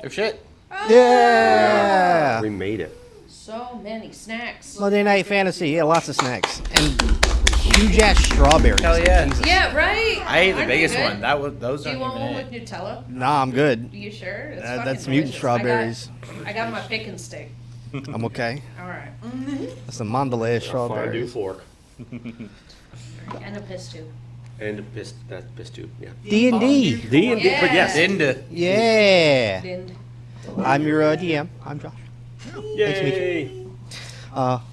Good shit. Yeah! We made it. So many snacks. Monday Night Fantasy. Yeah, lots of snacks. And huge-ass strawberries. Hell yeah. Jesus. Yeah, right? I ate the Aren't they biggest good? one. Those Do you aren't want one even with it. Nutella? Nah, I'm good. Are you sure? It's That's fucking mutant delicious. strawberries. I got my pick and stick. I'm okay. All right. That's the Mondelez Fondue strawberries. fork. And a piss too. And that's piss tube, yeah. D&D. D&D, Yeah. but yes. Dinda. Yeah. Lind. I'm your DM. I'm Josh. Nice to meet Yay!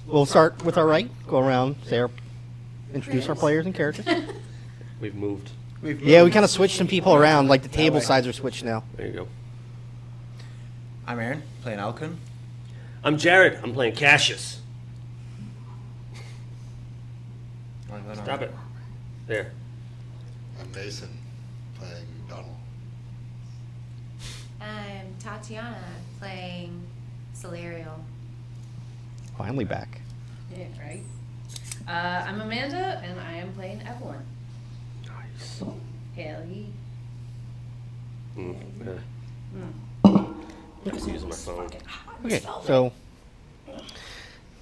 We'll start with our right. Go around, say our, introduce our players and characters. We've moved. Yeah, we kind of switched some people around. Like the table sides are switched now. There you go. I'm Aaron, playing Alcun. I'm Jared. I'm playing Cassius. Stop it. There. I'm Mason, playing Donald. I'm Tatiana, playing Solarial. Finally back. Yeah, right. I'm Amanda, and I am playing Evelyn. Nice. Hell yeah. Just using my phone. Okay, so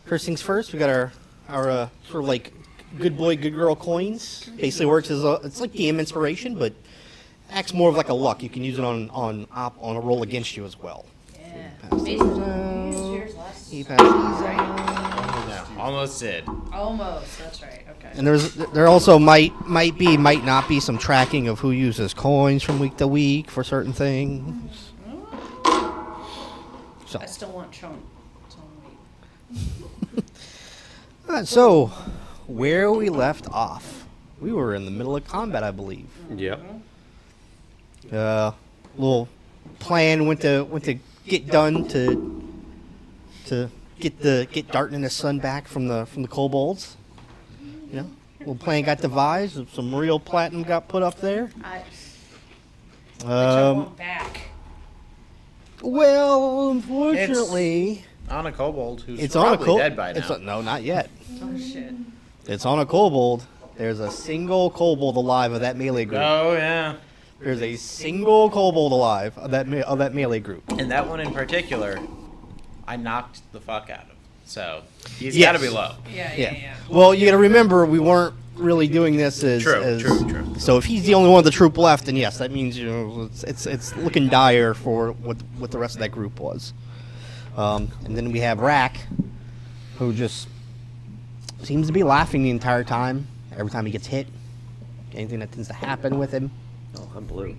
first things first, we got our sort of like good boy, good girl coins. Basically works as it's like DM inspiration, but acts more of like a luck. You can use it on a roll against you as well. Yeah. Pass Mason, those you out. used yours last. He passes these out. No, almost did. Almost. That's right. Okay. And there also might not be some tracking of who uses coins from week to week for certain things. So, I still want Chunk. It's on wait. so where we left off, we were in the middle of combat, I believe. Yep. Little plan went to get done to get Darton and his son back from the kobolds. You know, little plan got devised. Some real platinum got put up there. Which I want back. Well, unfortunately, On a kobold who's it's on a probably kobold. dead by now. No, not yet. Oh shit. It's on a kobold. There's a single kobold alive of that melee group. Oh, yeah. There's a single kobold alive of that melee group. And that one in particular, I knocked the fuck out of. So, he's Yes. got to be low. Yeah. Well, you got to remember we weren't really doing this as True. So if he's the only one of the troop left, then yes, that means it's looking dire for what the rest of that group was. And then we have Rack, who just seems to be laughing the entire time. Every time he gets hit, anything that tends to happen with him. Oh, I'm blue.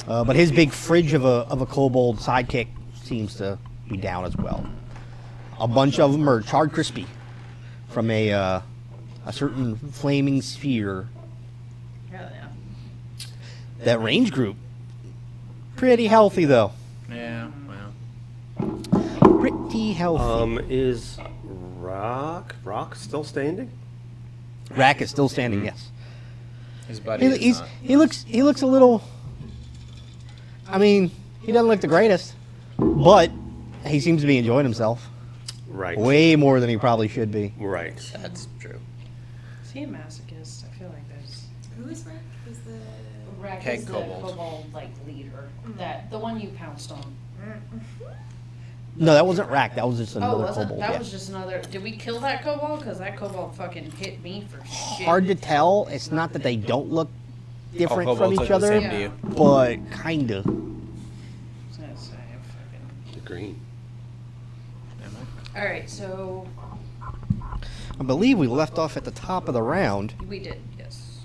But his big fridge of a kobold sidekick seems to be down as well. A bunch of them are charred crispy from a certain flaming sphere. Hell yeah. That range group, pretty healthy though. Yeah, well. Pretty healthy. Is Rock still standing? Rack is still standing. Yes. His buddy is not. He looks a little. I mean, he doesn't look the greatest, but he seems to be enjoying himself Right. way more than he probably should be. Right. That's true. Is he a masochist? I feel like there's. Who is Rack? Who's the... Rack Keg is the kobold. kobold like leader. The one you pounced on. No, that wasn't Rack. That was just Oh, another was it? kobold. That yeah. was just another. Did we kill that kobold? Because that kobold fucking hit me for shit. Hard to tell. It's not that they don't look different All from kobolds each look the other, same to you. but kinda. I was gonna say, fucking. The green. All right, so I believe we left off at the top of the round, we did, yes.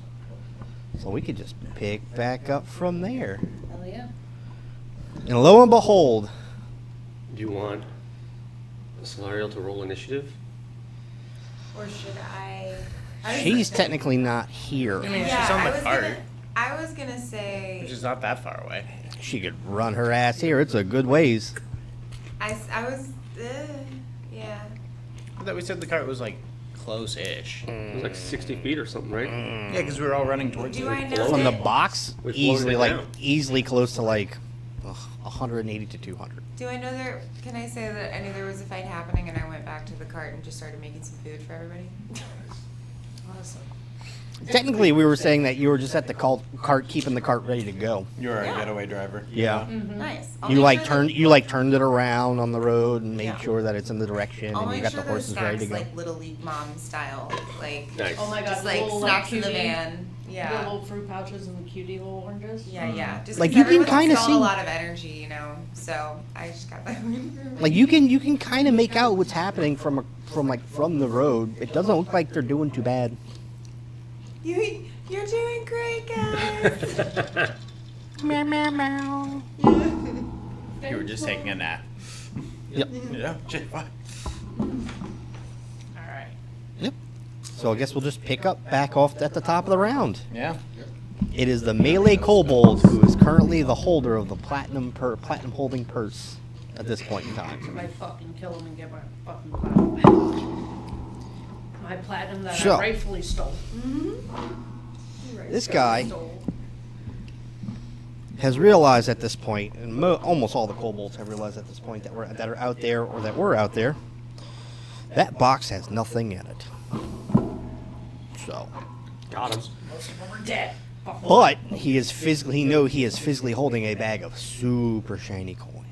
so we could just pick back up from there. Hell yeah. And lo and behold, Do you want Solarial to roll initiative? Or should I... she's technically not here. I mean, she's on the cart, I was gonna say... which is not that far away. She could run her ass here. It's a good ways. I was... yeah. I thought we said the cart was like close-ish. It was like 60 feet or something, right? Yeah, because we were all running towards Do it. I know From the that- box, We floated easily it down. easily close to like 180 to 200. Do I know there... Can I say that I knew there was a fight happening and I went back to the cart and just started making some food for everybody? Awesome. Technically, we were saying that you were just at the cart, keeping the cart ready to go. You're our Yeah. getaway driver. Yeah. Nice. I'll You make like sure turned that- you like turned it around on the road and made Yeah. sure that it's in the direction, I'll and you make got sure the horses snacks ready to go. like Little League mom style, like Nice. Oh my god, just like little, snacks in the cutie- van. Yeah. Little fruit pouches and the cutie little oranges. Yeah. Just Like, 'cause you can everyone's kinda expelled see- a lot of energy, you know. So I just got that. Like you can kind of make out what's happening from the road. It doesn't look like they're doing too bad. You're doing great, guys. Meow meow meow. You were just taking a nap. Yep. Yeah, shit, fine. Alright. Yep. So I guess we'll just pick up back off at the top of the round. Yeah. It is the melee kobold who is currently the holder of the platinum holding purse at this point in time. I fucking kill him and get my fucking platinum back. My platinum that So- I rightfully stole. This guy Stole. has realized at this point, and almost all the kobolds have realized at this point that are out there or that were out there, that box has nothing in it. So, Got him. Most of them are dead. but he is physically holding a bag of super shiny coins.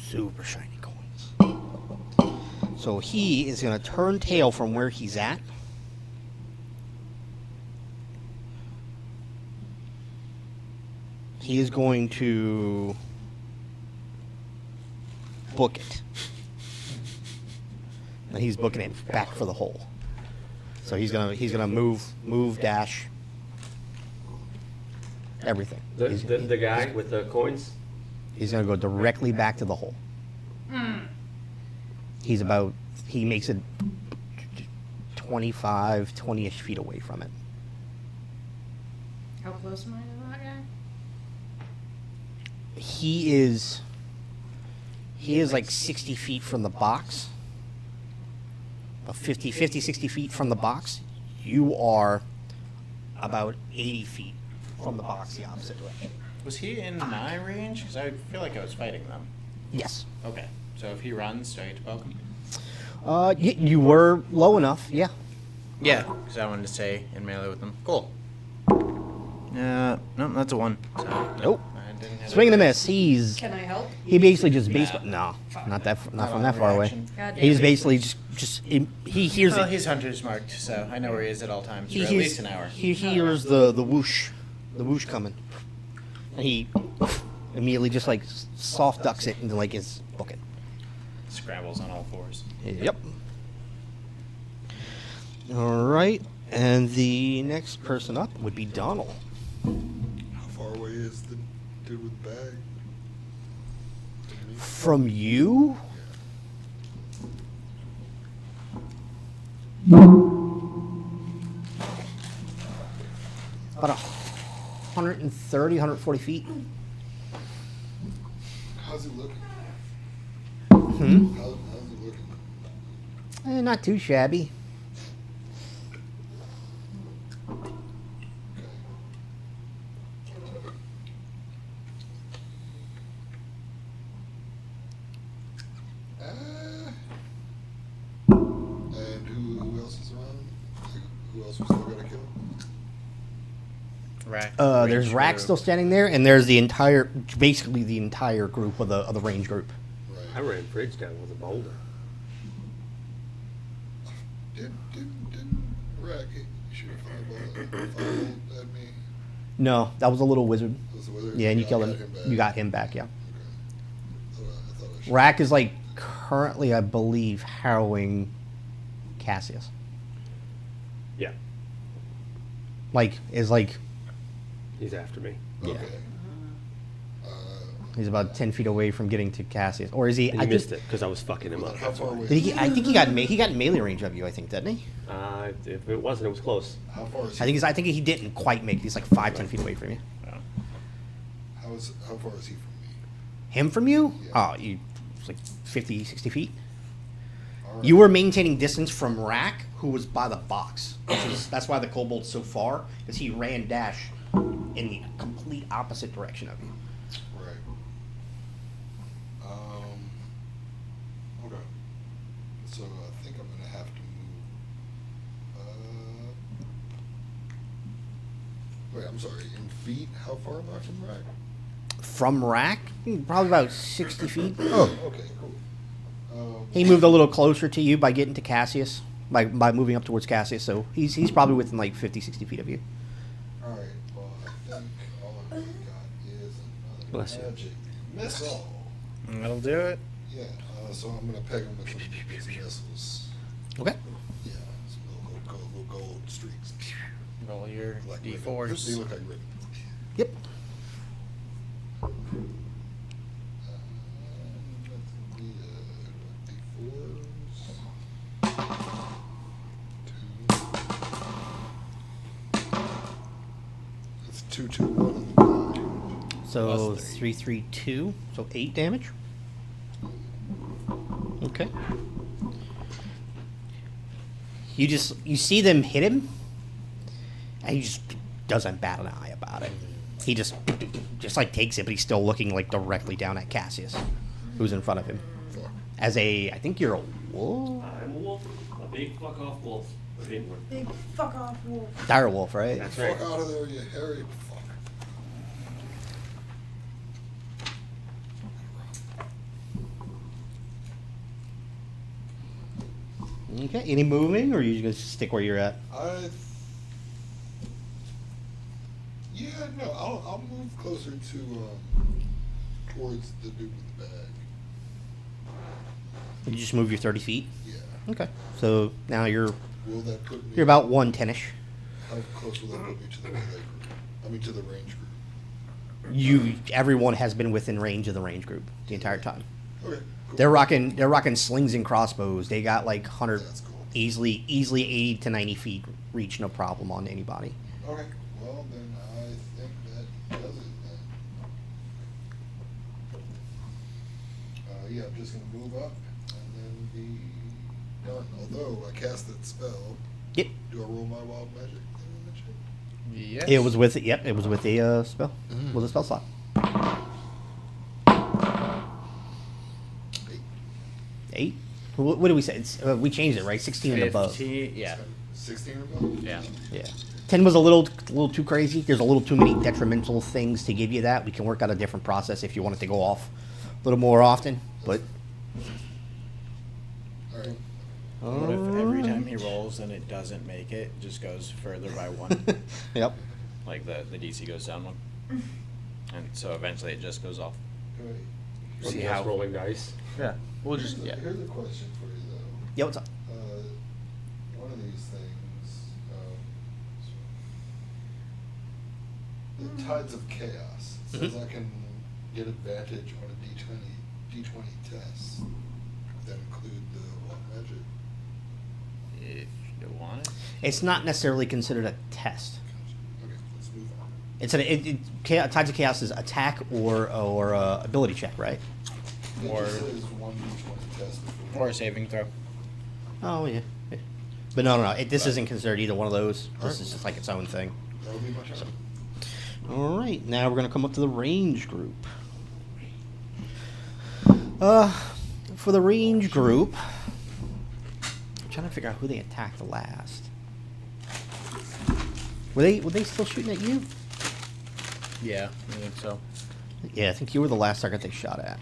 Super shiny coins. So he is going to turn tail from where he's at. He is going to book it. And he's booking it back for the hole. So he's gonna move, dash, everything. The guy with the coins? He's gonna go directly back to the hole. He makes it 20-ish feet away from it. How close am I to that guy? He is like 60 feet from the box. About 50, 60 feet from the box. You are about 80 feet from the box, the opposite direction. Was he in my range? Because I feel like I was fighting them. Yes. Okay. So if he runs, do I get to poke him? You were low enough, yeah. Yeah. Because I wanted to stay in melee with them. Cool. No, that's a 1. So Nope. I didn't hit Swing and a it. miss. Can I help? He basically just Nah. not from that Not far away. reaction. God damn He's it. basically he hears Well, it. he's hunter's marked, so I know where he is at all times for He at hears, least an hour. he hears the whoosh coming, and he immediately just like soft ducks it into like his bucket. Scrambles on all 4s. Yep. All right, and the next person up would be Donald. How far away is the dude with the bag? From me? From you, about 130, 140 feet. How's he looking? Hmm. How's he looking? Not too shabby. Okay. And who else is around? Who else we still gotta kill? Rack. There's Rack still standing there, and there's basically the entire group of the range group. I Right. ran bridge down with a boulder. Didn't Rack shoot a fireball at me? No, that was a little wizard. Was the wizard? Yeah, and you I killed got him. back. You got him back, yeah. Okay. I thought I shot. Rack is like currently, I believe, harrowing Cassius. Yeah, Is like he's after me. Okay. he's about 10 feet away from getting to Cassius, or is he? And he missed it because I was fucking him up. How That's far why. away? Did he? I think he got in melee range of you. I think, didn't he? If it wasn't, it was close. How far is I he? think he didn't quite make it. He's like 5-10 feet away from you. How far is he from me? Him from you? Yeah. It's like 50, 60 feet. All right. You were maintaining distance from Rack, who was by the box. That's why the kobold's so far, because he ran dash in the complete opposite direction of you. Right. Okay. So I think I'm gonna have to move. I'm sorry, in feet, how far am I from rack? From rack, probably about 60 feet. Oh, okay, cool. He moved a little closer to you by getting to Cassius, by moving up towards Cassius, so he's probably within like 50, 60 feet of you. Alright, well, I think all I've really got is another Bless you. magic missile. That'll do it. Yeah, so I'm gonna peg him with some these missiles. Okay. Yeah, some little gold streaks. Roll your Like D4s. ribbon. They look like ribbon. Yep. That's gonna be D4s. It's 2, 2, 1 on the die. So Plus 3, 3, 2, so 8 damage. Okay. You see them hit him, and he just doesn't bat an eye about it. He just like takes it, but he's still looking like directly down at Cassius, who's in front of him. Fuck. As I think you're a wolf, I'm a wolf. A big fuck off wolf. A big one. Big fuck off wolf. dire wolf, right? That's right. Fuck out of there, you hairy fuck. Okay. Any moving, or are you just gonna stick where you're at? Yeah, no, I'll move closer to towards the dude with the bag. You just move your 30 feet. Yeah. Okay. So now you're Will that put me? about 110ish. How close will that put me to the melee group? I mean, to the range group. Everyone has been within range of the range group the entire time. Okay. Cool. They're rocking slings and crossbows. They got like 100 That's cool. easily 80 to 90 feet reach, no problem on anybody. Okay. Well, then I think that does it then. Yeah, I'm just gonna move up and then be done. Although I cast that spell, Yep. do I roll my wild magic? Yes. It was with it. Yep, it was with the spell. With a spell slot. 8. What did we say? We changed it, right? 16 and above. 15, yeah. 16 or above? Yeah. Yeah. 10 was a little too crazy. There's a little too many detrimental things to give you that. We can work out a different process if you want it to go off a little more often. But Alright. What if every time he rolls and it doesn't make it, just goes further by 1? Yep. Like the DC goes down 1. And so eventually it just goes off. Alright. See Just how- rolling dice. Yeah. We'll just, Here's a question for you though. Yeah, what's up? One of these things, the Tides of Chaos says I can get advantage on a D20 test. Would that include the wild magic? If you want it. It's not necessarily considered a test. Okay, let's move on. Tides of Chaos is attack or ability check, right? It Or- just says one D20 test before. Or a saving throw. Oh yeah. But no. This isn't considered either one of those. This Alright. is just like its own thing. That'll be my turn. All right, now we're gonna come up to the range group. For the range group, I'm trying to figure out who they attacked the last. Were they still shooting at you? Yeah, I think so. Yeah, I think you were the last target they shot at.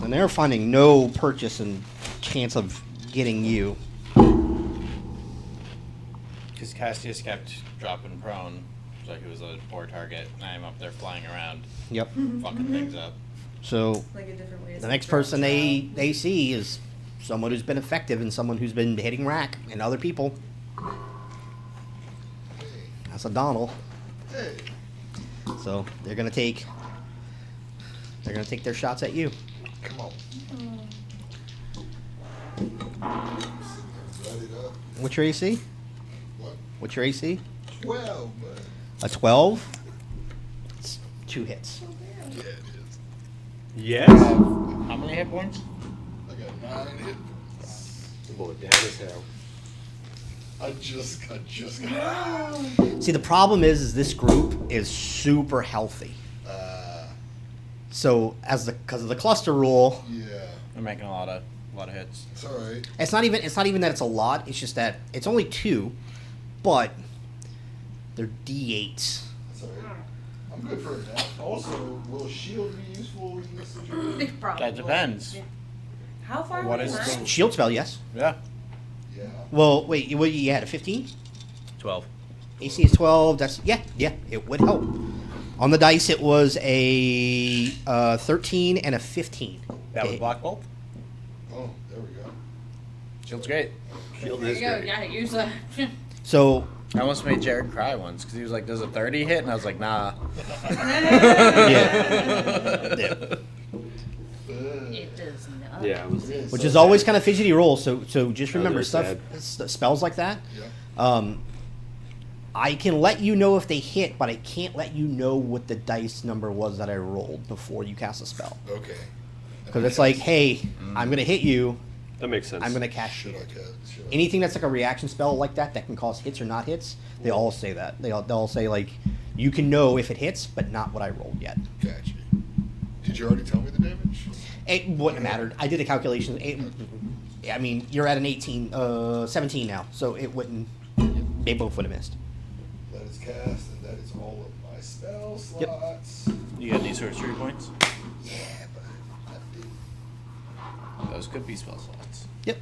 And they're finding no purchase and chance of getting you. Because Cassius kept dropping prone, so he was a poor target. And I'm up there flying around, Yep. fucking things up. So Like a different way. to the say next drop person down. they see is someone who's been effective and someone who's been hitting rack and other people. Hey, That's a Donald. hey, So they're gonna take their shots at you. come on. Ready it up. What's your AC? What? What's your AC? 12, but A 12. It's 2 hits. yeah, it is. Yes. How many hit points? I got 9 hit points. Bullet down as hell. I just got. See, the problem is this group is super healthy. So because of the cluster rule, Yeah, I'm making a lot of hits. it's all right. it's not even that it's a lot. It's just that it's only 2, but They're D8s. Sorry. I'm good for it now. Also, will shield be useful in this situation? Probably. That depends. How far What away is am I? the- Shield spell, yes. Yeah. Yeah. Well, wait, you had a 15? 12. AC is 12. That's yeah, it would help. On the dice, it was a 13 and a 15. That would Okay. block both. Oh, there we go. Shield's great. Shield There is you go. great. Yeah, use that. So I almost made Jared cry once because he was like, "Does a 30 hit?" And I was like, "Nah." yeah, It does not. Yeah, it was. which is always kind of fidgety roll. So just Oh, remember they're spells like that. Yeah. I can let you know if they hit, but I can't let you know what the dice number was that I rolled before you cast a spell. Okay. Because it's like, hey, I'm gonna hit you. That makes sense. I'm gonna cast Should I shield. should I- Anything that's like a reaction spell like that can cause hits or not hits, they all say that. They'll say like, you can know if it hits, but not what I rolled yet. Gotcha. Did you already tell me the damage? It wouldn't have mattered. I did the calculation. I mean, you're at an 17 now, so it wouldn't. They both would have missed. That is cast, and that is all of my spell Yep. slots. You got any sorcery points? Yeah, but that big. Those could be spell slots. Yep.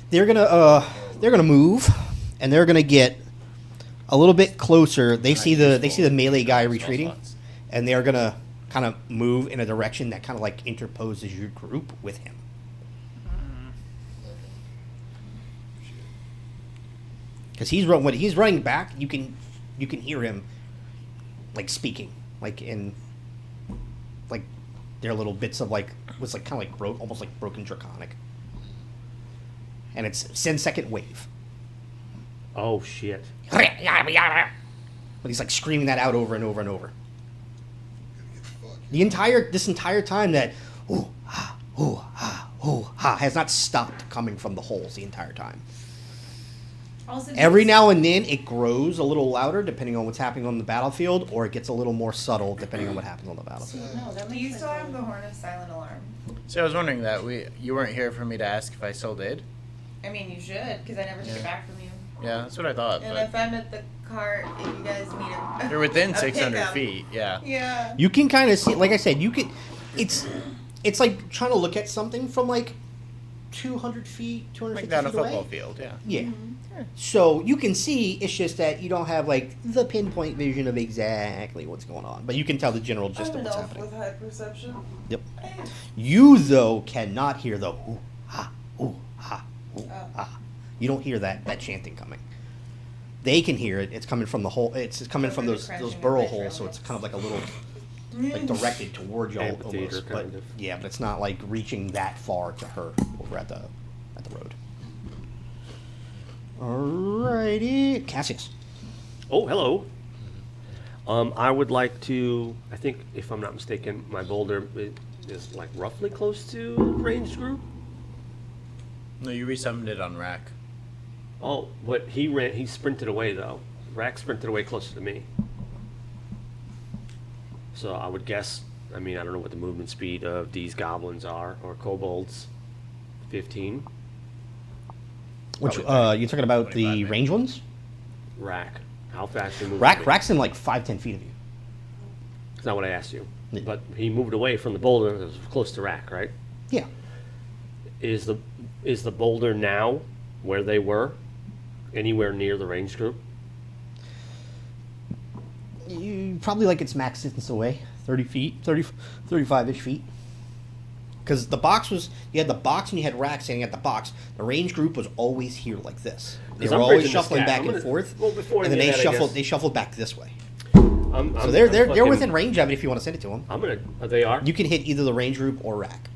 They're gonna move, and they're gonna get a little bit closer. They see the melee guy Spell retreating, slots. and they're gonna kind of move in a direction that kind of like interposes your group with him. Because when he's running back, you can hear him like speaking, like in like their little bits of like what's like kind of like almost like broken draconic, and it's send second wave. Oh shit. But he's like screaming that out over and over and over. This entire time that ooh ha has not stopped coming from the holes the entire time. Also, Every now and then it grows a little louder depending on what's happening on the battlefield, or it gets a little more subtle depending on what happens on the battlefield. No, that Do makes you sense. still have the Horn of Silent Alarm? So I was wondering that you weren't here for me to ask if I still did. I mean, you should, because I never took Yeah. it back from you. Yeah, that's what I thought. And But if I'm at the cart, if you guys need a you're within a 600 pickup. feet. Yeah. Yeah. You can kind of see, like I said, you could. It's like trying to look at something from like 200 feet, 250 Like down a feet football away. field. Yeah. Yeah. So you can see. It's just that you don't have like the pinpoint vision of exactly what's going on, but you can tell the general gist I'm of an what's elf happening. with high perception. Yep. You though cannot hear the ooh ha ooh ha ooh Oh. ha. You don't hear that chanting coming. They can hear it. It's coming from the hole. It's coming from those Crashing burrow of holes. So it's kind of like a little Mm. like directed towards y'all Amphitheater almost. But kind of. yeah, but it's not like reaching that far to her over at the road. Alrighty, Cassius. Oh, hello. I would like to. I think, if I'm not mistaken, my boulder is like roughly close to ranged group. No, you resummoned it on rack. Oh, but he sprinted away though. Rack sprinted away closer to me. So I would guess, I mean, I don't know what the movement speed of these goblins are, or kobolds. 15. Which Probably you're talking about 25 the maybe. range ones? Rack. How fast he moved? Rack's in like 5-10 feet of you. That's not what I asked you. Yeah. But he moved away from the boulder that was close to Rack, right? Yeah. Is the boulder now where they were? Anywhere near the range group? You probably like its max distance away, 30 feet, 35-ish feet. Because the box was, you had the box and you had Rack standing at the box. The range group was always here like this. They 'Cause were I'm always bridging this shuffling gap. back I'm and gonna- forth. well, before and then any they of that, I guess- shuffled back this way. I'm So they're fucking- within range of it if you want to send it to them. I'm gonna. They are. You can hit either the range group or Rack,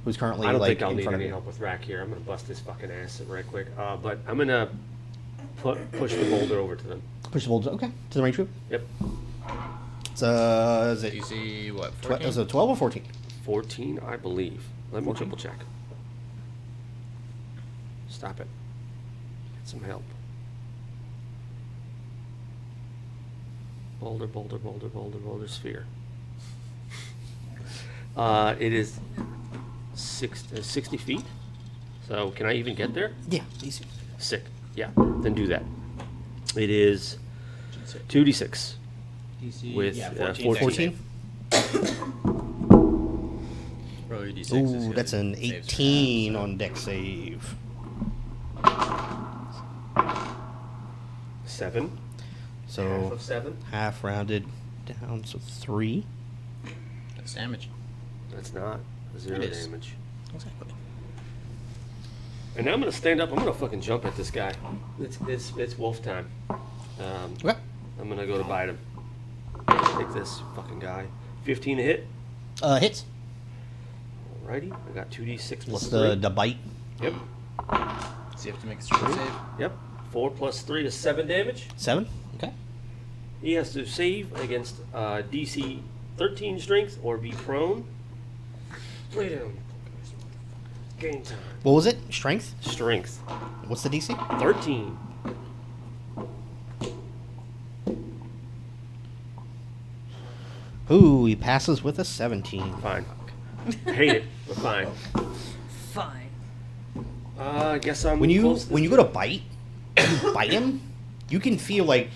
who's currently I don't like think I'll in need front of any you. help with Rack here. I'm gonna bust his fucking ass right quick. But I'm gonna push the boulder over to them. Push the bolts. Okay, to the range group. Yep. It's is it DC what? is it 12 or 14? 14, I believe. Let me 14. triple check. Stop it. Get some help. Boulder, boulder, boulder, boulder, boulder, sphere. It is 60 feet. So can I even get there? Yeah, easy. Sick. Yeah, then do that. It is 2d6 DC, with yeah, 14. 14? Roll your D6. Ooh, that's an 18 on deck save. 7. So Half of 7. half rounded down, so 3. That's damage. That's not 0 It is. damage. Exactly. And now I'm gonna stand up. I'm gonna fucking jump at this guy. It's wolf time. Okay. I'm gonna go to bite him. Take this fucking guy. 15 to hit. Hits. Alrighty. I got 2d6 plus What's 3. the bite? Yep. So you have to make a strength save. Yep. 4 plus 3 is 7 damage. 7? Okay. He has to save against DC 13 strength or be prone. Lay down. Game time. What was it? Strength? Strength. What's the DC? 13. Ooh, he passes with a 17. Fine. Hate it, but fine. Fine. I guess I'm When you close to when you go to bite, you bite him, you can feel like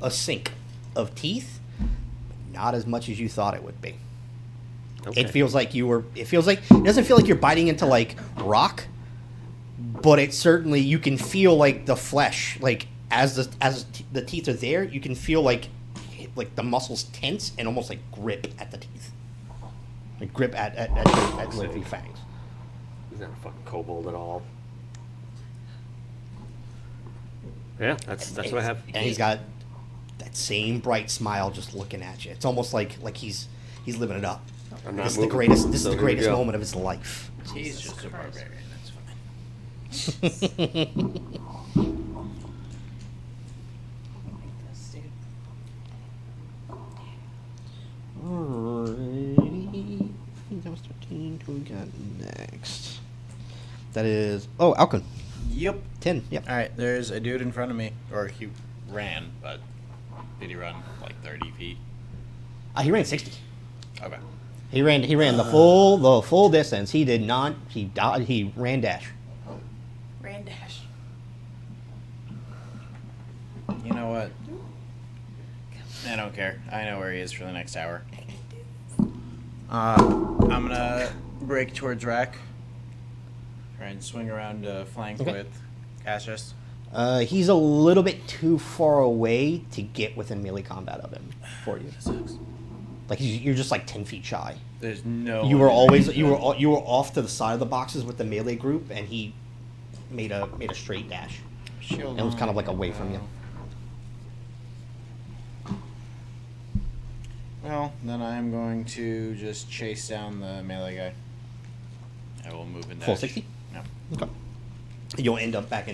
a sink of teeth, but not as much as you thought it would be. Okay. It feels like it doesn't feel like you're biting into like rock, but it certainly, you can feel like the flesh, like as the teeth are there, you can feel like the muscles tense and almost like grip at the teeth, like grip at the fangs. He's not a fucking kobold at all. Yeah, that's what I have. And he's got that same bright smile just looking at you. It's almost like he's living it up. I'm not This is the moving, greatest. This is so the here we greatest go. moment of his life. He's Jesus just a Christ. barbarian. That's fine. This dude. Alrighty. That was 13. Who we got next? That is Alcon. Yep. 10. Yep. All right. There's a dude in front of me, or he ran, but did he run like 30 feet? He ran 60. Okay. He ran the full distance. He did not. He ran dash. Ran dash. You know what? I don't care. I know where he is for the next hour. I'm gonna break towards Rack. Try and swing around to flank Okay. with Cassius. He's a little bit too far away to get within melee combat of him for you. Sucks. Like you're just like 10 feet shy. There's no. You were way always that- you were off to the side of the boxes with the melee group, and he made a straight dash. Shield It was kind of on, like away from you. Well, then I am going to just chase down the melee guy. I will move in dash. Full 60? No. Okay. You'll end up back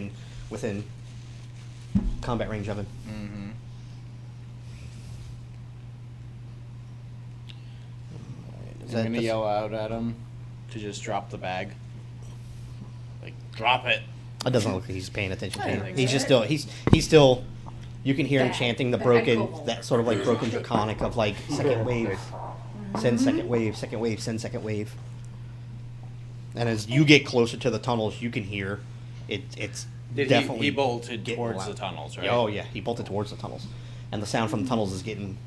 within combat range of him. Mm-hmm. Is I'm gonna the- yell out at him to just drop the bag. Like, drop it. It doesn't look like he's paying attention to I you. think He's so. just still he's still. You can hear him Bad- chanting the bad broken, kobold. that sort of like broken draconic of like second wave, send second wave, send second wave. And as you get closer to the tunnels, you can hear it. It's Did definitely he bolted getting towards loud. the tunnels, right? Oh yeah, he bolted towards the tunnels, and the sound from the tunnels is getting.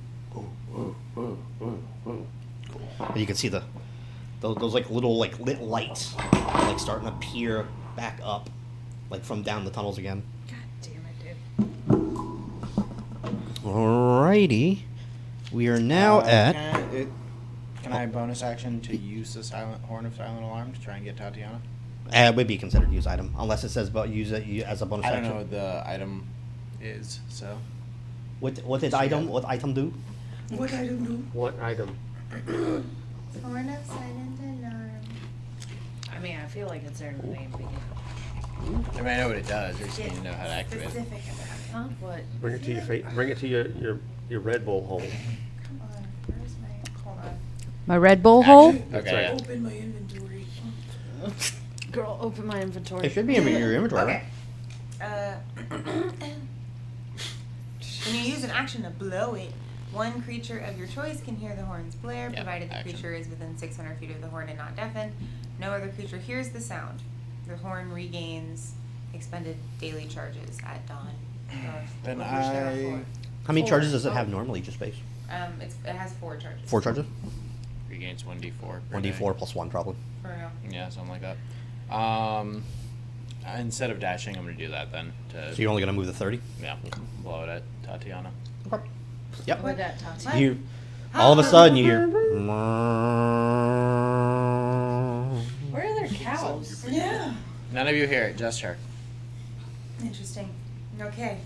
And you can see those like little like lit lights like starting to peer back up, like from down the tunnels again. God damn it, dude. Alrighty, we are now at. Can I bonus action to use the horn of silent alarm to try and get Tatiana? It would be considered use item unless it says about use it as a bonus I don't action. know what the item is, so. What did what item do? What I don't do? What item? Horn of silent alarm. I mean, I feel like it's there in the name, but yeah. I mean, I know what it does. I just need to know how to activate it. Specific about it. Huh? What? Bring it to your face. Bring it to your Red Bull hole. Come on. Where's my? Hold on. My Red Bull hole? That's Okay. right. Open my inventory. Girl, open my inventory. It should be in your inventory. Okay. Right? When you use an action to blow it, one creature of your choice can hear the horn's blare, Yeah, provided the action. creature is within 600 feet of the horn and not deafened. No other creature hears the sound. The horn regains expended daily charges at dawn. Then Of which there are I 4. How many 4. charges does it have Oh. normally, just base? It has 4 charges. 4 charges? Regains 1d4. per 1d4 day. plus 1, probably. For now. Yeah, something like that. Instead of dashing, I'm gonna do that then. To So you're only going to move the 30? yeah, blow it at Tatiana. Okay. Yep. With that Tati. You, all of a sudden, you hear... Where are their cows? Yeah. None of you hear it, just her. Interesting. Okay.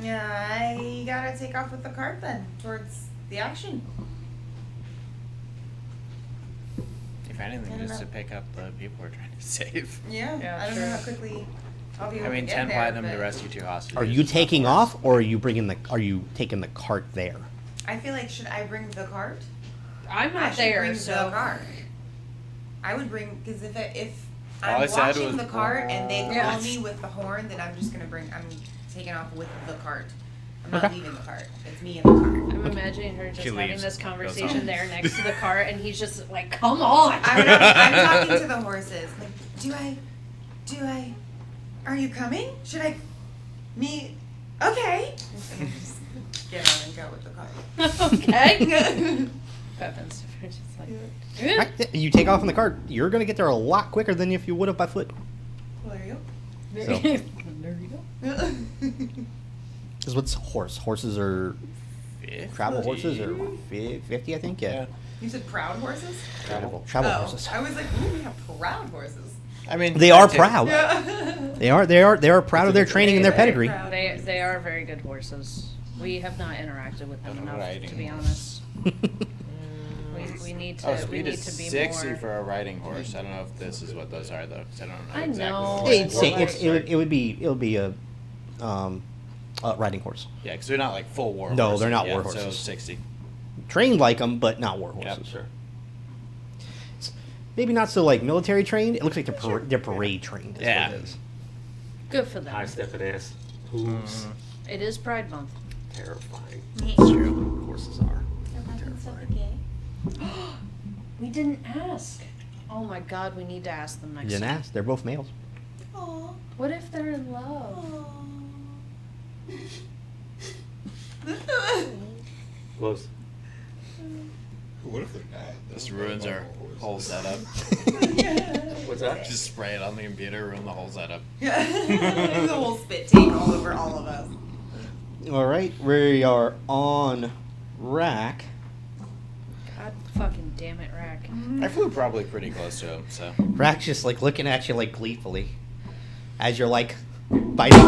Yeah, I gotta take off with the cart then, towards the action. If anything, I don't just to know. pick up the people we're trying to save. Yeah, Yeah, I don't sure. know how quickly I'll be able I mean, to get 10 there, platinum to but rescue 2 hostages. Are you is not taking worth off, it. or are you taking the cart there? I feel like, should I bring the cart? I'm I not should there, bring so. the cart. I would bring, because if All I I'm said watching was- the cart and they call Yeah. me with the horn, then I'm just gonna I'm taking off with the cart. I'm not Okay. leaving the cart. It's me in the cart. I'm imagining her just She having leaves, this goes conversation home. there next to the cart, and he's just like, "Come on!" I'm talking to the horses. Like, do I, are you coming? Should I, okay. And then just get on and go with the cart. Okay. Pepin's just like, "Eh." Right, you take off in the cart, you're going to get there a lot quicker than if you would have by foot. Well, there you So- There you go. go. Because what's horse? Horses are 50? travel horses are 50, I think. Yeah. You said proud horses? Travel Oh, horses. I was like, ooh, we have proud horses. I mean, They are that too. proud. Yeah. They are proud of their training and their pedigree. Proud. They are very good horses. We have not interacted with them I'm enough, riding to be horse. honest. We need to Oh, we speed need is to be 60 more. for a riding horse. I don't know if this is what those are though, 'cause I don't know I exactly. know. what It's, horse it's, are. it would be a riding horse. Yeah, because they're not like full war No, horses. they're not yet, war So horses. 60. Trained like them, but not war Yep. horses. Sure. Maybe not so like military trained. It looks like they're parade trained. Is Yeah. What it is. Good for them. High stepping ass. Hooves. It is Pride Month. Terrifying. That's true. Horses are. Terrifying. We didn't ask. Oh my God, we need to ask them next Didn't time. ask. They're both males. What if they're in love? Close. What if they're not? This ruins our whole setup. What's that? Just spray it on the computer, ruin the whole setup. The whole spit take all over all of us. All right, we are on rack. God fucking damn it, Rack. I flew probably pretty close to him, so. Rack's just like looking at you like gleefully as you're like biting.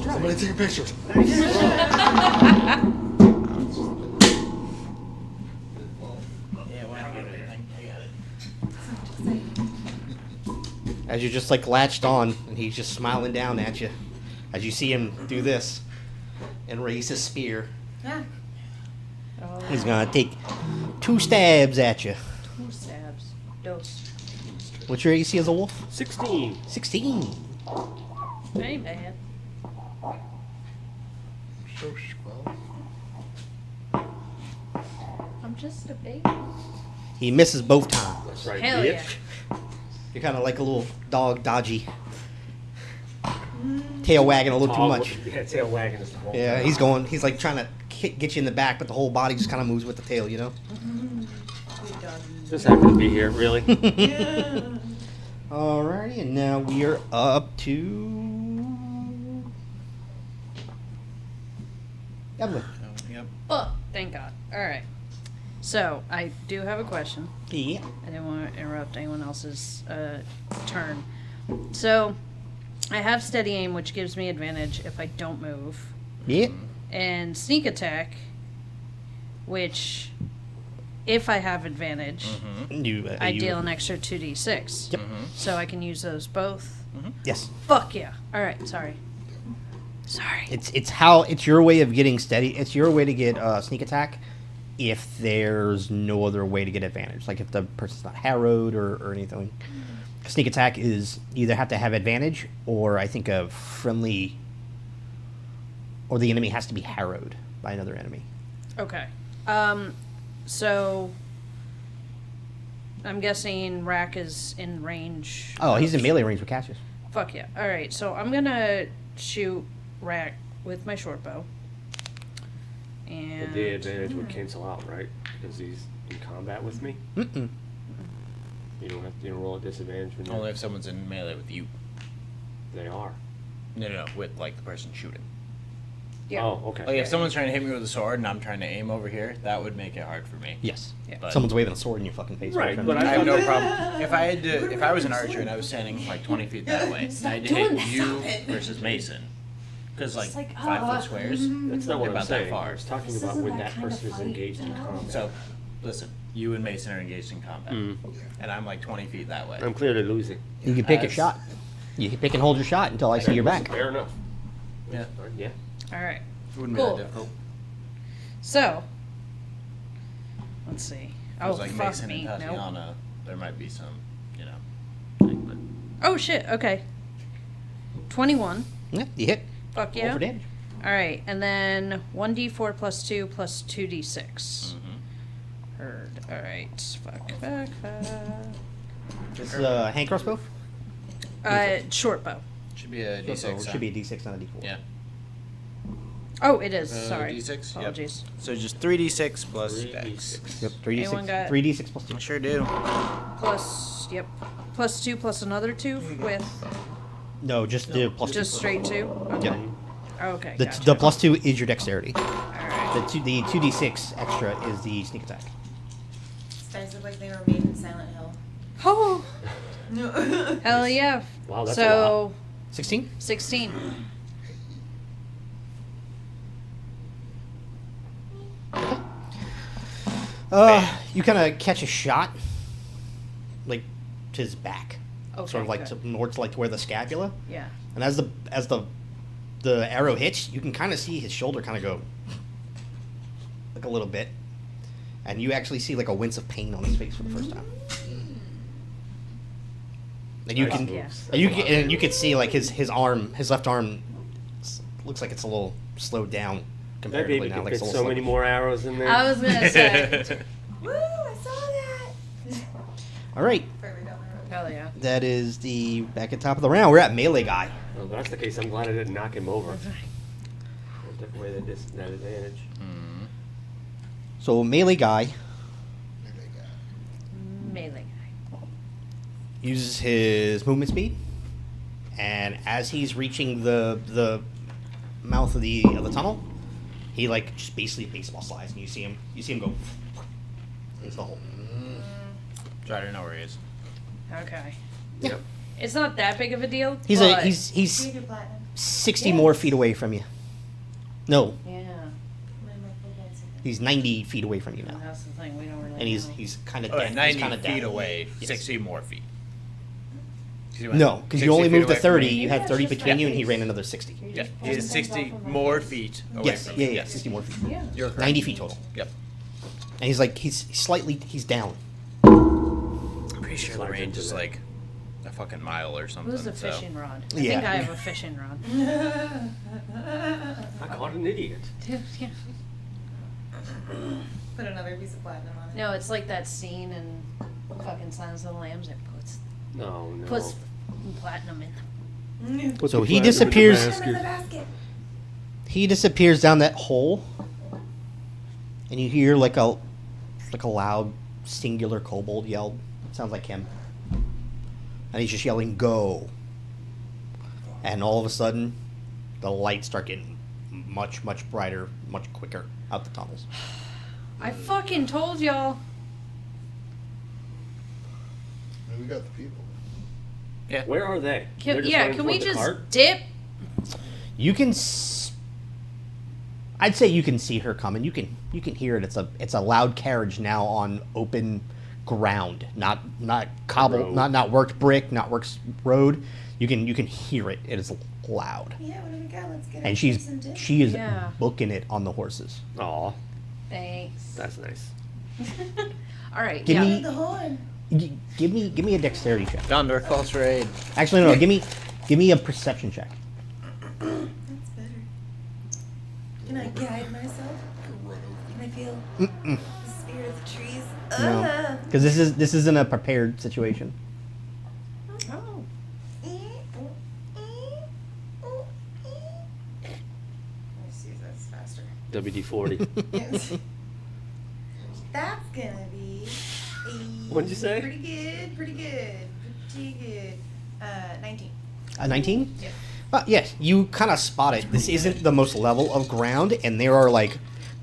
Somebody take a picture. Yeah, why not get everything? As you're just like latched on, and he's just smiling down at you as you see him do this and raise his spear. Yeah. Oh, He's gonna take 2 stabs at you. 2 stabs. Dose. What's your AC as a wolf? 16. 16. Ain't bad. So swell. I'm just a baby. He misses both times. That's right, Hell bitch. You're kind of like a little dog, dodgy. Tail wagging a little too Dog much. with- Yeah, tail wagging is the whole Yeah, time. he's like trying to get you in the back, but the whole body just kind of moves with the tail, you know? Just happened to be here, really. Alrighty, and now we are up to Evelyn. Yep. Oh, thank God. All right. So I do have a question. Yeah. I didn't want to interrupt anyone else's turn. So I have steady aim, which gives me advantage if I don't move, Yeah. and sneak attack, which, if I have advantage, I deal an extra 2d6. Yep. So I can use those both. Yes. Fuck yeah! All right, sorry. Sorry. It's your way of getting steady. It's your way to get sneak attack if there's no other way to get advantage. Like if the person's not harrowed or anything. Sneak attack is you either have to have advantage or I think a friendly or the enemy has to be harrowed by another enemy. Okay. So I'm guessing Rack is in range. Oh, he's in of- melee range with Cassius. Fuck yeah. Alright, so I'm gonna shoot Rack with my short bow. And The advantage would cancel out, right? Because he's in combat with me. Mm-mm. You don't roll a disadvantage when Only if someone's in melee with you. they are. No, with like the person shooting. Yeah. Oh, okay. Like if someone's trying to hit me with a sword and I'm trying to aim over here, that would make it hard for me. Yes. Yeah. But Someone's waving a sword in your fucking face. Right, Trying but to- I have no problem. If I was an archer and I was standing like 20 feet that way, and I had to hit you versus Mason, because like, It's like, 5-foot squares. That's not what They're I'm about that saying. far. I was talking This about isn't when that that kind of person is fight, engaged in you know? combat. So, listen, you and Mason are engaged in combat, Mm. and I'm like 20 feet that way. I'm clearly losing. You can pick a As- shot. You can pick and hold your shot until I see your back. Fair enough. Yeah. Yeah. All right. It wouldn't Cool. be that difficult. So, let's see. If it Oh, was like fuck Mason me. and Nope. Tatiana, there might be some, thing, but Oh, shit. Okay. 21. Yeah, you hit. Fuck Roll yeah. for damage. All right. And then 1d4 plus 2 plus 2d6. Heard. All right. Fuck. This is a hand crossbow. Short bow. should be a So D6. it should be a D6, not a D4. Yeah. Oh, it is. Sorry. D6. Apologies. Yep. So just 3d6 plus dex. 3d6. Yep, Anyone got- 3D6 plus 2. I sure do. Yep. Plus 2 plus another 2 with No, just the plus just 2. straight 2? Okay. Yep. Okay. The, Gotcha. the plus 2 is your dexterity. All right. The 2D6 extra is the sneak attack. These dice look like they were made in Silent Hill. Oh, hell yeah. Wow, that's a so, 16? 16. You kind of catch a shot, like to his back, Okay, sort of like good. more to like where the scapula, Yeah. and as the arrow hits, you can kind of see his shoulder kind of go like a little bit, and you actually see like a wince of pain on his face for the first time. And you Nice can, moves. and you can see like his arm, his left arm, looks like it's a little slowed down That comparatively baby now. can Like fit it's a so little many sluggish. more arrows in there. I was gonna say. Woo! I saw that. All right, Further down the road. Hell yeah. that is the back at top of the round. We're at melee guy. Well, if that's the case, I'm glad I didn't knock him over. Took away that advantage. So melee guy Melee guy. uses his movement speed, and as he's reaching the mouth of the tunnel, he like just basically baseball slides, and you see him go into the hole. So I don't know where he is. Okay. Yep. It's not that big of a deal. He's but he's Do you do platinum? 60 more feet away from you. No, Yeah. What am I full dancing? he's 90 feet away from you And now, that's the thing. We don't really and he's know. kind of Oh, dead. 90 he's kind of feet dead. away, Yes. 60 more feet. 'Cause he went No, because 60 you only feet moved to away from 30. me. You had 30 Yeah, between you, and he face. ran another 60. Yeah, he is 60 more feet away Yes, from yeah, me. yeah, 60 more feet. Yeah. You're correct. 90 feet total. Yep. And he's like, he's down. I'm pretty sure the Slides range into is that. like a fucking mile or something. Who's the so- fishing rod? I Yeah. think I have a fishing rod. I caught an idiot. Dude, yeah. Put another piece of platinum on it. No, it's like that scene in fucking Silence of the Lambs that No. puts platinum in them. Put So the he platinum in the disappears- Put 'em in the basket. basket. He disappears down that hole, and you hear like a loud singular kobold yell. Sounds like him, and he's just yelling "Go!" And all of a sudden, the lights start getting much brighter, much quicker out the tunnels. I fucking told y'all. I mean, we got the people. Yeah. Where are they? They're just running Can we toward the just cart? dip? You can. I'd say you can see her coming. You can hear it. It's a loud carriage now on open ground, not cobble, Road. not worked brick, not worked road. You can hear it. It is loud, Yeah, what do we got? Let's get and a she is Yeah. booking it on the horses. Aw, Thanks. that's nice. All right. Give yeah. me- the horn. Give me a dexterity check. Thunder, close for aid. Actually, no. Give me a perception check. That's better. Can I guide myself? Can I feel the spirit of the trees? No, because this isn't a prepared situation. Oh. Let me see if that's faster. WD-40. That's gonna be a What'd you say? Pretty good. 19. 19? Yeah. Yes, you kind of spot it. This isn't the most level of ground, and there are like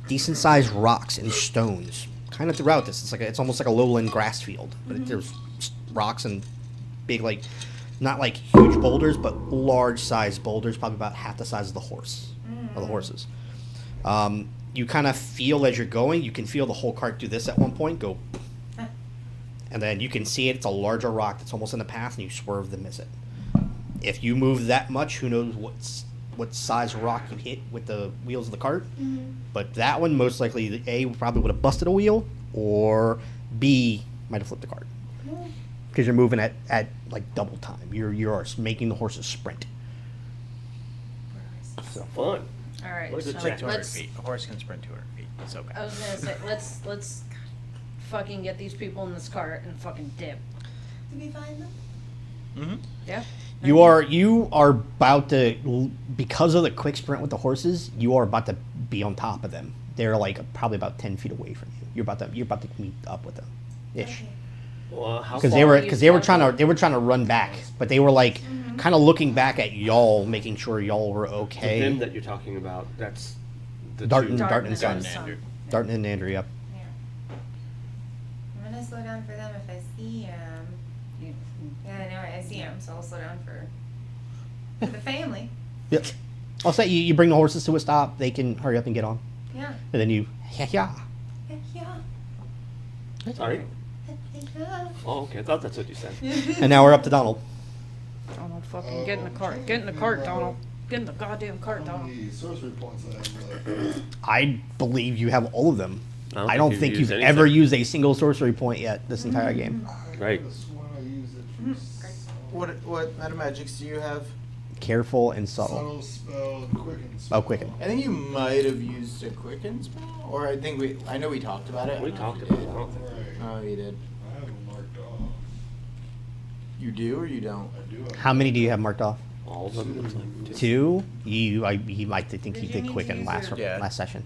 decent sized rocks and stones kind of throughout this. It's almost like a lowland grass field, but there's rocks and big, like, not like huge boulders, but large sized boulders, probably about half the size of the horses. You kind of feel as you're going, you can feel the whole cart do this at one point, go, and then you can see it. It's a larger rock that's almost in the path, and you swerve to miss it. If you move that much, who knows what size rock you hit with the wheels of the cart. But that one, most likely, A, probably would have busted a wheel, or B, might have flipped the cart. Because you're moving at like double time. You're making the horses sprint. So. Fun. All right. Look at So the check. 200 feet. A horse can sprint 200 feet. It's okay. I was gonna say let's fucking get these people in this cart and fucking dip. Did we find them? Mm-hmm. Yeah. You are about to, because of the quick sprint with the horses, you are about to be on top of them. They're like probably about 10 feet away from you. You're about to meet up with them, ish. Okay. Well, how Because far? they were trying to run back, but they were like kind of looking back at y'all, making sure y'all were The okay. them that you're talking about, that's the Darton, two. Darton and Darton Sons. and Son. Darton and Andrew, yep. Yeah. I'm gonna slow down for them if I see them. Yeah, I know I see them, so I'll slow down for the family. Yep. I'll say you bring the horses to a stop. They can hurry up and get on, Yeah. and then you yeah. Yeah. Sorry. Yeah. Oh, okay. I thought that's what you said. And now we're up to Donald. Donald, fucking get in the cart. Get in the cart, Donald. Get in the goddamn cart, How Donald. many sorcery points I have left? I believe you have all of them. I don't think you've used ever anything. used a single sorcery point yet this entire game. Right. I could've sworn I used it for What meta magics do you have? Careful and subtle. subtle spell and quicken spell. Oh, quicken. I think you might have used a quicken spell, or I know we talked about it. We I don't talked know if about you it. I don't did. think. Right. Oh, you did. I have them marked off. You do or you don't? I do have How many do you have marked off? All of them. It's like Two. He might think he Did you did need to quicken use last your- Yeah. last session.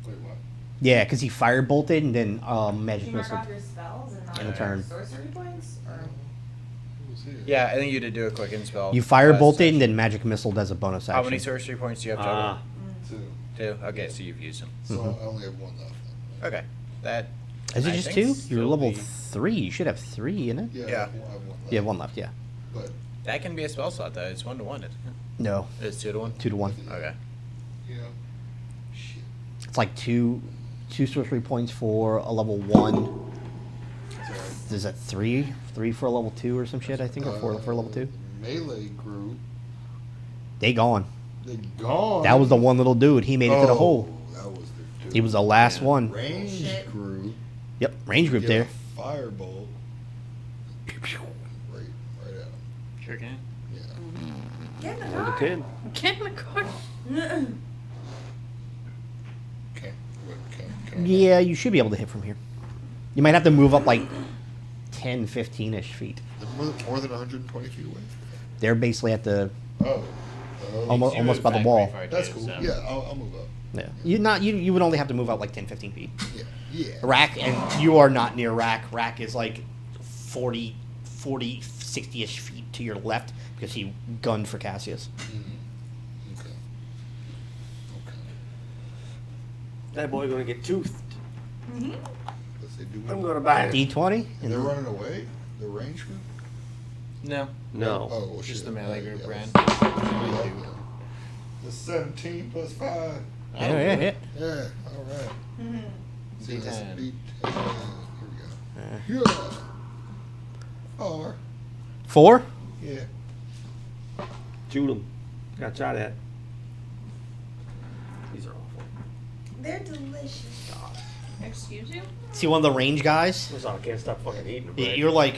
Wait, what? Yeah, because he fire bolted and then magic Do you mark missile. off your spells and not In your turn. sorcery points? Or Who was here? Yeah, I think you did do a quicken spell. You fire last bolted and session. then magic missile does a bonus action. How many sorcery points do you have total? Ah, Two. Two. Okay, so you've used them. So I only have one left. Then. Okay, that. Is it I just think two? You're still level be- 3. You should have 3, isn't it? Yeah. Yeah. I have one left. You have one left, yeah. But That can be a spell slot though. It's 1-1. Isn't it? No, It's 2-1. 2 to 1. Okay. you know, shit. It's like two sorcery points for a level 1. Sorry. Is that 3? 3 for a level 2 or some shit, I think, or 4 for a level 2? Melee group. They gone. They gone. That was the one little dude. He made it to the hole. That was the dude. He was the last one. Range Shit. group. Yep, range group Get there. a firebolt. Right at him. Sure can. Yeah. get in the 1 car. to 10. Get in the cart. Can Yeah, you should be able to hit from here. You might have to move up like 10, 15-ish feet. more than 120 feet away. They're basically at the Oh. almost by the wall. That's cool. Yeah, I'll move up. Yeah. You would only have to move out like 10, 15 feet. Yeah. Yeah. Rack, and you are not near Rack. Rack is like 40, 60-ish feet to your left because he gunned for Cassius. Okay. Okay. That boy gonna get toothed. Mm-hmm. Let's say, do I'm gonna buy it. D20? And they're running away? The range group? No. No. Oh, well, Just shit. the melee group Yeah, ran. let's- The 17 plus 5. Yeah. Yeah, all right. Mm-hmm. See, that's a D10. beat. Here we go. Yeah. 4. 4? Yeah. Shoot him. Gotta try that. These are awful. They're delicious. Excuse you? See one of the range guys? That's all. I can't stop fucking eating them. Right? You're like...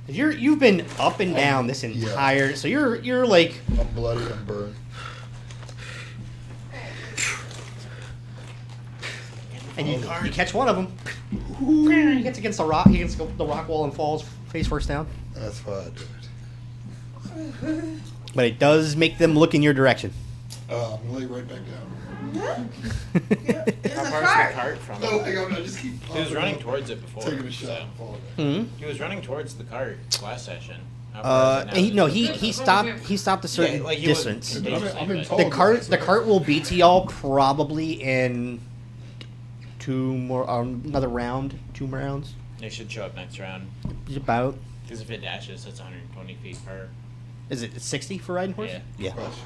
You've been up and down this entire... So you're like... I'm bloody, I'm burned. And you catch one of them. He gets against the rock. He gets the rock wall and falls face first down. That's why I do it. But it does make them look in your direction. I'm gonna lay right back down. There's How a far's cart. the cart from No, it? hang on, I just keep. He was running towards it before. Taking a shot so. and falling back. He was running towards the cart last session. How far is it now? He, no, he stopped. He stopped a certain Yeah, like he was- distance. I'm in The cart will beat to y'all probably in two more another round, 2 more rounds. They should show up next round. Just about. Because if it dashes, that's 120 feet per. Is it 60 for riding horse? Yeah. Yeah. Question.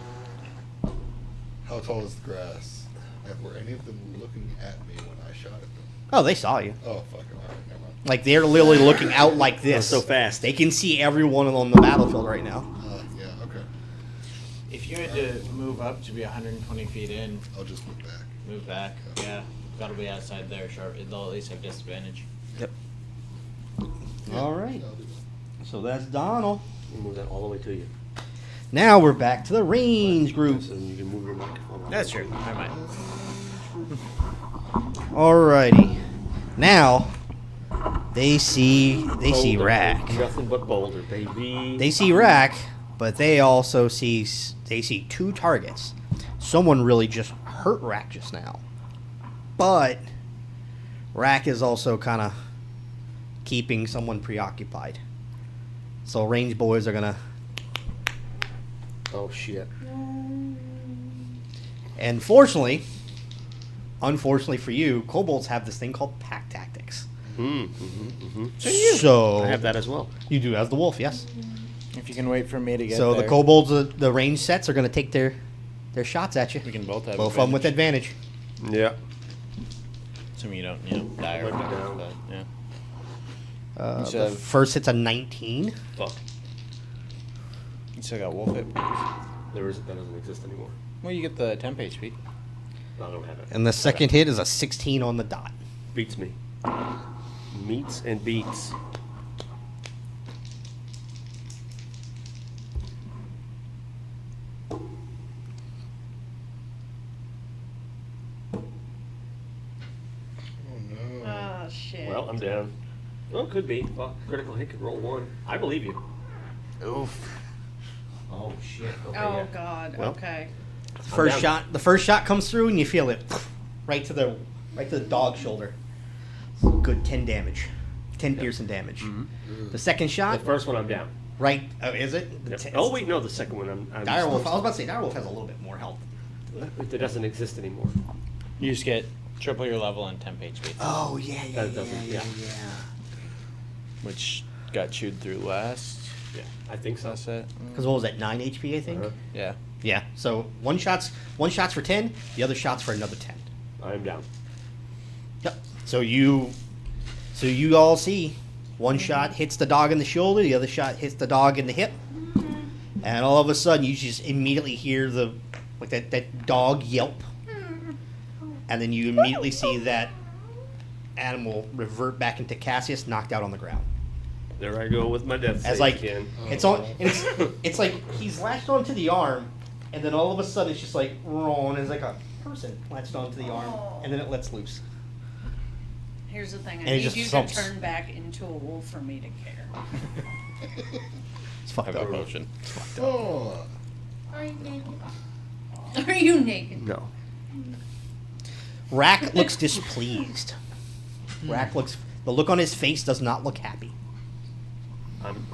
How tall is the grass? And were any of them looking at me when I shot at them? Oh, they saw you. Oh, fuck it. All right, never mind. Like they're literally looking out like this. So fast. They can see everyone on the battlefield right now. Yeah, okay. If you had to move up to be 120 feet in, I'll just move back. move back. Yeah. Gotta be outside there. Sharp. They'll at least have disadvantage. Yep. Yeah, All right. I'll do that. So that's Donald. We'll move that all the way to you. Now we're back to the range group. So you can move your microphone. That's true. I might. Alrighty. Now they see Boulder. Rack. Nothing but boulder, baby. They see Rack, but they also see 2 targets. Someone really just hurt Rack just now. But Rack is also kind of keeping someone preoccupied. So range boys are gonna. Oh shit. And unfortunately for you, kobolds have this thing called pack tactics. So I have that as well. you do as the wolf, yes. If you can wait for me to get So there. the kobolds, the range sets are going to take their shots at you. We can both have Both of them with advantage. Yeah. Assuming you don't, die or Might be whatever. down. But, yeah. The So- first hit's a 19. Fuck. You still got wolf hit points. That doesn't exist anymore. Well, you get the temp HP. I don't have it. And the second hit is a 16 on the dot. Beats me. Meets and beats. Oh, no. Oh shit. Well, I'm down. Well, could be. Well, critical hit could roll 1. I believe you. Oof. Oh shit. Okay, Oh yeah. god. Well. Okay. The first shot comes through and you feel it right to the dog shoulder. Good 10 damage. 10 piercing damage. The second The shot, first one I'm down. right, oh, is it? The Yep. 10 Oh wait, no, the second one I'm Direwolf, I was about to say, Direwolf has a little bit more health. It doesn't exist anymore. You just get triple your level and temp HP, Oh, yeah, That doesn't- yeah. which got chewed through last. Yeah, I think so. That's it. Because what was that, 9 HP, I think? Uh-huh. Yeah. Yeah, so one shot's for 10, the other shot's for another 10. I'm down. Yep. So you all see one shot hits the dog in the shoulder, the other shot hits the dog in the hip, and all of a sudden you just immediately hear that dog yelp, and then you immediately see that animal revert back into Cassius, knocked out on the ground. There I go with my death As save like again. it's on, and it's like he's latched onto the arm, and then all of a sudden it's just like and it's like a person latched onto the arm, and then it lets loose. Here's the thing. I And he need just you thumps. to turn back into a wolf for me to care. It's fucked Have up. a potion. Oh, Are you naked? Are you naked? No. Rack looks displeased. The look on his face does not look happy.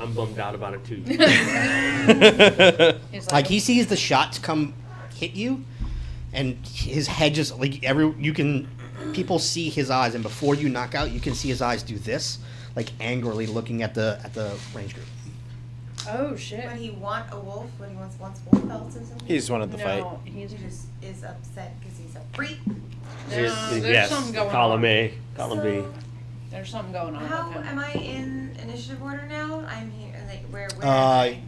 I'm bummed out about it too. It's Like he sees the shots come hit you, and his head just people see his eyes, and before you knock out, you can see his eyes do this, like angrily looking at the range group. Oh shit. Would he want a wolf? Would he wants wolf pelts or something? He just wanted the fight. No, he's He just is upset because he's a freak. there's Yes, something going column on. A, column B. So, There's something going on how with him. am I in initiative order now? I'm here. Like where am Uh, I?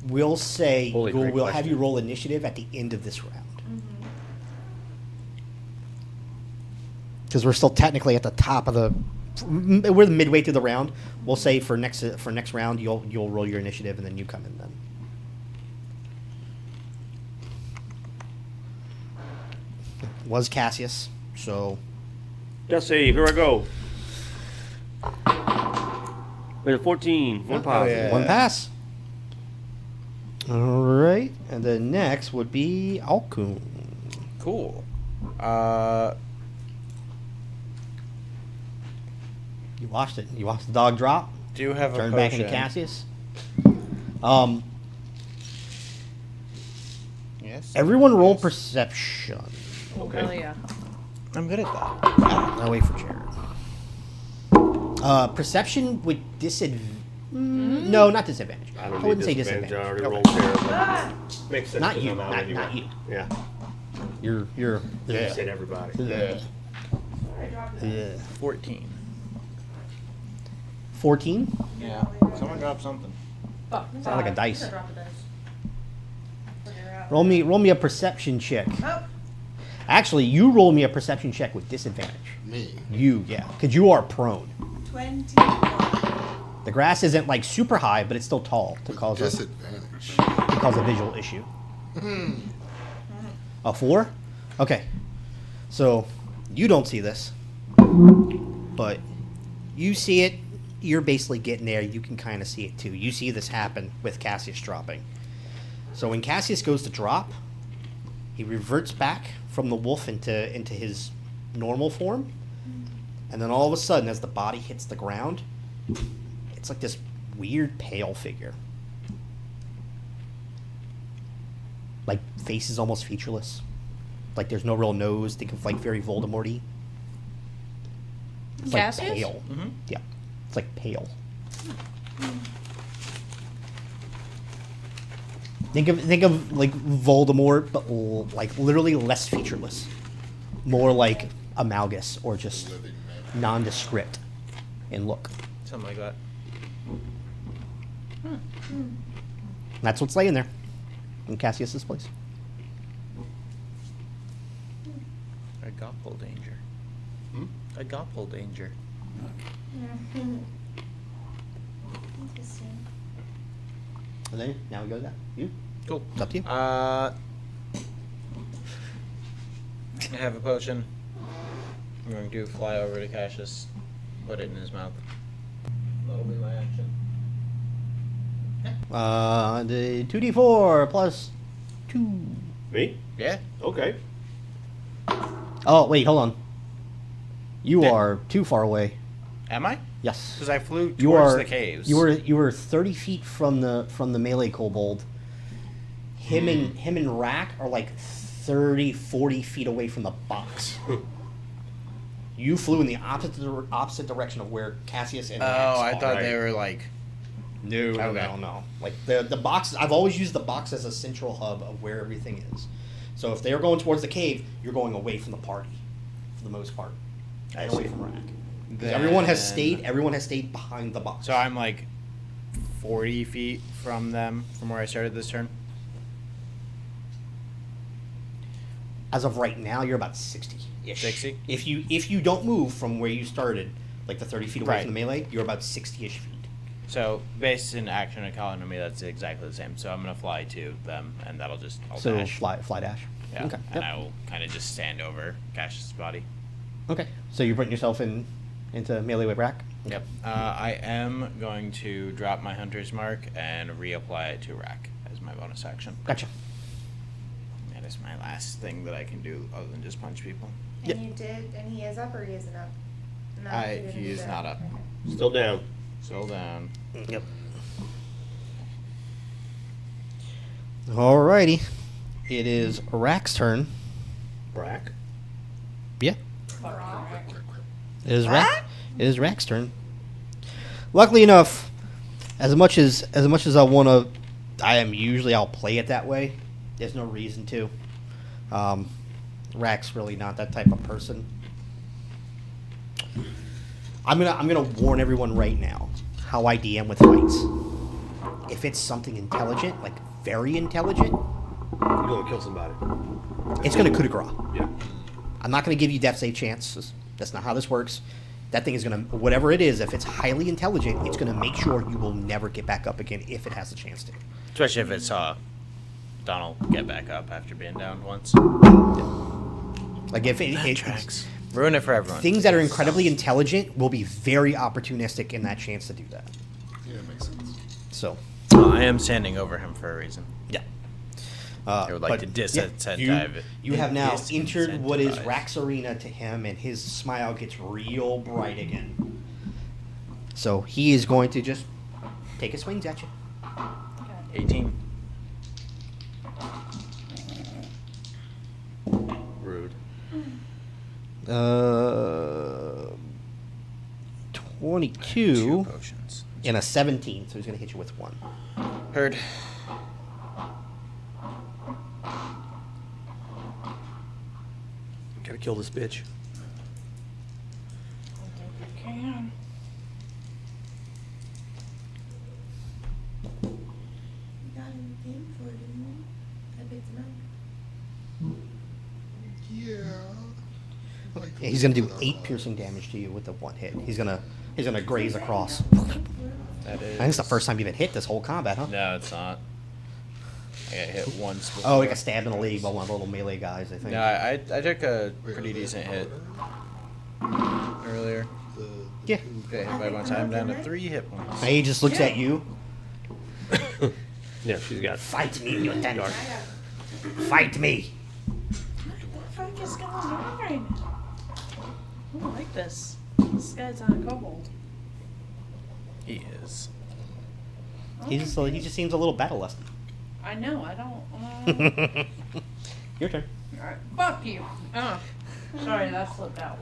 We'll say Holy great we'll have question. you roll initiative at the end of this round, because we're still technically at the top of we're midway through the round. We'll say for next round you'll roll your initiative and then you come in then. Was Cassius, so Death save, here I go. Wait, 14, one positive. yeah. one pass. All right, and then next would be Alkun. Cool. You watched it. You watched the dog drop. Do have a Turn potion. back into Cassius. Yes. Everyone roll Yes. perception. Okay. Oh yeah. I'm good at that. I'll wait for Jared. Perception with disadvantage. No, not disadvantage. I I don't wouldn't need say disadvantage. I disadvantage. already rolled terrible. Makes sense. Not 'cause you. I'm out Not, anyway. not you. Yeah. You're. You said everybody. Yeah. I dropped it. Yeah. 14. 14. Yeah. Someone dropped something. Oh, Sound like a dice. I dropped a dice. Figure out. Roll me a perception check. Oh, Actually, you roll me a perception check with disadvantage. Me. Yeah, because you are prone. 21. The grass isn't like super high, but it's still tall to cause Disadvantage. a visual issue. A 4? Okay. So you don't see this, but you see it. You're basically getting there. You can kind of see it too. You see this happen with Cassius dropping. So when Cassius goes to drop, he reverts back from the wolf into his normal form, and then all of a sudden, as the body hits the ground, it's like this weird pale figure. Like, face is almost featureless. Like, there's no real nose. Think of, like, very Voldemort-y. It's like Cassius? pale. Mhm. Yeah. It's like pale. Think of like Voldemort, but like literally less featureless. More like Amalgus or just Living man. nondescript in look. Something like that. That's what's laying there in Cassius's place. A Goppel danger. A Goppel danger. Interesting. And then now we go to that. You? Cool. It's up to you. I have a potion. I'm going to fly over to Cassius, put it in his mouth. That'll be my action. The 2d4 plus 2. Me? Yeah. Okay. Oh, wait, hold on. You Yeah. are too far away. Am I? Yes. Because I flew towards You are the caves. You were 30 feet from the melee kobold. Him and Rack are like 30, 40 feet away from the box. You flew in the opposite direction of where Cassius and Oh, Rax I are. thought they were like. No, Okay. no. Like the box. I've always used the box as a central hub of where everything is. So if they're going towards the cave, you're going away from the party, for the most part, and away see. from Rack. 'Cause Then- Everyone has stayed behind the box. So I'm like 40 feet from them, from where I started this turn. As of right now, you're about 60-ish. 60? If you don't move from where you started, like the 30 feet away Right. from the melee, you're about 60-ish feet. So based in action economy, that's exactly the same. So I'm gonna fly to them, and I'll So dash. fly dash. Yeah. Okay. And I will kind of just stand over Cassius' body. Okay. So you're putting yourself into melee with Rack? Yep. I am going to drop my hunter's mark and reapply it to Rack as my bonus action. Gotcha. That is my last thing that I can do other than just punch people. And Yep. you did, and he is up or he isn't up? No, didn't He do is that. not up. Okay. Still down. Still down. Yep. Alrighty. It is Rack's turn. Brack. Yeah. It is Rack. It is Rack's turn. Luckily enough, as much as I want to, I'll play it that way. There's no reason to. Rack's really not that type of person. I'm gonna warn everyone right now how I DM with fights. If it's something intelligent, like very intelligent, You're gonna kill somebody. it's gonna coup de grace. Yeah. I'm not going to give you death save chances. That's not how this works. That thing is going to, whatever it is, if it's highly intelligent, it's going to make sure you will never get back up again if it has a chance to. Especially if it saw Donald get back up after being down once. Like if it Tracks. Ruin it for everyone. things that are incredibly intelligent will be very opportunistic in that chance to do that. Yeah, it makes sense. So, Well, I am standing over him for a reason. I would like but to you have now entered what is disincentivize. Rack's arena to him, and his smile gets real bright again. So he is going to just take his swings at you. 18. Rude. 22 2 potions. and a 17, so he's going to hit you with 1. Heard. Gotta kill this bitch. Can. You got anything for it, didn't you? I picked him up. Yeah. He's going to do 8 piercing damage to you with the 1 hit. He's going to graze across. That is. I think it's the first time you've been hit this whole combat, huh? No, it's not. I got hit once before. Oh, he got stabbed in the leg by one of the little melee guys, I think. No, I took a pretty decent hit earlier. Yeah. Got hit by one time, down to 3 hit points. He just looks at you. Yeah, she's got. Fight me, you then. Fight me. What the fuck is going on right now? I don't like this. This guy's on a kobold. He is. He just seems a little battle lusty. I know, I don't. Your turn. Alright, fuck you. Oh, sorry, that slipped out.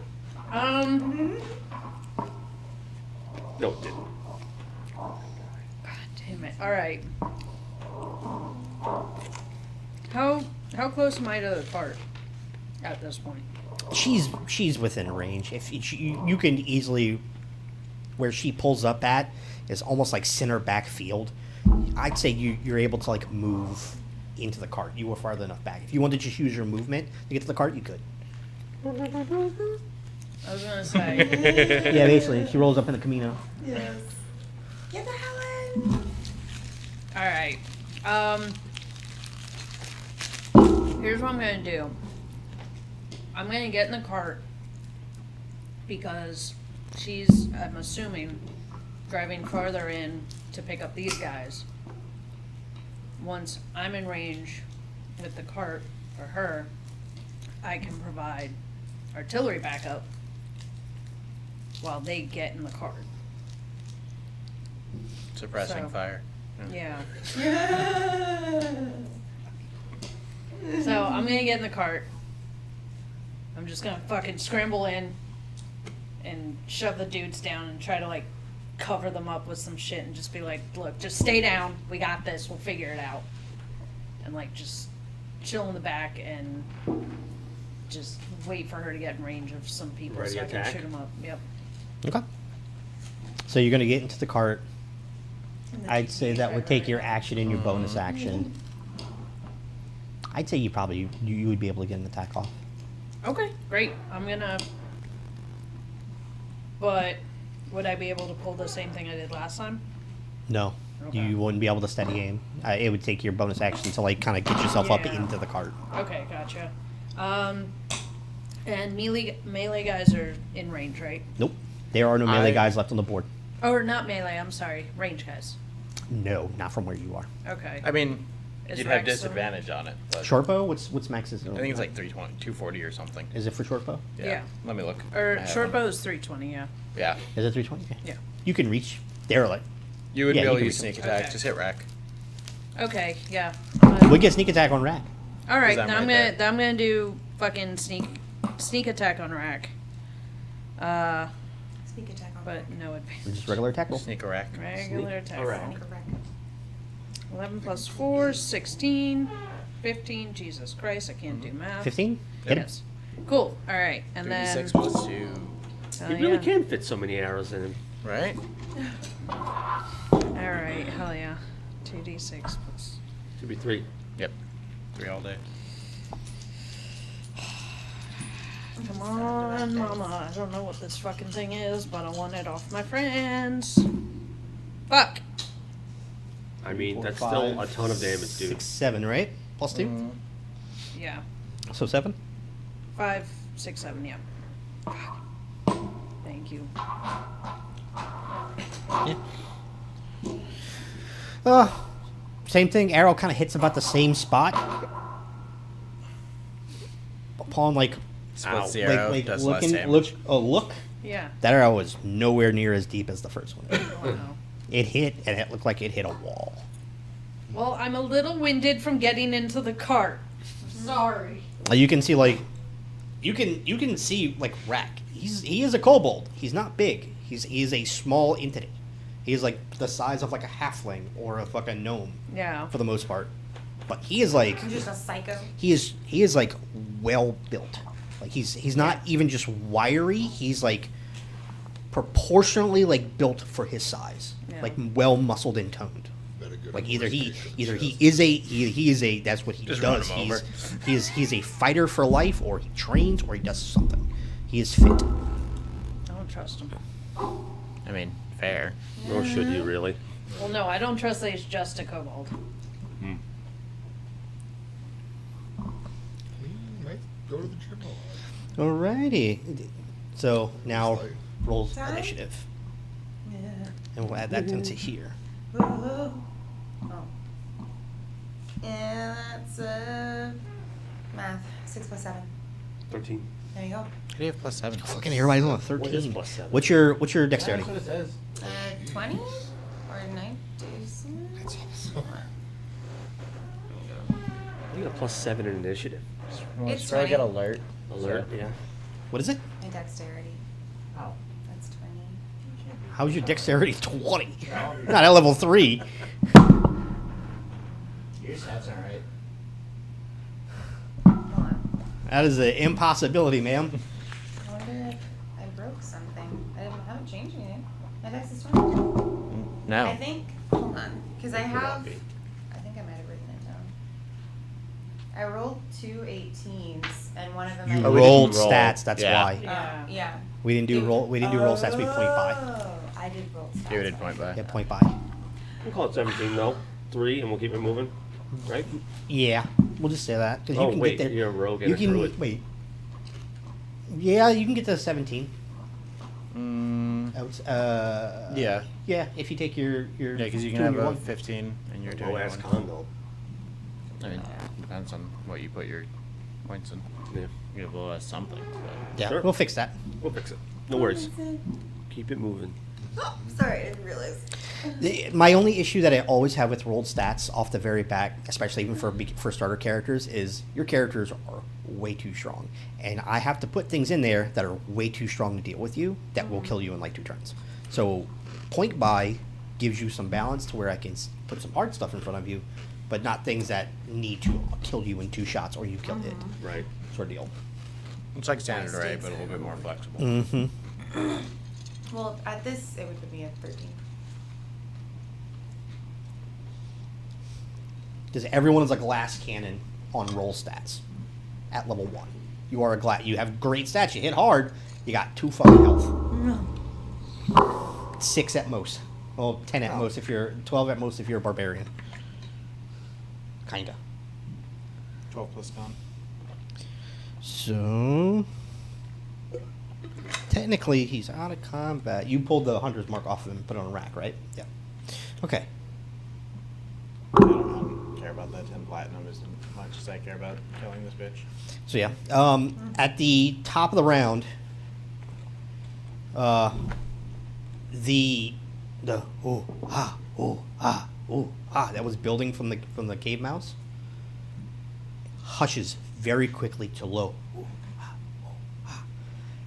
No, it didn't. God damn it. Alright. How close am I to the cart at this point? She's within range. If you can easily, where she pulls up at is almost like center back field. I'd say you're able to like move into the cart. You were farther enough back. If you wanted to just use your movement to get to the cart, you could. I was gonna say. Yeah, basically, she rolls up in the Camino. Yes. Get the hell in! Alright. Here's what I'm gonna do. I'm gonna get in the cart because she's, I'm assuming, driving farther in to pick up these guys. Once I'm in range with the cart for her, I can provide artillery backup while they get in the cart. Suppressing So- fire. Yeah. So I'm gonna get in the cart. I'm just gonna fucking scramble in and shove the dudes down and try to like cover them up with some shit and just be like, look, just stay down. We got this. We'll figure it out. And like just chill in the back and just wait for her to get in range of some people Ready so I to can attack? shoot them up. Yep. Okay. So you're gonna get into the cart. I'd say that would take your action and your bonus action. I'd say you would be able to get an attack off. Okay, great. I'm gonna. But would I be able to pull the same thing I did last time? No, Okay. you wouldn't be able to steady aim. It would take your bonus action to like kind of get yourself up Yeah. into the cart. Okay, gotcha. And melee guys are in range, right? Nope, there are no melee guys left on the board. Or not melee, I'm sorry, range guys. No, not from where you are. Okay. I mean, Is you'd have Rex disadvantage on it. But Short bow? What's Max's? I think it's like 320, 240 or something. Is it for short bow? Yeah. Let me look. I Or have short them. bow is 320, yeah. Yeah. Is it 320? Okay. Yeah. You can reach derelict. You would Yeah, be you able to can use reach sneak them. attack. Okay. Just hit rack. Okay, yeah. We get sneak attack on rack. All right, I'm now right there. I'm gonna do fucking sneak attack on rack. Sneak attack on But no advantage. Just regular attack roll. Sneak a rack. Regular attack. All right. roll. Correct. 11 plus 4, 16, 15. Jesus Christ, I can't do math. 15. Hit him. Yes. Cool. All right, and then. 3d6 plus 2. Oh, You really yeah. can fit so many arrows in him. Right? All right, hell yeah. 2d6 plus. Should be 3. Yep. 3 all day. Come on, mama. I don't know what this fucking thing is, but I want it off my friends. Fuck. I mean, 4, that's 5, still a ton of damage, dude. 6, 7, right? Plus 2. Mm-hmm. Yeah. So 7. 5, 6, 7, yeah. Fuck. Thank you. Same thing. Arrow kind of hits about the same spot. upon like Splits the arrow, like does less looking damage. look, Yeah. that arrow was nowhere near as deep as the first one. Wow. It hit, and it looked like it hit a wall. Well, I'm a little winded from getting into the cart. Sorry. You can see like, you can see like Rack. He is a kobold. He's not big. He is a small entity. He's like the size of like a halfling or a fucking gnome Yeah. for the most part. But he is like I'm just a psycho. he is like well built. Like he's not even just wiry. He's like proportionally like built for his size. Yeah. Like well muscled and toned. Better go Like to either he chest. is a that's what he Just run does. him over. He's a fighter for life, or he trains, or he does something. He is fit. I don't trust him. I mean, fair. Nor should you really. Well, no, I don't trust that he's just a kobold. He might go to the gym a lot. Alrighty. So now Fight. roll Time? initiative, Yeah. and we'll add that into here. Oh. And that's math. 6 plus 7. 13. There you go. How do you have plus 7? Fucking everybody's on a What is 13. plus 7? What's your dexterity? it says. 20 or 19? You got a plus 7 in initiative. It's probably got 20. alert. Alert, yeah. What is it? My dexterity. Oh. That's 20. How's your dexterity 20? Not at level 3. Your stats aren't right. Hold on. That is an impossibility, ma'am. I wonder if I broke something. I haven't changed anything. My dex is 20. No. I think. Hold on. Because I Could not have. be. I think I might have written it down. I rolled 2 18s, and one of them. You I Oh, we rolled didn't roll. stats. That's Yeah. why Yeah. Yeah. we didn't do roll. We didn't do roll stats. We point by. Oh, I did roll stats. You did point by. Yeah, point by. We'll call it 17 though. 3 and we'll keep it moving. Right? Yeah, we'll just say that because Oh, you can wait, get there. you're a rogue and You a can druid. wait. Yeah, you can get to 17. Yeah. Yeah, if you take your Yeah, because you can two and have your a one. 15 and you're doing Low ass one. con though. I mean, depends on what you put your points in. Yeah. You have a little less something. But Yeah, Sure. we'll fix that. We'll fix it. No worries. Keep it moving. Oh, sorry, I didn't realize. My only issue that I always have with rolled stats off the very back, especially even for starter characters, is your characters are way too strong, and I have to put things in there that are way too strong to deal with you that will kill you in like 2 turns. So point by gives you some balance to where I can put some hard stuff in front of you, but not things that need to kill you in 2 shots or you've killed it. Right. Sort of deal. it's like standard array, but a little bit more flexible. Mm-hmm. Well, at this, it would put me at 13. Because everyone is a glass cannon on roll stats at level 1. You are a glass. You have great stats. You hit hard. You got 2 fucking health. 6 at most. Well, 10 at most if you're 12 at most if you're a barbarian. Kinda. 12 plus con. So technically he's out of combat. You pulled the hunter's mark off of him and put it on a rack, right? Yeah. Okay. I don't care about that 10 platinum as much as I care about killing this bitch. So yeah, at the top of the round, the that was building from the cave mouse hushes very quickly to low,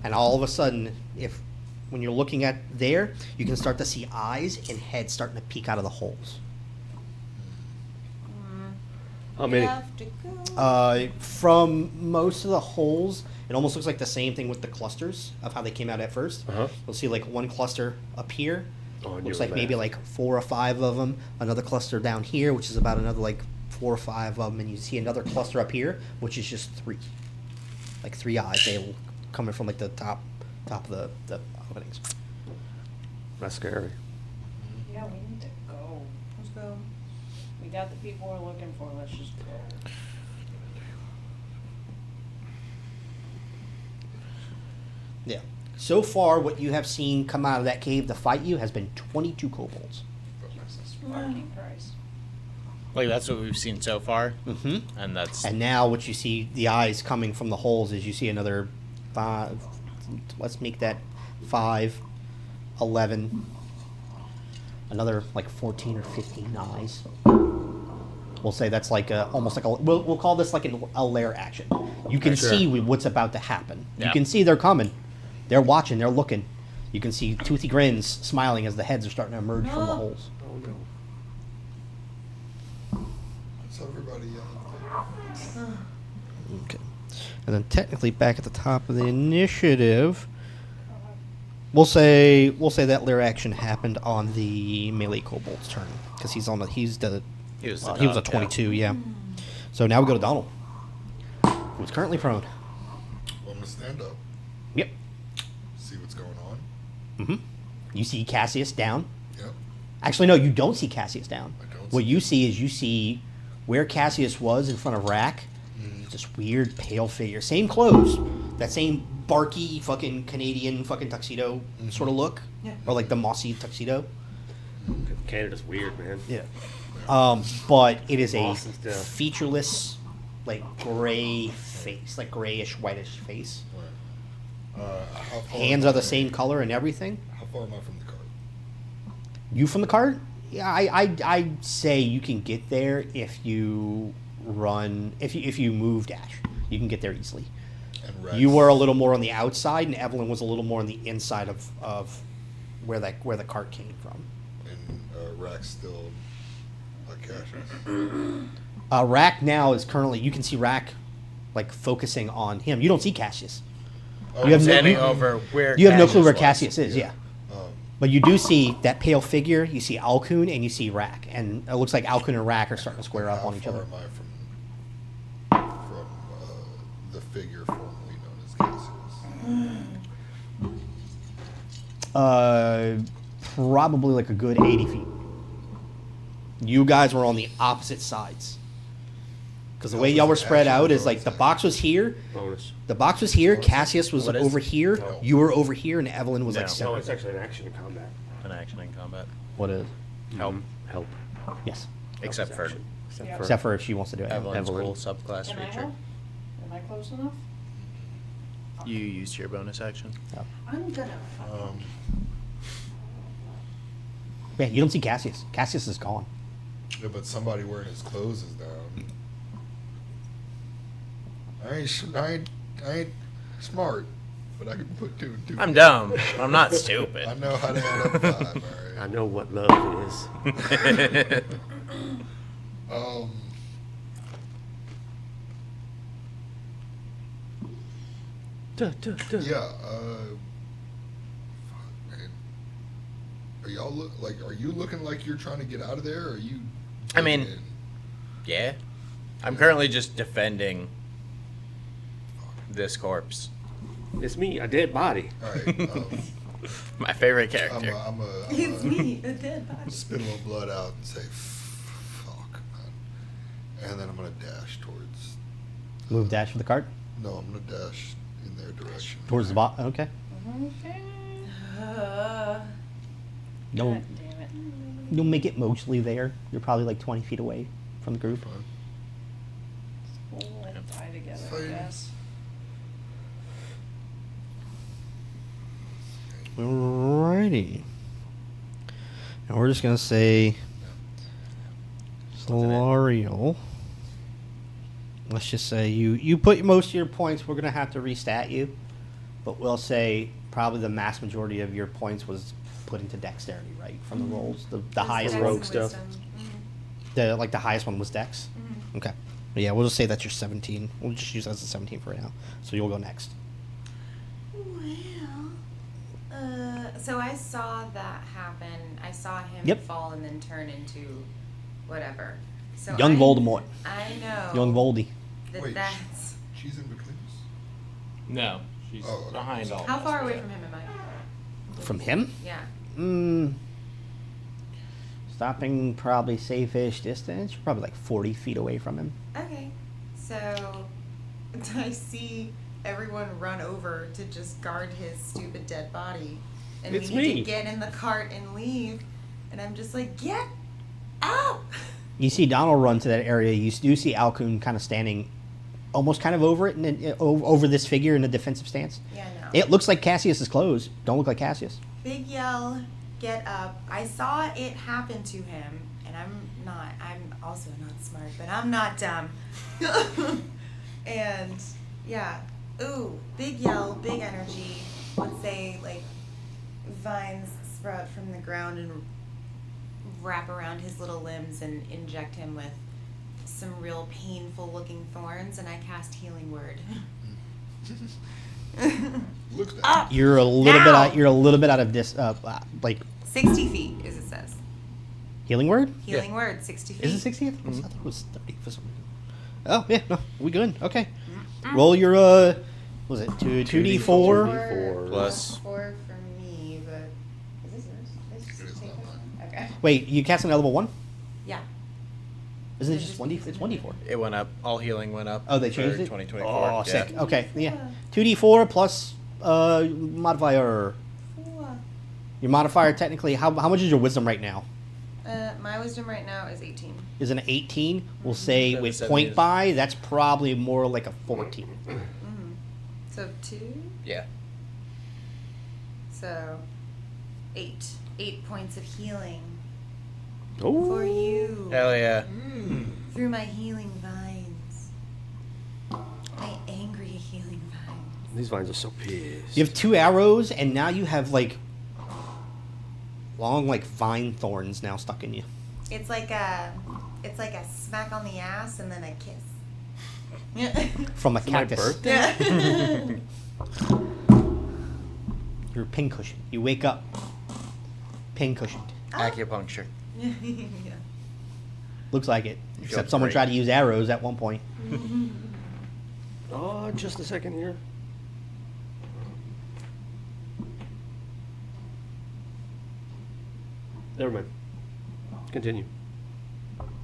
and all of a sudden, when you're looking at there, you can start to see eyes and heads starting to peek out of the holes. How many? Have to go. From most of the holes, it almost looks like the same thing with the clusters of how they came out at first. Uh-huh. You'll see like one cluster up here. Oh, Looks near like maybe that. like 4 or 5 of them. Another cluster down here, which is about another like 4 or 5 of them, and you see another cluster up here, which is just 3, like 3 eyes. They coming from like the top of the openings. That's scary. Yeah, we need to go. Let's go. We got the people we're looking for. Let's just go. Yeah. So far, what you have seen come out of that cave to fight you has been 22 kobolds. Fucking Christ. Like that's what we've seen so far, Mm-hmm. and that's And now what you see, the eyes coming from the holes, is you see another 5. Let's make that 5, 11, another like 14 or 15 eyes. We'll say that's like almost like we'll call this like a lair action. You can Sure. see what's about to happen. You Yeah. can see they're coming. They're watching. They're looking. You can see toothy grins smiling as the heads are starting to emerge from the holes. Oh no. That's everybody yelling. Okay. And then technically back at the top of the initiative, we'll say that lair action happened on the melee kobold's turn because he was a 22, yeah. So now we go to Donald, who's currently prone. Well, I'm gonna stand up, Yep. see what's going on. Mm-hmm. You see Cassius down. Yep. Actually, no, you don't see Cassius down. I don't What see you see is you see where Cassius was in front of Rack. Mm. This weird pale figure, same clothes, that same barky fucking Canadian fucking tuxedo sort of look, or like the mossy tuxedo. Canada's weird, man. Yeah. But it is a Moss and stuff. featureless, like gray face, like grayish whitish face. How far Hands am are the I- same color and everything. How far am I from the cart? You from the cart? Yeah, I say you can get there if you run, if you move dash. You can get there easily. And Rex, You were a little more on the outside, and Evelyn was a little more on the inside of where the cart came from. And Rex still a Cassius. Rack now is currently, you can see Rack like focusing on him. You don't see Cassius. You have no- standing you- over where You have no clue where was. Cassius is, yeah. But you do see that pale figure, you see Alkun, and you see Rack. And it looks like Alkun and Rack are starting to square up How on each far other. am I from the figure formerly known as Cassius? Probably like a good 80 feet. You guys were on the opposite sides. Because the way y'all were spread out is like the box was here, Bonus. Cassius was What is- over here, No. you were over here, and Evelyn was like No. No, separate. it's actually an action in combat. An action in combat. What is? Help. Help. Yes. Except for Action. Except Yeah. for Except for if she wants to do it. Evelyn's Evelyn. cool subclass Can I feature. help? Am I close enough? You used your bonus action. I'm gonna Um, Yeah, you don't see Cassius. Cassius is gone. yeah, but somebody wearing his clothes is down. I ain't smart, but I can put 2 and 2. I'm dumb. but I'm not I stupid. know how to add up 5. All I right. know what love is. Um, Duh, duh, duh. yeah. Fuck, man. Are y'all are you looking like you're trying to get out of there? Or are you? I mean- digging in? Yeah. I'm currently just defending this corpse. It's me, a dead body. All right. My favorite I'm character. It's me, the dead body. spit a little blood out and say, "Fuck, man," and then I'm gonna dash towards. Move dash for the cart No, I'm gonna dash in their direction. towards the bot. Okay. Okay. Don't God damn it. you'll make it mostly there. You're probably like 20 feet away from the group. Fine. We'll die together, I Fine. guess. Alrighty. Now we're just gonna say Solarial. Let's just say you put most of your points. We're gonna have to restat you, but we'll say probably the mass majority of your points was put into dexterity, right? From the rolls, the highest Dex roll, rogue stuff. the highest one was dex. Okay. But yeah, we'll just say that's your 17. We'll just use that as a 17 for right now. So you'll go next. So I saw that happen. I saw him Yep. fall and then turn into whatever. So Young Voldemort. I know. Young Voldy. That Wait, that's. She's in between us. No, she's Oh, okay. behind all. How of far us. away from him am I? From him? Yeah. Stopping probably safe-ish distance. You're probably like 40 feet away from him. Okay. So I see everyone run over to just guard his stupid dead body. And It's we need me. to get in the cart and leave. And I'm just like, get up! You see Donald run to that area. You do see Alcoon kind of standing almost kind of over it, and over this figure in a defensive stance. Yeah, no. It looks like Cassius is closed. Don't look like Cassius. Big yell, get up. I saw it happen to him, and I'm also not smart, but I'm not dumb. And, yeah. Ooh, big yell, big energy. Let's say, like, vines sprout from the ground and wrap around his little limbs and inject him with some real painful looking thorns, and I cast Healing Word. Looks bad. Up! You're a little Now! bit out. You're a little bit out of this. Like 60 feet, as it says. healing word. Healing Word, 60 feet. Is it 60? I thought it was 30 for some reason. Oh yeah, no, we good. Okay. Roll your what was it 2d4? 2d4 plus- 4 for me, but is this yours? It is not mine. Okay. Wait, you cast an level 1? Yeah. Isn't it It's just just 1d? It's 1d4. It went up. All healing went up. Oh, they for changed it. 2024. Oh, yeah. sick. Okay, yeah. 2d4 plus modifier. Your modifier technically. How much is your wisdom right now? My wisdom right now is 18. Is an 18. We'll say Then with the point 70 is- buy, that's probably more like a 14. So 2, Yeah. so 8. 8 points of healing Oh. for you. Hell yeah. Through my healing vines. My angry healing vines. These vines are so pissed. You have 2 arrows, and now you have like long like vine thorns now stuck in you. It's like a smack on the ass and then a kiss. Yeah. From a It's my cactus. birthday? Yeah. You're pincushion. You wake up pincushioned. Acupuncture. Yeah. Looks like it. You Except feel someone great. tried to use arrows at one point. Oh, just a second here. Never mind. Continue.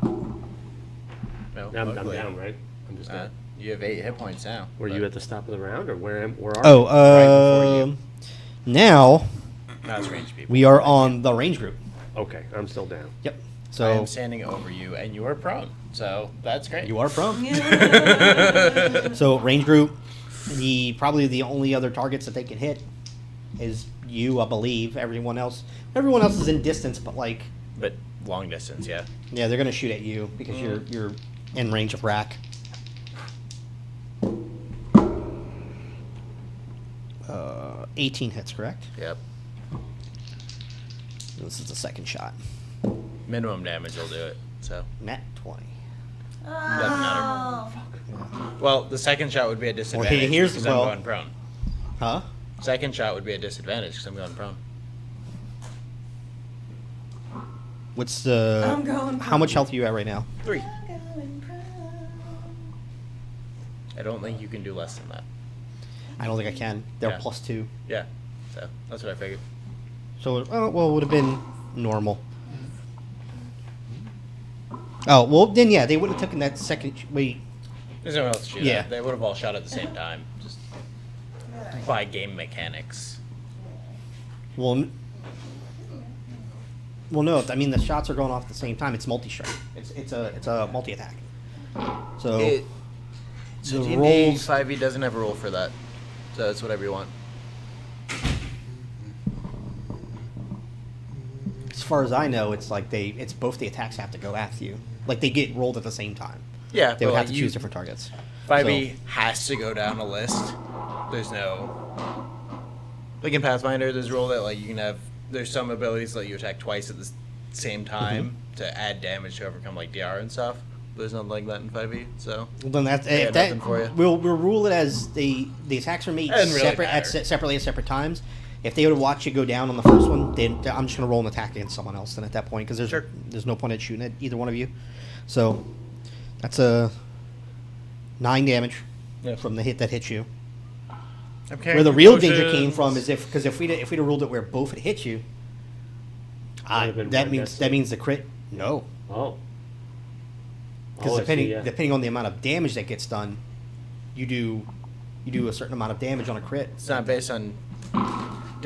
No, I'm luckily. down, right? I'm just down. You have 8 hit points now. Were but- you at the stop of the round, or where are Oh, Right before you. now No, it's range people. we are on the range group. Okay, I'm still down. Yep. I So am standing over you, and you are prone. So that's great. you are prone. So range group, probably the only other targets that they can hit is you, I believe. Everyone else is in distance, but like, But long distance, yeah. yeah, they're gonna shoot at you because you're in range of Rack. 18 hits, correct? Yep. This is the second shot. Minimum damage will do it. So Nat 20. doesn't matter. Well, the second shot would be a disadvantage here's- because well- I'm going prone. Huh? Second shot would be a disadvantage because I'm going prone. What's the? I'm going How much health are you at right now? 3. Going prone. I don't think you can do less than that. I don't think I can. They're Yeah. +2. Yeah. So that's what I figured. So, well, it would have been normal. Oh, well, then, yeah, they would have taken that second. Wait. There's no one else to shoot Yeah. at. They would have all shot at the same time, just by game mechanics. Well, no. I mean, the shots are going off at the same time. It's multi-shot. It's a multi-attack. So So the D&D rolls. 5e doesn't have a rule for that. So it's whatever you want. As far as I know, it's like it's both the attacks have to go after you. Like they get rolled at the same time. Yeah, They would but have to like choose different targets. 5e has to go down a list. There's no... Like in Pathfinder, there's a rule that like you can have... There's some abilities that let you attack twice at the same time to add damage to overcome like DR and stuff. There's nothing like that in 5e, so... Well, then that's They if had that. nothing for you. We'll rule it as the attacks are made Doesn't really separate matter. separately at separate times. If they would watch you go down on the first one, then I'm just gonna roll an attack against someone else. Then at that point, because Sure. there's no point in shooting at either one of you. So that's a 9 damage Yeah. from the hit that hits you. I'm Where the real danger came from is if we'd have ruled it where both had hit you, Would've been that more means against it. the crit no. Oh. Because Oh, I see, yeah. depending on the amount of damage that gets done, you do a certain amount of damage on a crit. It's not based on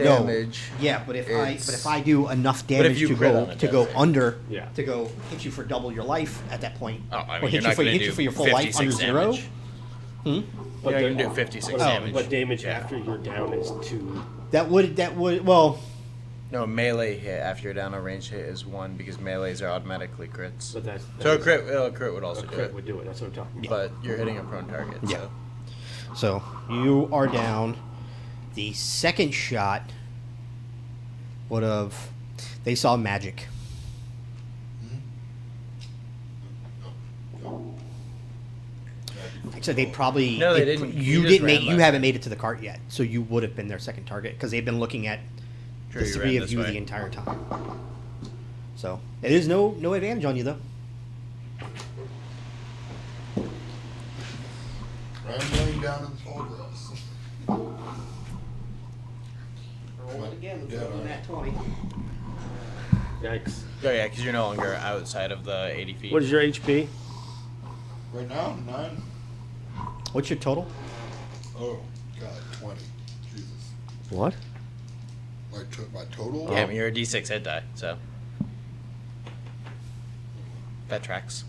damage. Yeah, but if It's- I do enough if damage you to crit go on it, to go that's it. under Yeah. to go hit you for double your life at that point, Oh, I or mean, hit you're you not for going to hit do you for your full life 56 under zero. damage. Hmm? Yeah, you there- can do 56 but- damage. But damage Yeah. after you're down is 2. That would well. No, melee hit after you're down, a range hit is 1 because melees are automatically crits. But that's So a crit would a also do crit it. would do it. That's what I'm talking about. But you're hitting a prone target. Yeah. So. So you are down. The second shot would have. They saw magic. Actually, they probably. No, they it- didn't. You You just didn't ran make. You left. haven't made it to the cart yet, so you would have been their second target because they've been looking at Sure, the you three ran of this you way. the entire time. So it is no advantage on you though. Rambling down in the tall grass. Roll it again. Yeah, right. That 20. Yikes. Oh yeah, because you're no longer outside of the 80 feet. What is your HP? Right now, 9. What's your total? Oh, God, 20. Jesus. What? My total? Yeah, I mean, you're a D6 hit die, so. That tracks.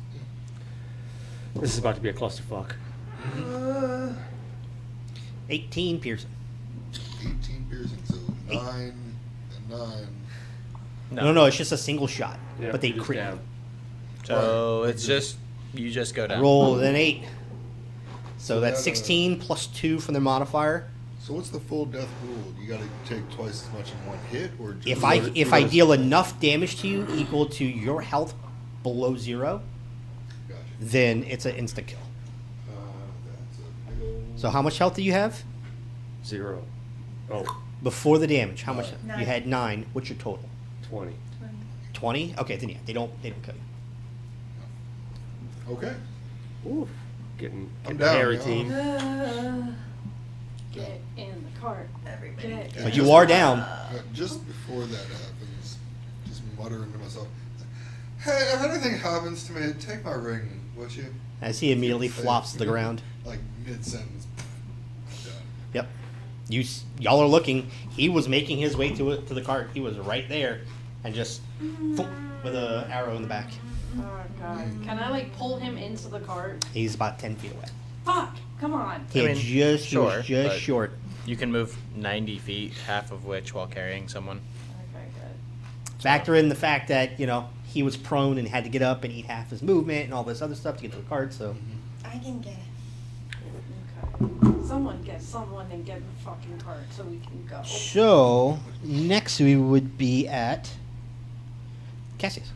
This is about to be a clusterfuck. 18 piercing. 18 piercing, so 9 and 9. No, it's just a single shot, Yeah, but they you're just crit. down. So Right. it's just, you just go down. Roll an 8. So So that's that, 16 plus 2 from the modifier. So what's the full death rule? You got to take twice as much in one hit, or just If I deal enough damage to you equal to your health below 0, Gotcha. then it's an insta kill. That's a big old... So how much health do you have 0. Oh, before the damage? How much? 9. You had 9. What's your total? 20. 20. Okay, then yeah, they don't kill you. Okay. Ooh. Getting I'm the down, hairy yo. team. Get in the cart. Everybody. Get But you are down. Just before that happens, just muttering to myself, "Hey, if anything happens to me, take my ring, would you?" As he immediately flops to the ground. Like mid-sentence. Done. Yep. Y'all are looking. He was making his way to the cart. He was right there, and just thump, with an arrow in the back. Oh god. Can I like pull him into the cart? He's about 10 feet away. Fuck! Come on. He I had mean, he was sure, just but- short. You can move 90 feet, half of which while carrying someone. Okay, good. Factor in the fact that he was prone and had to get up and eat half his movement and all this other stuff to get to the cart. So I can get it. Okay. Someone get someone and get in the fucking cart so we can go. So next we would be at Cassius.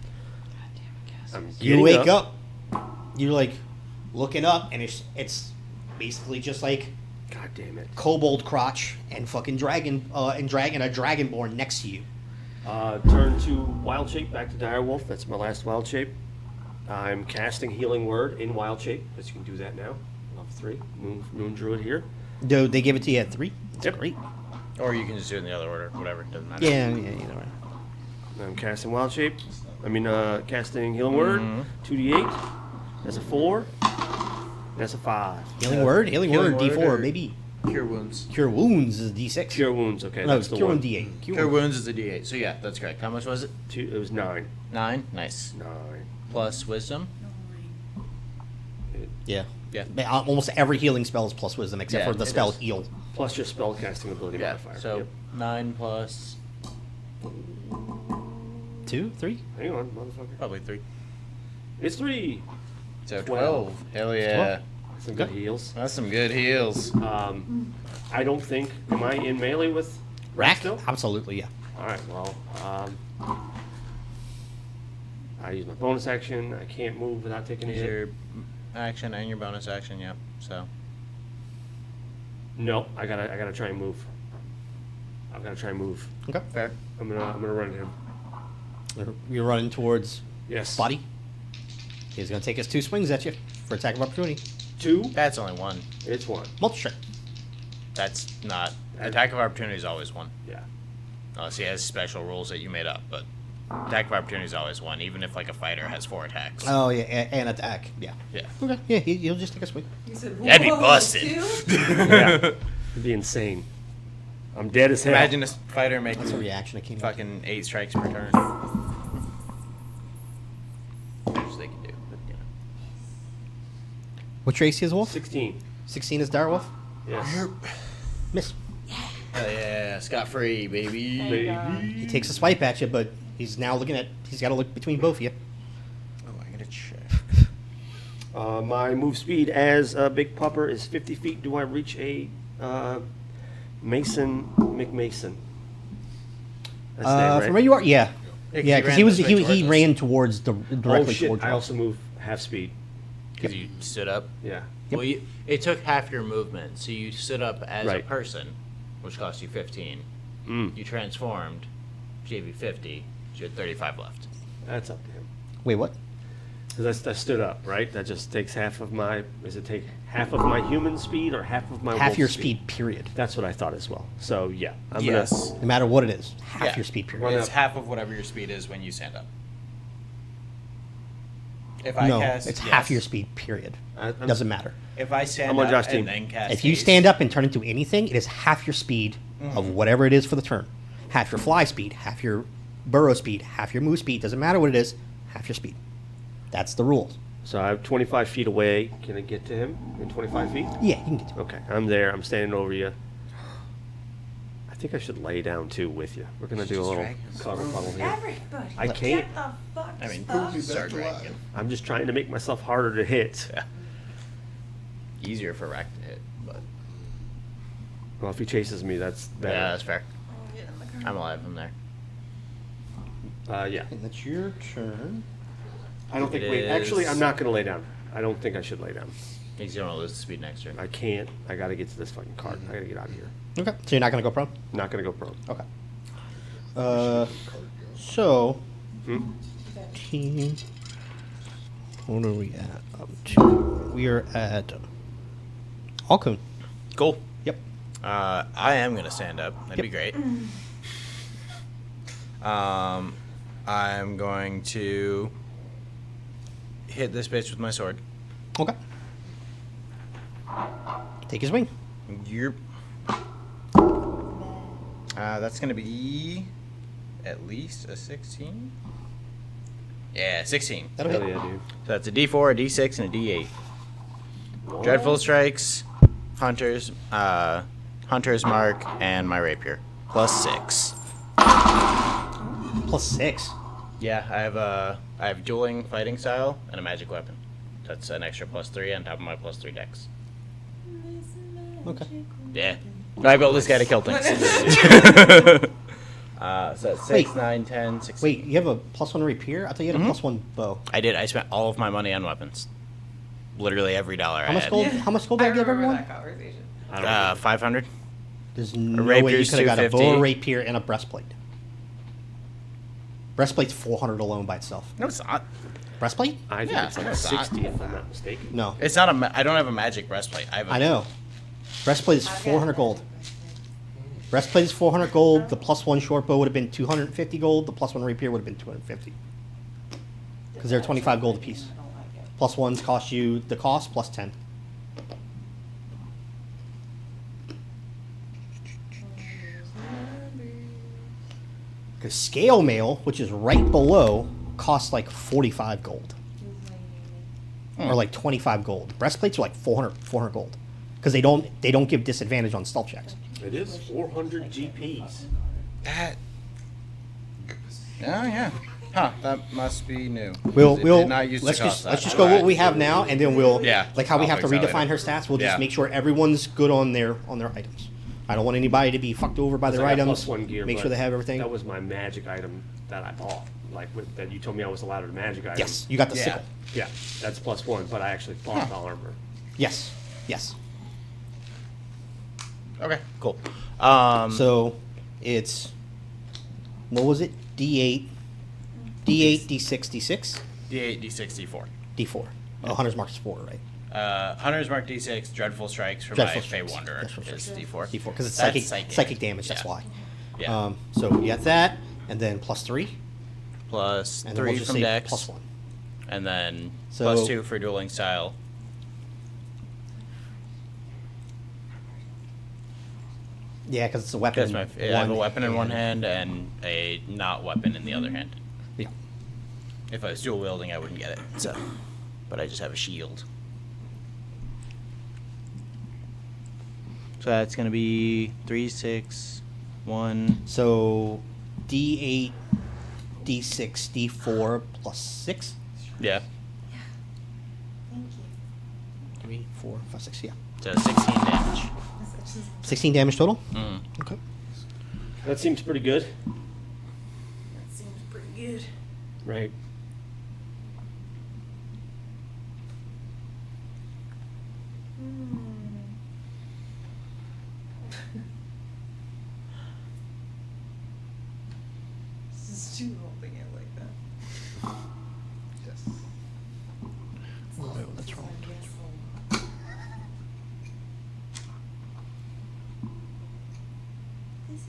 I'm You getting wake up. You're like looking up, and it's basically just like God damn it. kobold crotch and fucking dragon and a dragonborn next to you. Turn to wild shape, back to direwolf. That's my last wild shape. I'm casting healing word in wild shape, as you can do that now. Level 3. Moon druid here. Do they give it to you at 3? That's Yep. great. Or you can just do it in the other order, whatever, doesn't matter. Yeah, either way. I'm casting wild shape. Casting healing word. Mhm. 2d8. That's a 4. That's a 5. Healing word, Healing word, word D4, or- maybe. Cure wounds. Cure wounds is D6. Cure wounds. Okay, no, that's the cure one. wound D8. Cure wounds is a D8, so yeah, that's correct. How much was it? It was 9. 9? Nice. 9. Plus wisdom? Yeah. Yeah. But almost every healing spell is plus wisdom, except Yeah, for the it spell is. heal. Plus your spell casting ability Yeah, modifier. so Yep. 9 plus 2, 3. Hang on, motherfucker. probably 3. It's 3. So 12. 12. Hell yeah. Some good heals. That's some good heals. I don't think. Am I in melee with Rack? still? Absolutely, yeah. All right. Well, I use my bonus action. I can't move without taking a Use hit. your action and your bonus action, yep. So No, I gotta try and move. I've gotta try and move. Okay. fair. I'm gonna run at him. You're running towards Yes. body. He's going to take his 2 swings at you for attack of opportunity. 2. That's only 1. It's 1. Multi-strike. That's not attack of opportunity is always 1. Yeah. Unless he has special rules that you made up, but attack of opportunity is always 1, even if like a fighter has 4 attacks. Oh, yeah, and attack. Yeah. Yeah. Okay. Yeah, he'll just take a swing. You said, That'd be "Whoa, busted. 2?" Yeah. It'd be insane. I'm dead as hell. Imagine a fighter making That's a reaction I came fucking 8 strikes per turn. Which they can do, but you know. What's your AC as Wolf? 16. 16 is Direwolf? Yes. Miss. Hell yeah, scot-free, baby. He takes a swipe at you, but he's now looking at. He's got to look between both of you. Oh, I gotta check. My move speed as a big pupper is 50 feet. Do I reach a Mason McMason? That's the name, right? From where you are, yeah, Yeah, 'cause because he he ran was this way he towards us. ran towards directly Oh shit! towards I you. also move half speed. Because you stood up. Yeah. Well, it took half your movement, so you stood up as a Right. person, which cost you 15. Mm. You transformed, gave you 50, so you had 35 left. That's up to him. Wait, what? Because I stood up, right? That just takes half of my. Does it take half of my human speed or half of my Half wolf your speed, period. That's what I thought as well. So yeah, I'm Yes. No matter what it is, half Yeah. your speed, period. Run It's up. half of whatever your speed is when you stand up. If I No, cast, it's yes. half your speed, period. I'm- Doesn't matter. If I stand I'm on up Josh's and team. then cast If you haste, stand up and turn into anything, it is half your speed Mm-hmm. of whatever it is for the turn. Half your fly speed, half your burrow speed, half your move speed. Doesn't matter what it is, half your speed. That's the rules. So I'm 25 feet away. Can I get to him in 25 feet? Yeah, you can get to it. Okay, I'm there. I'm standing over you. I think I should lay down too with you. We're gonna do a Just little drag us. cuddle bubble here. Everybody, I can't. get the fuck I mean, up. start back alive. dragging. I'm just trying to make myself harder to hit. Yeah. Easier for Rack to hit, but Well, if he chases me, that's better. yeah, that's fair. Oh, get in the car. I'm alive from there. Yeah. And that's your turn. I don't think. It Wait, actually, is- I'm not gonna lay down. I don't think I should lay down. He's gonna lose the speed next turn. I can't. I gotta get to this fucking cart. I gotta get out of here. Okay, so you're not going to go prone? Not gonna go prone. Okay. So, Hmm? team. What are we at? Up to. We are at Alcone. Cool. Yep. I am gonna stand up. That'd be great. I'm going to hit this bitch with my sword. Okay. Take his wing. Yep. That's gonna be at least a 16. Yeah, 16. That'll Hell hit. yeah, dude. So that's a D4, a D6, and a D8. Dreadful strikes, hunters, hunter's mark, and my rapier. +6. +6. Yeah, I have dueling fighting style and a magic weapon. That's an extra +3 on top of my +3 dex. Okay. Yeah. I built this guy to kill things. So that's 6, Wait. 9, 10, 16. Wait, you have a +1 rapier? I thought you had a +1 bow. I did. I spent all of my money on weapons. Literally every dollar How I much had. gold? How much gold I did I give remember everyone? that conversation. I don't know. 500. There's no way you rapier's could have got a bow, 250. a rapier, and a breastplate. Breastplate's 400 alone by itself. No, it's not. Breastplate? I think Yeah, it's like it's not. 60 if I'm not mistaken. No. It's not a. I don't have a magic breastplate. I have a, I know. Breastplate is 400 gold. Breastplate is 400 gold. The +1 short bow would have been 250 gold. The +1 rapier would have been 250. Because they're 25 gold apiece. +1s cost you the cost plus 10. Because scale mail, which is right below, costs like 45 gold. Or like 25 gold. Breastplates are like 400 gold. Because they don't give disadvantage on stealth checks. It is 400 GPs. That. Oh yeah. Huh. That must be new. We'll It we'll did not used to let's cost just that. let's just go what we have now, and then we'll Yeah, like how we I'll have to fix that redefine her later. stats. We'll just Yeah. make sure everyone's good on their items. I don't want anybody to be fucked over by their I got items. +1 gear, Make sure but they have everything. That was my magic item that I bought. Like that you told me I was allowed a magic item. Yes, you got the Yeah. sickle. Yeah, that's +1, but I actually bought the armor. Yes, yes. Okay. Cool. So it's what was it? D8, D6, D6, D8, D6, D4. D4. Oh, Hunter's Mark is 4, right? Hunter's Mark D6, Dreadful Strikes for Dreadful my Fey Strikes. Wanderer Dreadful is Strikes. D4. D4 because it's That's psychic damage. That's Yeah. why. Yeah. So you got that, and then +3, Plus and then 3 we'll just from say Dex. +1. And then So- +2 for dueling style. Yeah, because it's a weapon. Because in I have a one weapon in one hand. hand and a not weapon in the other hand. Yeah. If I was dual wielding, I wouldn't get it. So, but I just have a shield. So that's gonna be 3, 6, 1. So, D8, D6, D4 plus 6. Yeah. Thank you. 3, 4, 5, 6. Yeah. So 16 damage. 16 damage total. Mm. Okay. That seems pretty good. That seems pretty good. Right. This is too holding it like that. Yes. Oh, that's wrong. This is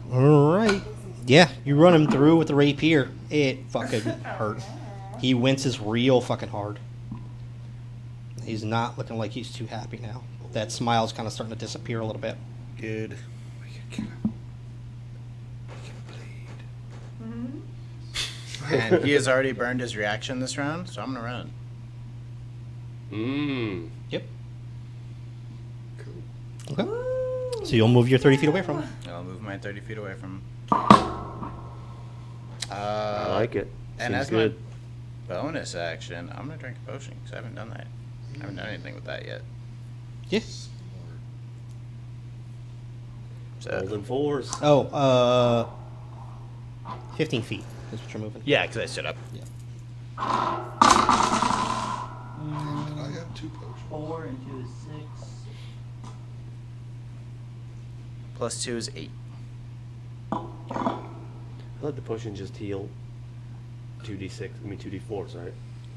my All right. Yeah, you run him through with the rapier. It fucking hurt. He winces real fucking hard. He's not looking like he's too happy now. That smile's kind of starting to disappear a little bit. Good. We can kill him. We can bleed. And he has already burned his reaction this round, so I'm gonna run. Mmm. Yep. Cool. Okay. So you'll move your 30 feet away from him. I'll move mine 30 feet away from him. I like it. And Seems as good. my bonus action, I'm gonna drink a potion because I haven't done that. I haven't done anything with that yet. Yes. So Golden fours. Oh, 15 feet is what you're moving. yeah, because I stood up. Yeah. And I have 2 potions. 4 and 2 is 6. Plus 2 is 8. I let the potion just heal 2d6. I mean 2d4s, right?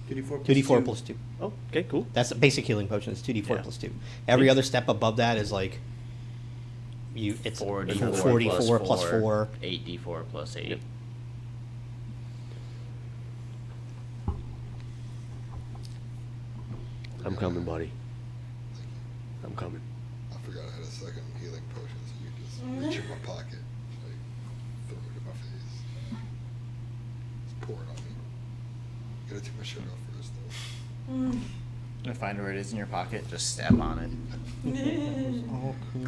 2d4 plus 2. Oh, okay, cool. That's a basic healing potion. It's 2d4 Yeah. plus 2. Every other step above that is like it's 4d4 44 plus 4. 8d4 plus 8. Yep. I'm coming, buddy. I'm coming. I forgot I had a second healing potion, so you just reach in my pocket, like, throw it in my face. Just pour it on me. Gotta take my shirt off first, though. And find where it is in your pocket, just step on it.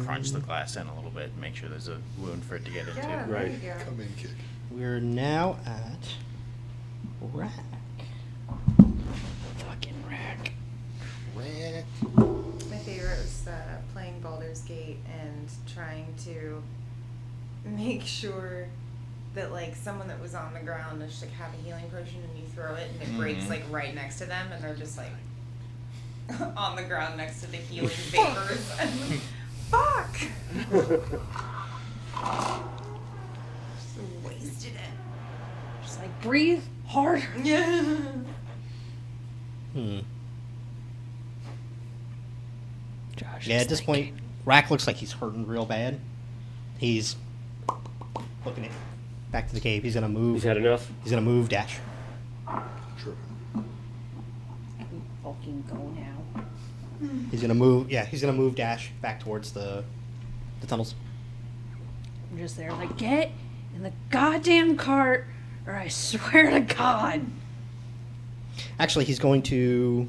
Crunch the glass in a little bit, make sure there's a wound for it to get into. Yeah, there Right. you go. Come in, kick. We're now at Rack. Fucking Rack. Rack. My favorite was playing Baldur's Gate and trying to make sure that like someone that was on the ground just like have a healing potion and you throw it and it breaks like right next to them and they're just like on the ground next to the healing vapors. I'm like, fuck! Just wasted it. Just like breathe harder. Yeah. Josh. Yeah, is at this thinking. point, Rack looks like he's hurting real bad. He's looking at back to the cave. He's gonna move. He's had enough. He's gonna move dash. Tripping. Fucking go now. He's gonna move. Yeah, he's gonna move dash back towards the tunnels. I'm just there like, get in the goddamn cart or I swear to God. Actually, he's going to.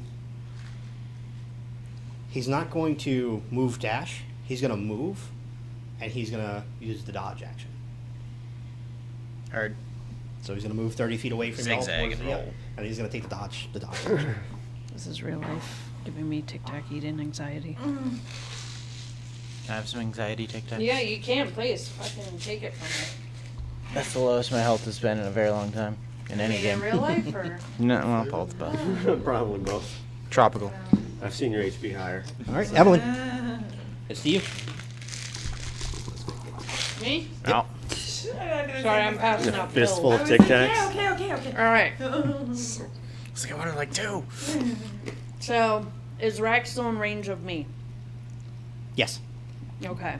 He's not going to move dash. He's gonna move, and he's gonna use the dodge action. Heard. So he's gonna move 30 feet away from y'all Zigzag towards and the- roll. and he's gonna take the dodge action. This is real life giving me tic-tac-eating anxiety. Can I have some anxiety TikToks? Yeah, you can, please. Fucking take it from me. That's the lowest my health has been in a very long time. In any game. In real life or? No, well, both, but. Probably both. Tropical. I've seen your HP higher. All right, Evelyn. It's to you. Me? No. Sorry, I'm passing out pills. Fistful I of was Tic like, Tacs. yeah, okay. Alright. Let's get one like 2. So, is Rack still in range of me? Yes. Okay.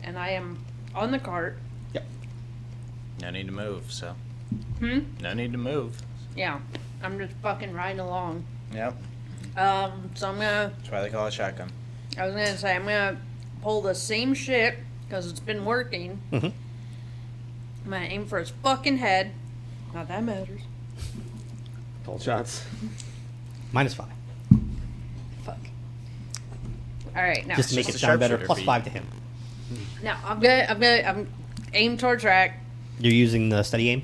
And I am on the cart. Yep. No need to move, so. Hmm? No need to move. Yeah. I'm just fucking riding along. Yep. So I'm gonna, That's why they call it shotgun. I was gonna say, I'm gonna pull the same shit because it's been working. Mm-hmm. I'm gonna aim for his fucking head. Not that matters. All shots. -5. Fuck. All right, now. Just to make just it a sound better. sharpshooter +5 to him. Now I'm aim towards Rack. You're using the steady aim,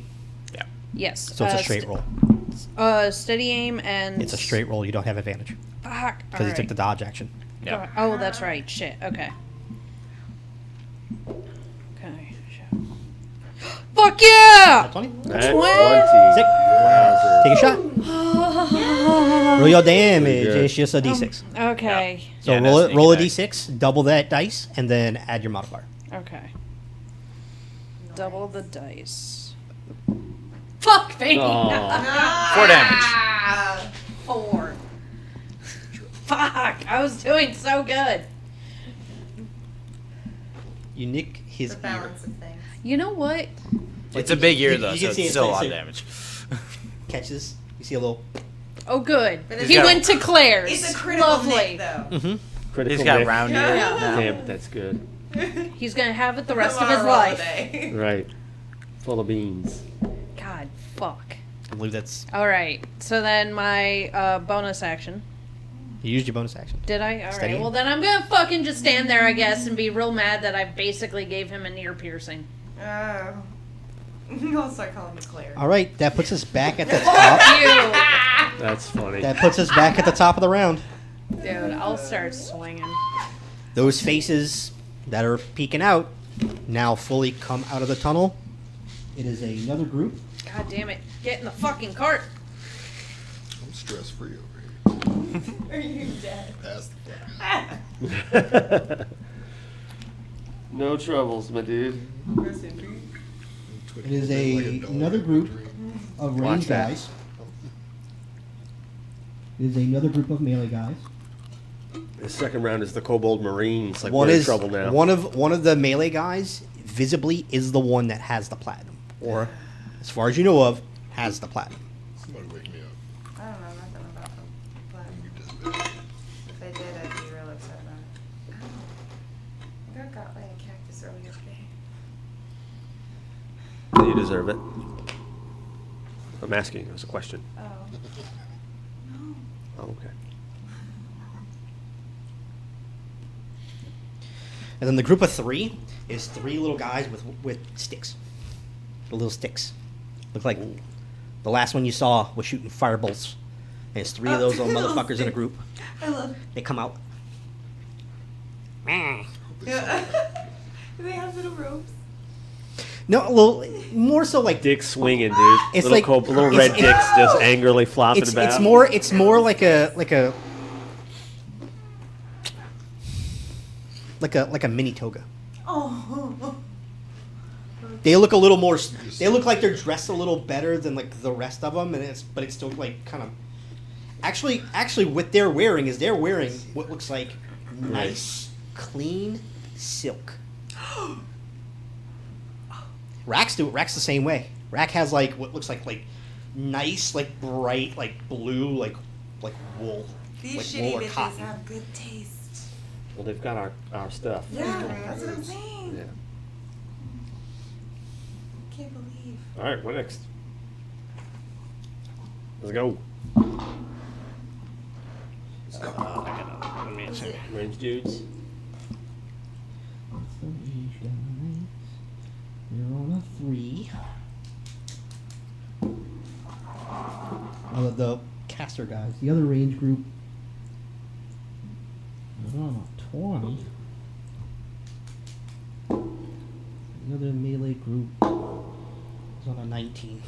Yeah. Yes. so it's a straight roll. Steady aim and. It's a straight roll. You don't have advantage Fuck. because you took the dodge action. Yeah. Oh, that's right. Shit. Okay. Okay. Shit. Fuck yeah! 20. At 20. Sick. Take a shot. Roll your damage. good. It's just a d6. Okay. So Yeah, roll no it. Roll a sneak d6. Double that dice, and then add your modifier. Okay. Double the dice. Fuck me. Oh. 4 damage. Ah, 4. Fuck! I was doing so good. You nick his the ear. balance of things. You know what? It's a big ear, you though, can so see it's it, still a so- lot so- of damage. Catches. You see a little. Oh, good. But He got- went to Claire's. It's a critical Lovely. nick, though. Mm-hmm. Critical He's got hit. round ear Yeah. now. Damn, that's good. He's gonna have it the rest of I'm on his a roll life. today. Right. Full of beans. God, fuck. I believe that's. All right. So then my bonus action. You used your bonus action. Did I? All right. Steady. Well, then I'm gonna fucking just stand there, I guess, and be real mad that I basically gave him an ear piercing. Oh. I'll start calling me Claire. All right, that puts us back at the top. You, That's funny. That puts us back at the top of the round. dude. I'll start swinging. Those faces that are peeking out now fully come out of the tunnel. It is another group. God damn it! Get in the fucking cart. I'm stress free over here. Are you dead? Pass the fucking. No troubles, my dude. Rest in peace. It is another group of Watch range that. guys. It is another group of melee guys. The second round is the Kobold Marines. Like One we're in is trouble now. one of the melee guys visibly is the one that has the platinum, or as far as you know of, has the platinum. Somebody wake me up. I don't know nothing about them. But You just been. if I did, I'd be real upset about it. I got got by a cactus earlier today. You deserve it. I'm asking. It was a question. Oh. No. Oh, okay. And then the group of 3 is 3 little guys with sticks, the little sticks. Look like the last one you saw was shooting firebolts. There's 3 of those little motherfuckers in a group. I love They come out. it. Do they have little ropes? No, well, more so like Dick swinging, dude. It's little like- little it's- red it- dicks just angrily flopping about. it's more like a mini toga. Oh. They look a little more. They look like they're dressed a little better than like the rest of them, but it's still like kind of. Actually, what they're wearing is they're wearing what looks like nice, clean silk. Rack's the same way. Rack has like what looks like nice, like bright, like blue, like wool. These like shitty wool or bitches cotton. have good taste. Well, they've got our stuff. Yeah, that's what I'm saying. Yeah. Can't believe. All right, what next? Let's go. Range dudes. You're on a 3. The caster guys. The other range group. They're on a 20. The other melee group is on a 19.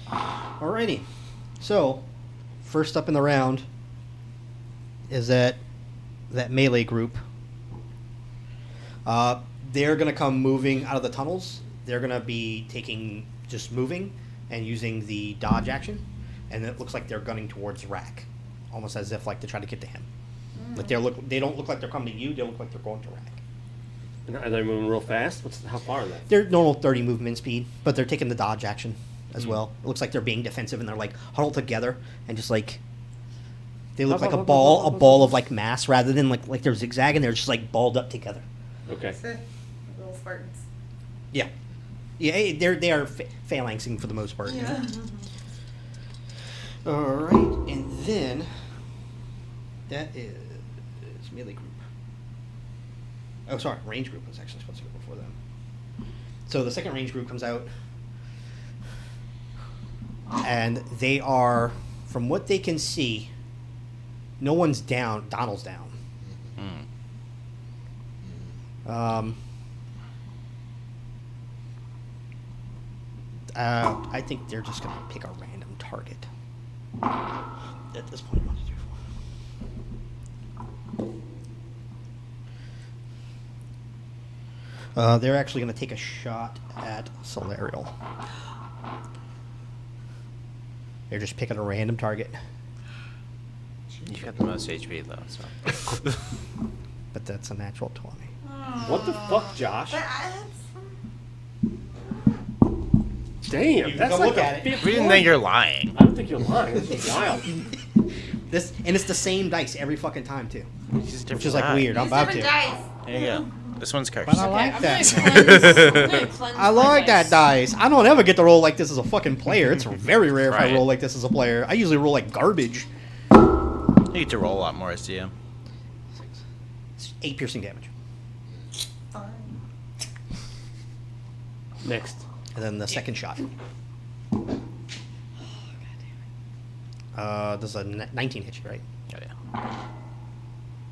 Alrighty. So, first up in the round is that melee group. They're going to come moving out of the tunnels. They're going to be just moving and using the dodge action. And it looks like they're gunning towards Rack. Almost as if like to try to get to him. Like they don't look like they're coming to you. They look like they're going to Rack. And are they moving real fast? How far are they? They're normal 30 movement speed, but they're taking the dodge action as well. It looks like they're being defensive and they're like huddled together and just like They look like a ball of like mass rather than like they're zigzagging. They're just like balled up together. Okay. Little Spartans. Yeah, yeah. They are phalanxing for the most part. Yeah. All right, and then that is melee group. Oh, sorry, range group was actually supposed to go before them. So the second range group comes out, and they are, from what they can see, no one's down. Donald's down. I think they're just gonna pick a random target at this point. 1, 2, 3, 4. They're actually gonna take a shot at Solarial. They're just picking a random target. You've got the most HP though, so. But that's a natural 20. What the fuck, Josh? But Damn, You that's can like look at it. a 50. We didn't think you're lying. I don't think you're lying. This is wild. It's the same dice every fucking time too, Which which is like weird. I'm use about different to. dice. There you go. This one's cursed. But I like I'm that. gonna cleanse I my like that dice. I don't ever get to roll like this as a fucking player. It's very rare if I Right. roll like this as a player. I usually roll like garbage. You need to roll a lot more as DM. It's 8 piercing damage, Fine. Next. and then the second shot. Does a 19 hit you, right? Oh,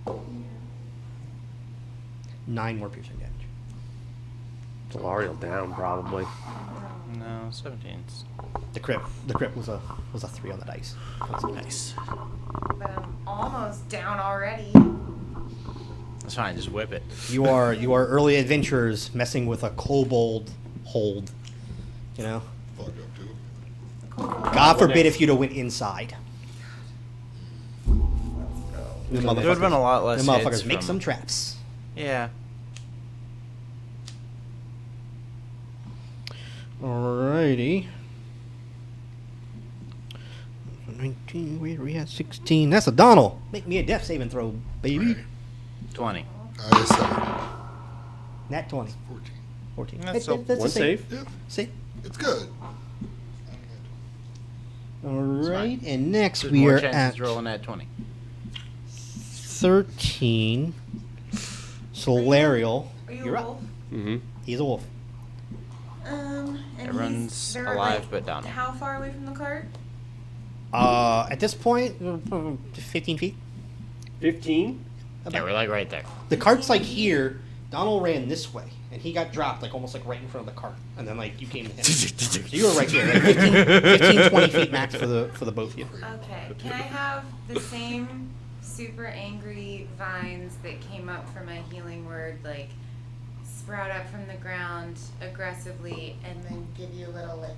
yeah. 9 more piercing damage. Solarial down, probably. No, 17's The crit was a 3 on the dice. nice. But I'm almost down already. That's fine. Just whip it. You are early adventurers messing with a kobold hold. You know. Fuck up too. God forbid if you'd have went inside. Them There would have been a lot less. Them hits motherfuckers make from- some traps. Yeah. Alrighty. 19, where are we at? 16. That's a Donald. Make me a death saving throw, baby. 20. I just said Nat 20. 14. 14. That's so- that's a One save. Yep, See? it's good. Alright, and next There's we more are chances at to roll a nat 20. 13. Solarial. Are you You're a up. wolf? Mm-hmm. He's a wolf. And Everyone's they're, alive like, but Donald. How far away from the cart? At this point, 15 feet. 15? Yeah, we're like right there. The cart's like here. Donald ran this way, and he got dropped like almost like right in front of the cart, and then like you came to him. So you were right here, like 15, 20 feet max for the both of you. Okay. Can I have the same super angry vines that came up from a healing word, like sprout up from the ground aggressively, and then give you a little like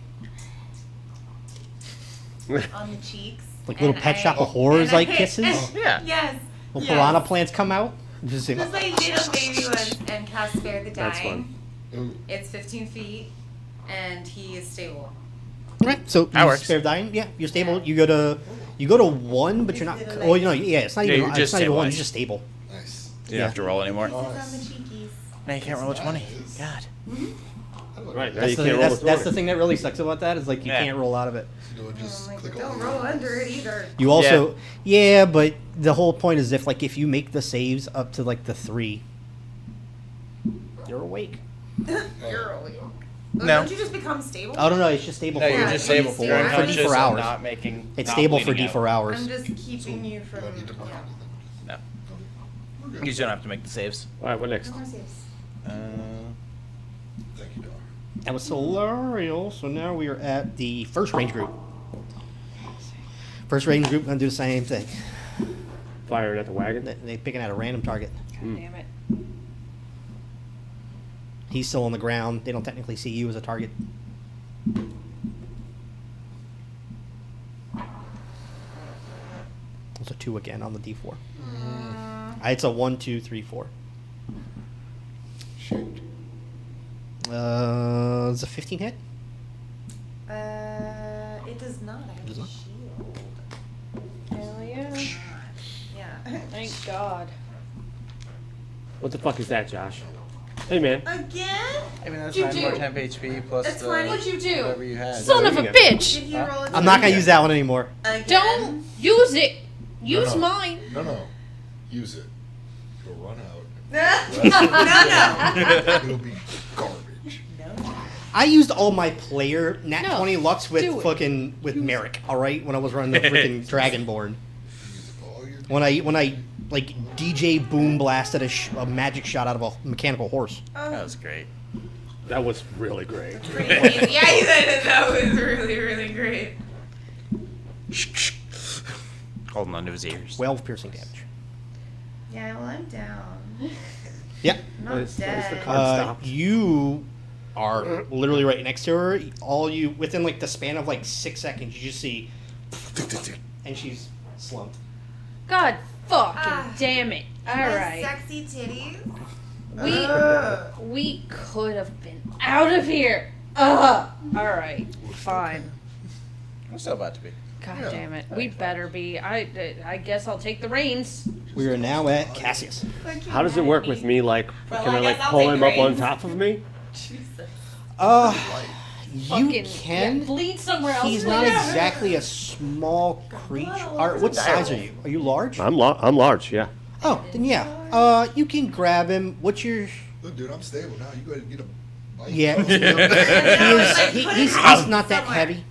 on the cheeks? Like little And pet shop of I- horrors and like I- kisses. Yeah. Yes. Little yes. piranha plants come out. Just Just like little baby ones, and cast Spare the Dying. That's fun. Ooh, It's 15 feet, and he is stable. Right. So That you works. spare dying. Yeah, you're stable. You go to 1, but you're not. It's Well, you know, yeah, it's not Yeah, even. you're It's just not even 1. stabilized. You're just stable. nice. You don't have to roll anymore. Kisses on the cheekies. Now you can't roll a 20. Nice. God. I don't Right, know. now you That's, the, can't roll that's, with that's the order. thing that really sucks about that is like you Yeah. can't roll out of it. You know, just I'm like, click don't on roll under it either. You also, yeah, but the whole point is if you make the saves up to like the 3, you're awake. You're awake. No. Don't you just become stable? Oh no, it's just stable No, for you're just stable for for unconscious unconscious for and hours. not making. It's not stable for bleeding D4 hours. I'm just keeping you You from. don't need to buff Yeah. anything. No. We're You good. just don't have to make the saves. All right, what next? No more saves. Thank you, Dar. That was Solarial, so now we are at the first range group. First range group gonna do the same thing. Firing at the wagon. They picking out a random target. God damn it. He's still on the ground. They don't technically see you as a target. It's a 2 again on the D4. It's a 1, 2, 3, 4. Shoot. It's a 15 hit. It does not. I have Does a not? shield. Hell yeah. God. What the fuck is that, Josh? Hey, man. Again? I mean, that's You 9 do. more temp HP plus That's the funny. What'd you do? whatever you had. Son of a Yeah. bitch! Did you roll a I'm not gonna 20? use that one anymore. Again? Don't use it. Use No. mine. No. Use it. It'll run out. No. It'll be garbage. I used all my player nat No, 20 Lux do with it. fucking with Merrick. All right, when I was running the freaking Dragonborn. Use all your When I like DJ boom blasted a magic shot out of a mechanical horse. That was great. That was really great. Pretty easy. Yeah, you said it. That was really, really great. Holding onto his ears. 12 piercing damage. Yeah, well, I'm down. Yep. I'm not What is the dead. card stopped? You are literally right next to her. All you within like the span of like 6 seconds, you just see, and she's slumped. God fucking damn it. Those Alright. sexy titties. We could have been out of here. Alright. Fine. I'm still about to be. God Yeah. damn it. We better be. I guess I'll take the reins. We are now at Cassius. How does it work with me? Like, Well, can I I like guess I'll pull take him up on reins. top of me? Jesus. You Fucking can. yeah, bleed somewhere else. He's not exactly a small creature. What size are you? Are you large? I'm large. Yeah. Oh, then yeah. You can grab him. What's your? Look, dude, I'm stable now. You go ahead and get a bite. Yeah. He's not that Somewhere. heavy.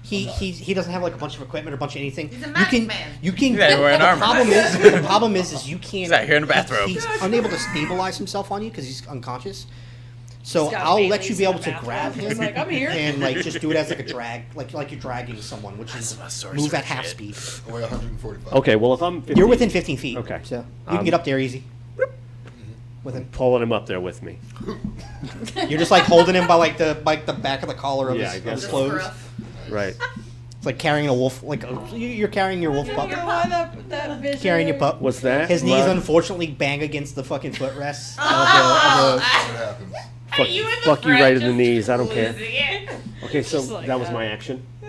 He doesn't have like a bunch of equipment or a bunch of anything. He's a You magic can man. you can. He's out here wearing the armor. problem is you can't. He's out here in a bathrobe. He's unable to stabilize himself on you because he's unconscious. So He's got I'll let Baileys you be in able the to bathroom. grab He's him like, I'm here. and like just do it as like a drag, like you're dragging someone, which is some sorcerer move at half shit. speed. I weigh 145. Okay. Well, if I'm 50, You're within 15 feet. Okay. So you can get up there easy. With him, pulling him up there with me. you're just like holding him by like the back of the collar of Yeah, I his guess. clothes. Right. It's like carrying a wolf, like you're carrying your wolf pup. that vision. Carrying your pup. What's that? His knees Lud? unfortunately bang against the fucking footrests Oh, What happens? Fuck, you in the fuck you front right in the just knees. I don't care. losing it. Okay, so Just like that was that. my action. of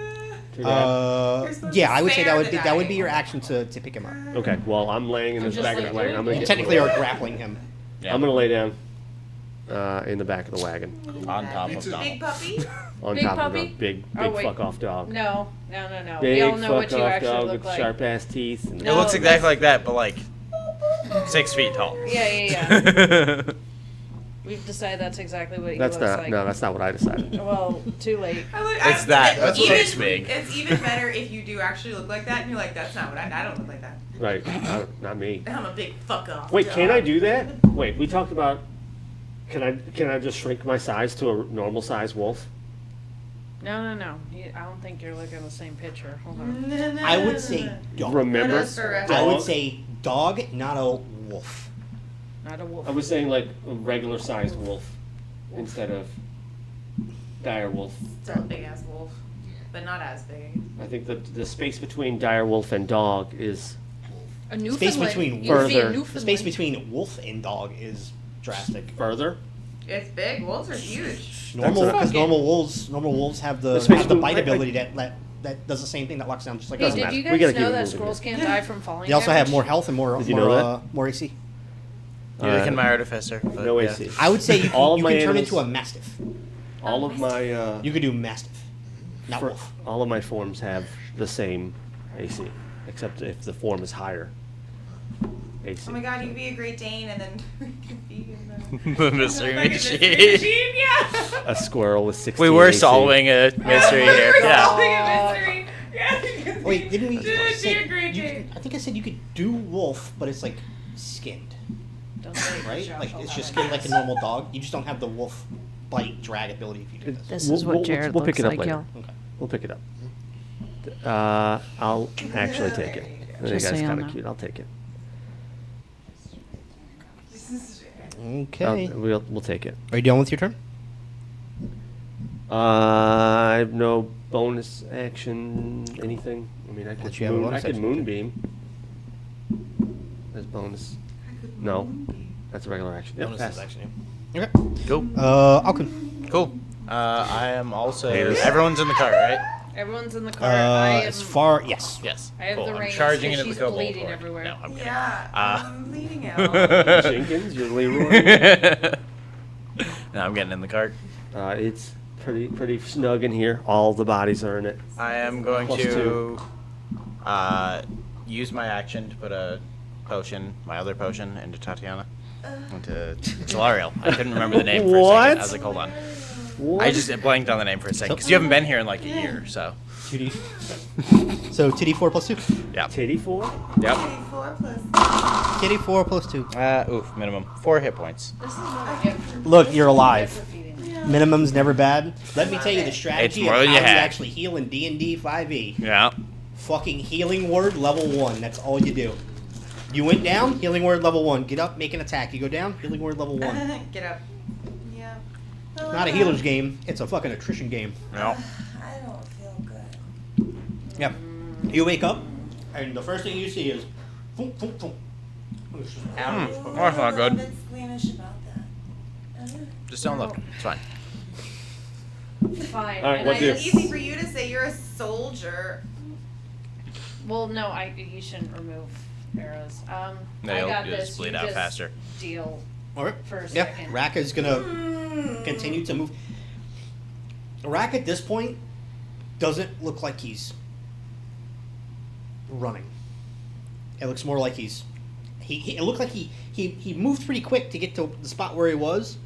To the. that? supposed Yeah, to I would say spare the that would be dying. your action to pick him up. Okay. Well, I'm laying in the just back of like the wagon. I'm gonna You get technically are grappling him. Yeah. I'm gonna lay down in the back of the wagon On top Me of too. Donald. Big puppy. on Big top of puppy? the big Oh, wait. fuck off dog. No. Big We all know what fuck you off actually dog look with like. sharp ass teeth. And It No. looks exactly like that, but like 6 feet tall. Yeah. We've decided that's exactly what he That's looks not. like. No, that's not what I decided. Well, too late. It's that. That's even, this big. It's even better if you do actually look like that, and you're like, that's not what I don't look like that. Right. Not me. I'm a big fuck off. Wait, can I dog. do that? Wait, we talked about. Can I just shrink my size to a normal size wolf? No. I don't think you're looking at the same picture. Hold on. I would say dog. Remember? That is correct. I would Dog? say dog, not a wolf. Not a wolf. I was saying like a regular sized wolf instead of dire wolf. Still a big ass wolf, but not as big. I think the space between dire wolf and dog is A Space Newfoundland. between You would be a further- The space Newfoundland. between wolf and dog is drastic. further. It's big. Wolves are huge. Normal what I- because normal wolves have the space have the between- bite I- ability that does the same thing that locks down just like Hey, Doesn't did matter. you We guys gotta know keep it that moving squirrels here. can't die from falling They also have damage? more health and more Did you know more AC. Neither can my artificer. But No yeah. AC. I would say you All of can my turn animals- into a mastiff. All of my You could do mastiff, not for- wolf. all of my forms have the same AC, except if the form is higher. AC. Oh my god, you could be a Great Dane and then we could be in The mystery like a mystery machine. machine, yeah. A squirrel with 16 We were AC. solving a mystery We here. were Yeah. solving a mystery. Yeah. Wait, didn't we Dude, say be a Great you Dane. I think I said you could do wolf, but it's like skinned, Don't say it, right? Josh, Like I'll it's have just it. skinned like a normal dog. You just don't have the wolf bite drag ability if you do this. This We'll- is what we'll- Jared we'll pick looks it up like, later. y'all. Okay. We'll pick it up. I'll actually take it. I think Just so that's y'all kind of know. cute. I'll take it. Okay. We'll take it. Are you done with your turn? I have no bonus action, anything. I mean, I could, Let you have a bonus I could action, moonbeam. As bonus. No, that's a regular action. Yep, Bonus pass. is action. Yeah. Okay. Cool. Alkin. Cool. I am also. Haters. Everyone's in the cart, right? Everyone's in the car. I am, As far, yes. Yes. I have Cool, the I'm reins charging because into the she's cobalt bleeding horde. everywhere. No, I'm kidding. Yeah, I'm bleeding out. Jenkins, you're Leroy. Now I'm getting in the cart. It's pretty snug in here. All the bodies are in it. I am going Plus to use my action to put a potion, my other potion, into Tatiana. Into Solarial. I couldn't remember the name for a second. What? I was like, hold on. What? I just blanked on the name for a second because you haven't been here in like a year, so 2D. So TD 4 plus 2. yeah. Titty 4? Yep. 4 plus. TD 4 plus 2. Oof, minimum 4 hit points. This is what I get for Look, you're alive. for feeding. Minimum's never bad. Let me tell you the strategy It's more of than how you you had. actually heal in D&D 5e. Yeah. Fucking healing word level 1. That's all you do. You went down, healing word level 1. Get up, make an attack. You go down, healing word level 1. Get up. Yeah. Not a healer's game. It's a fucking attrition game. No. I don't feel good. Yep. You wake up, and the first thing you see is, boom, boom, boom. It's just arrows. Oh, that's not good. I'm a little bit squeamish about that. Just don't look. It's fine. Fine. All right, and what I do? It's easy for you to say you're a soldier. Well, no, you shouldn't remove arrows. I They'll got just this. bleed you out just faster. Deal. All right. For a Yeah, second. Raka is gonna continue to move. Raka at this point doesn't look like he's running. It looks more like he it looked like he moved pretty quick to get to the spot where he was,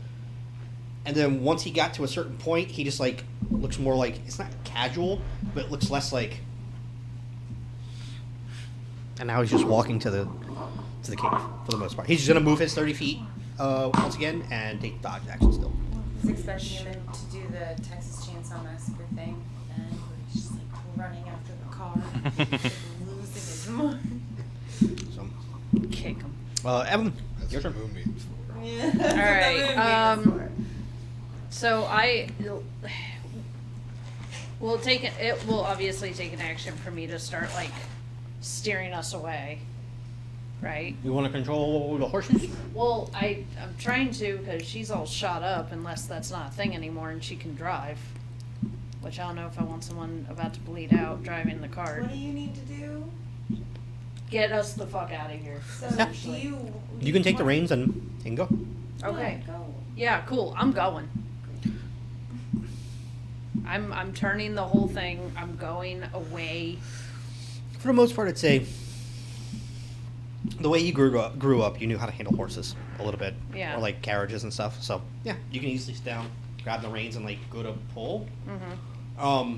and then once he got to a certain point, he just like looks more like, it's not casual, but it looks less like. And now he's just walking to the cave for the most part. He's just gonna move his 30 feet once again and take dodge action still. I was expecting him to do the Texas Chainsaw Massacre thing, and he's just like running after the car, losing his mind. So, Kick him. Evan, That's your what turn. moon means for. Yeah. All right, So it will obviously take an action for me to start like steering us away, right? You want to control the horses? Well, I'm trying to because she's all shot up unless that's not a thing anymore and she can drive. Which I don't know if I want someone about to bleed out driving the cart. What do you need to do? Get us the fuck out of here. So essentially. do you? You can take the reins and go. Okay. Yeah, go. Yeah, cool. I'm going. I'm turning the whole thing. I'm going away. For the most part, I'd say the way you grew up, you knew how to handle horses a little bit, Yeah. or like carriages and stuff. So yeah, you can easily sit down, grab the reins, and like go to pull. Mm-hmm.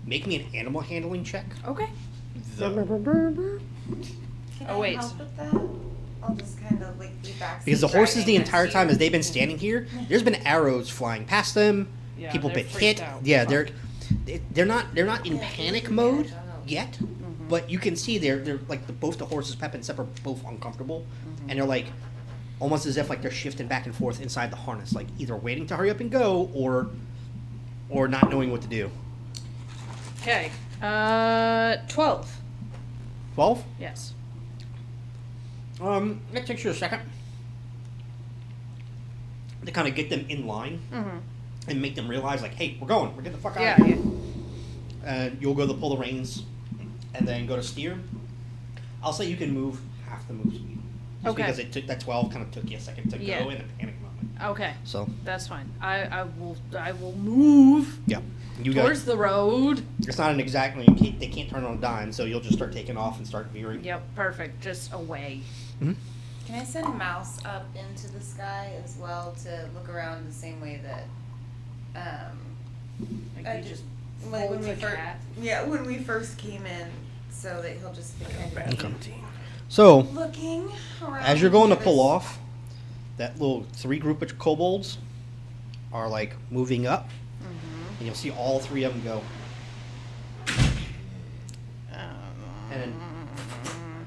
Make me an animal handling check. Okay. Can Oh, I wait. help with that? I'll just kind of like be back. Because the horses, the entire time as they've been standing here, there's been arrows flying past them. Yeah, People they're been freaked hit. out. Yeah, Fuck. they're not in panic mode yet, Mm-hmm. but you can see they're like both the horses, Pep and Sep, are both uncomfortable, Mm-hmm. and they're like almost as if like they're shifting back and forth inside the harness, like either waiting to hurry up and go or not knowing what to do. Okay. 12. 12. Yes. It takes you a second to kind of get them in line Mm-hmm. and make them realize, like, hey, we're getting the fuck out Yeah, of here. yeah. And you'll go to pull the reins and then go to steer. I'll say you can move half the move speed. Just Okay. because it took that 12 kind of took you a second to Yeah. go in a panic moment. Okay. So That's fine. I will move yeah, you towards the road. It's not an exact. They can't turn on a dime, so you'll just start taking off and start veering. Yep, perfect. Just away. Can I send Mouse up into the sky as well to look around the same way that, Like I you just- just like fold when we the first, cat. when we first came in, so that he'll just be kind of So looking around. as you're going to for pull this- off, that little 3 group of kobolds are like moving up, and you'll see all 3 of them go. And then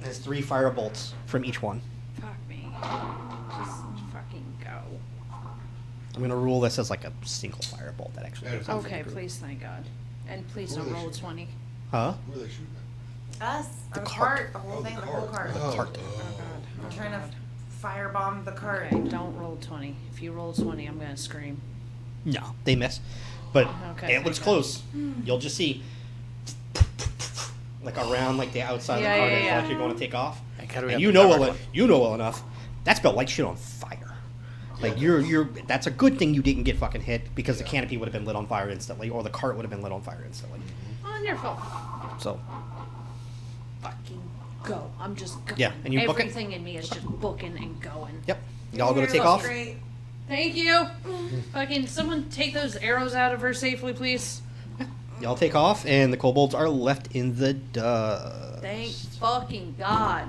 there's 3 fire bolts from each one. Fuck me. Just fucking go. I'm gonna rule this as like a single fire bolt that actually goes off. Okay, please, thank God. And please Who are don't they roll a shooting? 20. Huh? Who are they shooting Us, The the cart. cart, the whole at? thing, the whole cart. Oh, Cart. I'm trying to firebomb the cart. Okay, don't roll 20. If you roll 20, I'm gonna scream. No, they miss. But Okay, it looks thank God. close. You'll just see like around like the outside of the Yeah, car yeah, that yeah. like you're going to take off. Thank God we And got you the know covered well one. you know well enough. That spelled like shit on fire. Like you're that's a good thing you didn't get fucking hit because the canopy would have been lit on fire instantly, or the cart would have been lit on fire instantly. Wonderful. So Fucking go. I'm just going. Yeah, and you book it? Everything in me is just booking and going. yep, y'all gonna Here, take looks off. Great. Thank you. Fucking someone take those arrows out of her safely, please. Y'all take off, and the kobolds are left in the dust. Thank fucking God.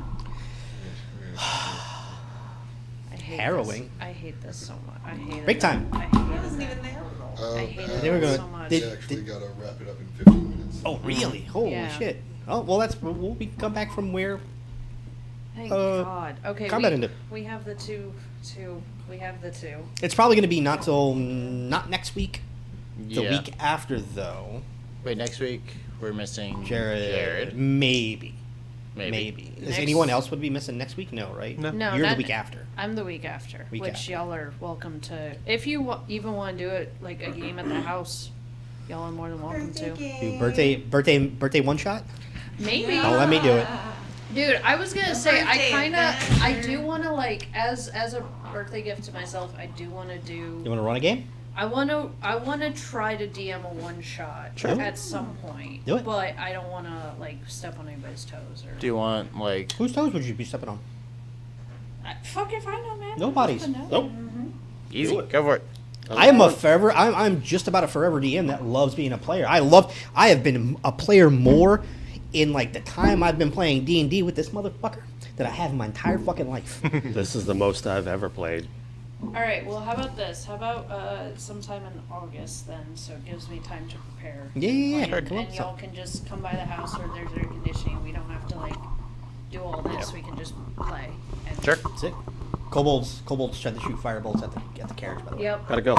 I hate Harrowing. This. I hate this so much. I hate Break it. time. I I hate wasn't it. even there. I hate They were it gonna- so much. did- We actually got to wrap it up in 15 minutes. Oh really? Holy Yeah. shit! Oh well, we'll come back from where. Thank uh, God. Okay. combat ended. We have the two. We have the two. It's probably gonna be not next week. The Yeah. week after though. Wait, next week we're missing Jared. Maybe. Maybe. Is Next- anyone else would be missing next week? No, right? No. No, You're not- the week after. I'm the week after, Week which after. y'all are welcome to. If you even want to do it like a game at the house, y'all are more than welcome to. Birthday Do game. birthday one shot? Maybe. Oh, let me do it. Dude, I was gonna say I birthday kind of I adventure. do want to like as a birthday gift to myself. I do want to do. You want to run a game? I want to try to DM a one shot Sure. at some point. Do it. But I don't want to like step on anybody's toes or. Do you want like? Whose toes would you be stepping on? Fucking find out, man. Nobody's. I don't Nope. know. Easy, Do it. go for it. I am a forever. I'm just about a forever DM that loves being a player. I have been a player more in like the time I've been playing D&D with this motherfucker than I have in my entire fucking life. This is the most I've ever played. All right. Well, how about this? How about sometime in August then? So it gives me time to prepare. Yeah, And, come on. and y'all can just come by the house where there's air conditioning. We don't have to like do all this. We can just play. And Sure. That's it. Kobolds tried to shoot firebolts at the carriage, by the way. Yep. Gotta go.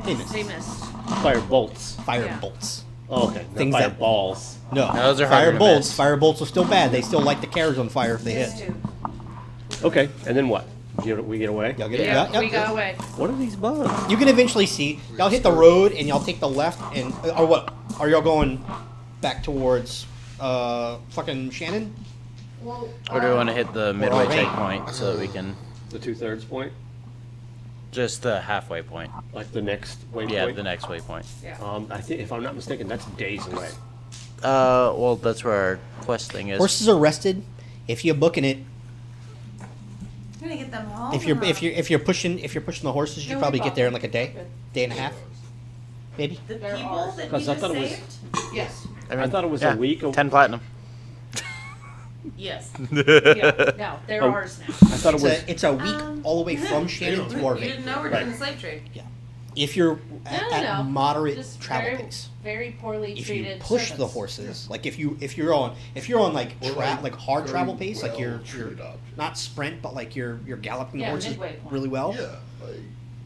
They missed. They missed. Fire bolts. Firebolts. Oh, okay. Things Fire that- balls. No, Those are harder to firebolts. miss. Firebolts are still bad. They still light the carriage on fire if they hit. Okay, and then what? We get away? Y'all get it? Yeah, Yeah, we yeah. got away. What are these bugs? You can eventually see. Y'all hit the road and y'all take the left and or what? Are y'all going back towards fucking Shannon? Well, Or do we want to hit the midway already- checkpoint so that we can The 2/3 point? just the halfway point? Like the next waypoint? Yeah, the next waypoint. yeah. I think, if I'm not mistaken, that's days away. Well, that's where our quest thing is. Horses are rested. If you're booking it, I'm gonna get them home. if you're pushing the horses, you No, we probably get bought there in them. like a day, day and a half, maybe. the There people are. that you 'Cause I just thought it was- saved. Yes. I thought it was a week of- 10 platinum. Yes. Yeah. No, they're Oh. ours now. I thought it was. It's a week all the way from Shannon to You Orville. didn't know we're Right. doing the slave trade. If you're at No. moderate Just travel very, pace. very poorly If treated. you push the servants. horses, like if you're on like hard very travel pace, like you're well-treated object. not sprint, but like you're galloping the Yeah, horses midway point. really well, Yeah, like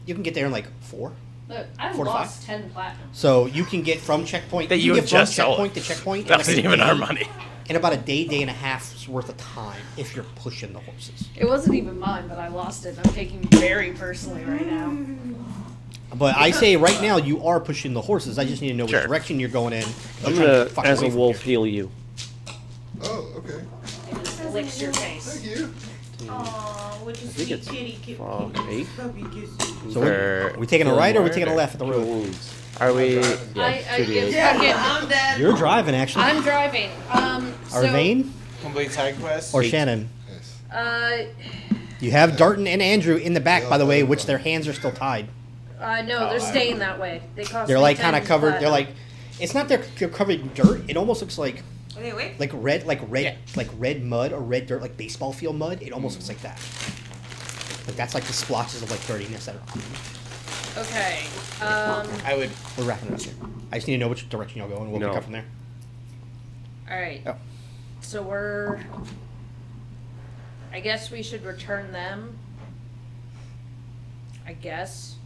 you can get there in like 4. Look, I've 4 to 5. lost 10 platinum. So you can get from checkpoint. That you can would get from just sell checkpoint it. to checkpoint. That in wasn't like a even our day- money. In about a day and a half's worth of time if you're pushing the horses. It wasn't even mine, but I lost it. I'm taking very personally right now. But I say right now you are pushing the horses. I just need to know Sure. which direction you're going in. I'm trying to gonna, fuck as away a from wolf, here. heal you. oh, okay. It just licks your face. Thank you. Aww, what you I think sweet it's kitty kitty. 8. Puppy kisses. So are we taking a right or are we taking a left at the Heal road? wounds. Are we? I Yeah, give 2d8. Yeah, fucking. I'm dead. You're driving actually. I'm driving. So, Arvane Complete side quest. or Shannon? Nice. You have Darton and Andrew in the back, by the way, Yeah. which their hands are still tied. No, they're staying that way. They cost. They're me like 10 kind of covered. They're platinum. like, it's not they're covered in dirt. It almost looks like Are they awake? red, Yeah. like red mud or red dirt, like baseball field mud. It almost looks like that. Like that's like the splotches of like dirtiness that are on them. Okay. I would. We're wrapping it up here. I just need to know which direction you'll go, and we'll No. pick up from there. All right. Oh. So we're. I guess we should return them. I guess.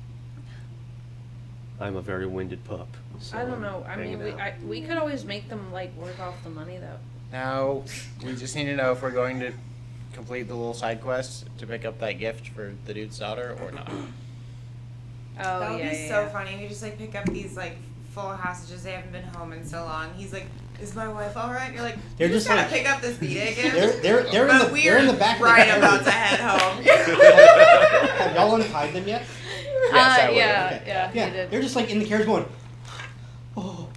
I'm a very winded pup. So I don't know. I hanging mean, out. we could always make them like work off the money though. Now, we just need to know if we're going to complete the little side quest to pick up that gift for the dude's daughter or not. Oh That would yeah, be yeah, so yeah. funny. We just like pick up these like full of hostages. They haven't been home in so long. He's like, "Is my wife all right?" You're like, They're "You just gotta like- pick up this B-Day gift." They're But they're in the back. right of the about to head home. Have y'all untied them yet? Yes, I would. Yeah, Okay. yeah, Yeah, he did. they're just like in the carriage going, oh,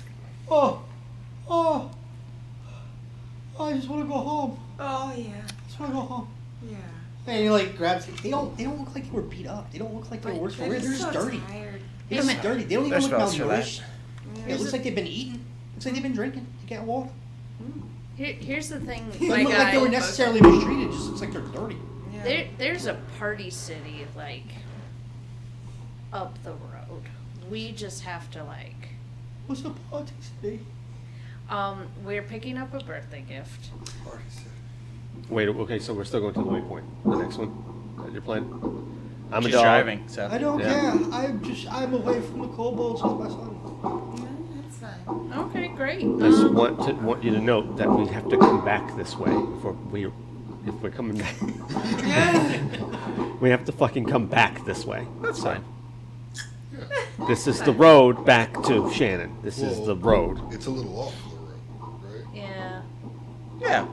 I just want to go home. Oh yeah, I just want to go home. yeah. And he like grabs. They don't look like they were beat up. They don't look like they were worse for wear. They're just so dirty. tired. They're just dirty. They don't even There's look spells for that. malnourished. It looks like they've been eating. Looks like they've been drinking. They can't walk. Here's the thing, They my don't look like they were guy. necessarily mistreated. It just looks like they're dirty. Yeah. There's a party city like up the road. We just have to like. What's the politics today? We're picking up a birthday gift. Wait, okay, so we're still going to the waypoint. The next one? Is that your plan? I'm She's a dog. driving, so. I don't Yeah. care. I'm away from the kobolds with my son. Yeah, that's fine. Okay, great. I just want you to note that we have to come back this way if we're coming back. We have to fucking come back this way. That's fine. This is the road back to Shannon. This is the road. It's a little off the road, right? Yeah. Yeah.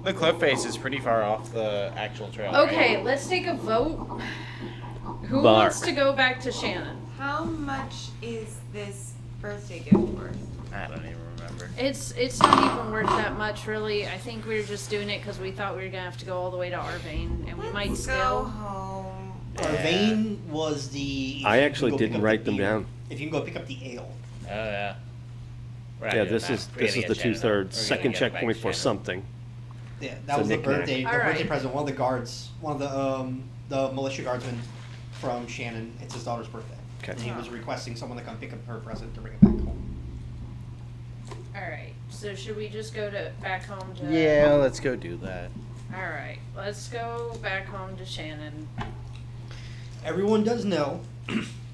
The cliff face is pretty far off the actual trail. Okay, Right? let's take a vote. Who Bark. wants to go back to Shannon? How much is this birthday gift worth? I don't even remember. It's not even worth that much, really. I think we were just doing it because we thought we were gonna have to go all the way to Arvane, and we might Let's go still. home. Arvane was the. I if you actually can go pick didn't up write the them beer. down. If you can go pick up the ale. Oh yeah. Right, Yeah, this is we're gonna the get Shannon. 2/3 We're gonna second get back checkpoint to for Shannon. something. Yeah, It's that a was the knick-knack. birthday. The Alright. birthday present. One of the guards, one of the militia guardsmen from Shannon. It's his daughter's birthday. Okay. And he was requesting someone to come pick up her present to bring it back home. All right. So should we just go back home to? Yeah, let's go do that. All right. Let's go back home to Shannon. Everyone does know,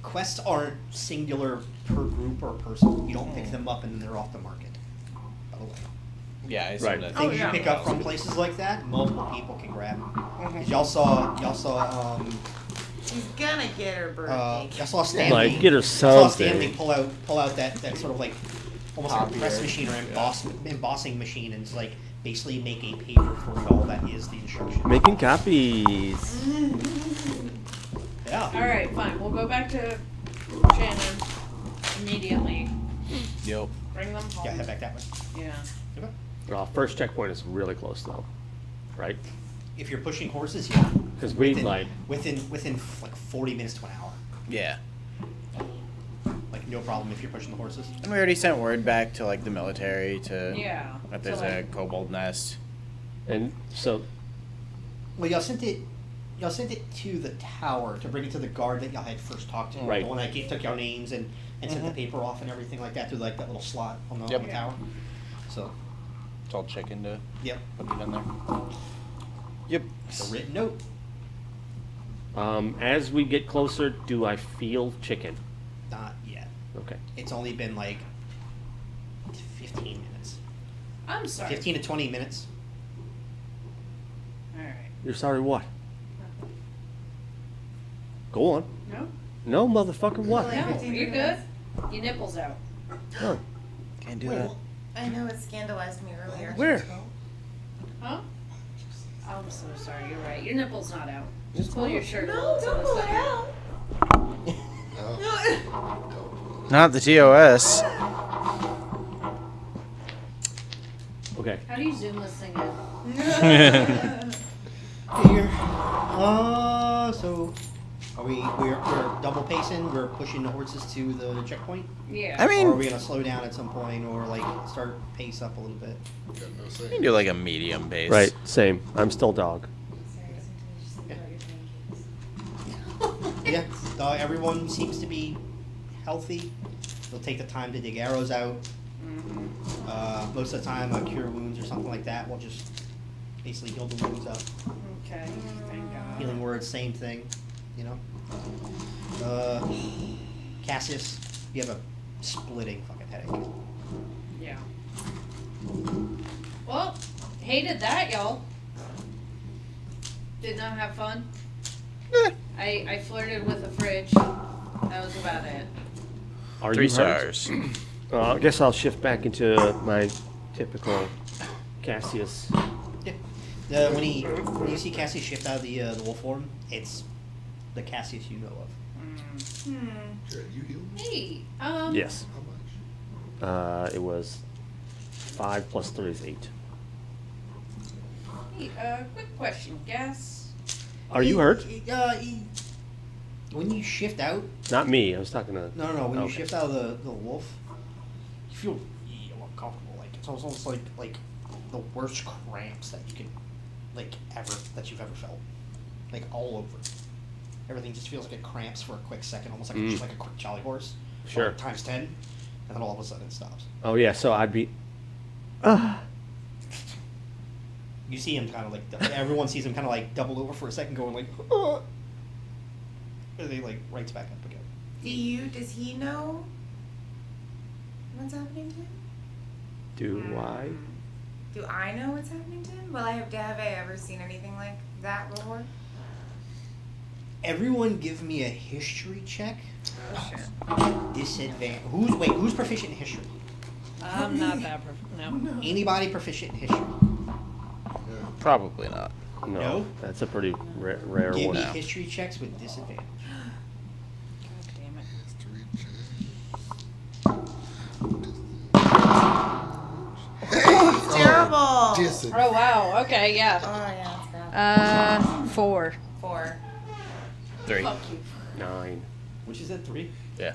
quests aren't singular per group or person. You don't pick them up and then they're off the market. By the way. Yeah, I assume Right. that's Things yeah. you pick up from places like that, multiple people can grab them. 'Cause y'all saw She's gonna get her birthday. y'all saw Stanley. Like, get her I saw Stanley something. pull out that sort of like almost like a press Copier. machine or embossing machine, and it's like basically make a paper for y'all that is the instruction. Making copies. Yeah. All right. Fine. We'll go back to Shannon immediately. Yep. Bring them home. Yeah, head back that way. Yeah. Okay. Well, first checkpoint is really close though, right? If you're pushing horses, yeah. Because we Within, like within like 40 minutes to an hour. Yeah. Like no problem if you're pushing the horses. And we already sent word back to like the military to Yeah. that to, there's like- a kobold nest. and so Well, y'all sent it to the tower to bring it to the guard that y'all had first talked to. Right. The one that took y'all names and sent the paper off and everything like that through like that little slot on the, Yep. on the tower. So, Told chicken to yep. put it in there. Yep. It's a written note. as we get closer, do I feel chicken? Not yet. Okay. It's only been like 15 minutes. I'm sorry. 15 to 20 minutes. All right. You're sorry what? Go on. No. No, motherfucker, what? Like No. 15 You're good. minutes? Your nipples out. Oh, Can't do Wait, that. well, I know it scandalized me earlier. where? Huh? I'm so sorry. You're right. Your nipple's not out. Just pull your shirt. a No, little to don't the pull it side. out. No. Not the TOS. Okay. How do you zoom this thing in? Here. So we're double pacing. We're pushing the horses to the checkpoint. Yeah. I mean, Or are we gonna slow down at some point, or like start pace up a little bit? Got no say. you can do like a medium pace. Right, same. I'm still dog. Yeah. Everyone seems to be healthy. They'll take the time to dig arrows out. Most of the time, cure wounds or something like that. We'll just basically heal the wounds up. Okay. Thank God. Healing words, same thing. You know. Cassius, you have a splitting fucking headache. Yeah. Well, hated that, y'all. Did not have fun. I flirted with a fridge. That was about it. Are 3 you hurt? stars. I guess I'll shift back into my typical Cassius. Yeah. When you see Cassius shift out of the wolf form, it's the Cassius you know of. Jared, you healed me? Hey, Yes. How much? It was 5 plus 3 is 8. hey, quick question, Gas. Are you hurt? When you shift out, Not me. I was talking to. no. When you Okay. shift out of the wolf, you feel really uncomfortable. Like it's almost like the worst cramps that you can that you've ever felt. Like all over. Everything just feels like it cramps for a quick second, almost like just like a quick jolly horse. Sure. Like times 10, and then all of a sudden it stops. Oh yeah. So I'd be. You see him kind of like everyone sees him kind of like double over for a second, going like, and then he like rights back up again. Does he know what's happening to him? Do I? Do I know what's happening to him? Well, have I ever seen anything like that before? Everyone, give me a history check. Oh shit. Disadvantage. Who's proficient in history? I'm not that no. Anybody proficient in history? Probably not. No. That's a pretty rare Give one. me history checks with disadvantage. God damn it. It's terrible. Oh wow. Okay. Yeah. Oh yeah, it's bad. 4. 4. 3. Fuck you. 9. Which is at 3. Yeah.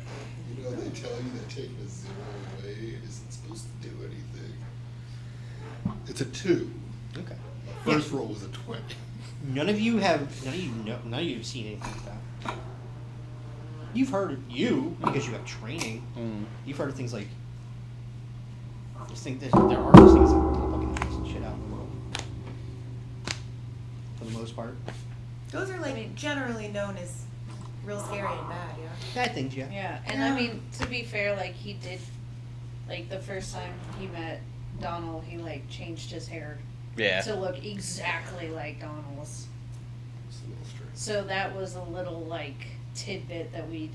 You know, they tell you that taking a 0 away isn't supposed to do anything. It's a 2. Okay. First roll was a 20. None of you have seen anything like that. You've heard because you have training. You've heard of things like. Just think there are those things that fucking freaks shit out in the world. For the most part. Those are like generally known as real scary and bad, yeah. Bad things, yeah. Yeah, and I mean, to be fair, like, he did, like, the first time he met Donald, he, like, changed his hair Yeah. to look exactly like Donald's. It's a little strange. So that was a little, like, tidbit that we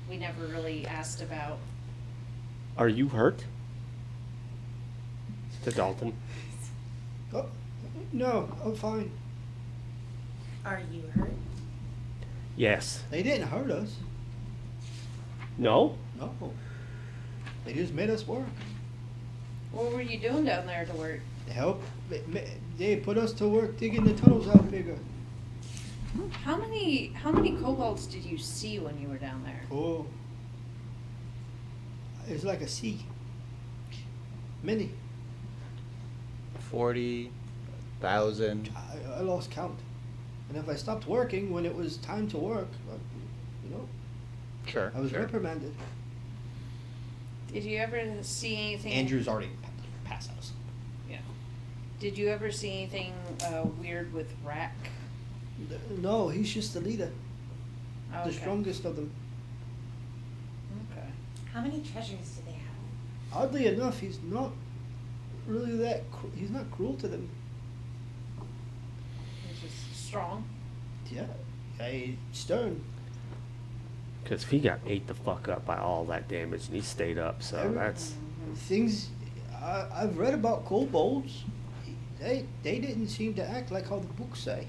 never really asked about. Are you hurt? To Dalton. Oh, no, I'm fine. Are you hurt? Yes. They didn't hurt us. No. No. They just made us work. What were you doing down there to work? They put us to work digging the tunnels out bigger. How many kobolds did you see when you were down there? Oh. It's like a sea. Many. 40,000. I lost count. And if I stopped working when it was time to work, Sure. I was sure. reprimanded. Did you ever see anything? Andrew's already past us. Yeah. Did you ever see anything weird with Rack? No, he's just the leader. Okay. The strongest of them. Okay. How many treasures do they have? Oddly enough, he's not really he's not cruel to them. He's just strong. Yeah. Stern. Because he got ate the fuck up by all that damage and he stayed up, so that's. Things I've read about kobolds. They didn't seem to act like how the books say.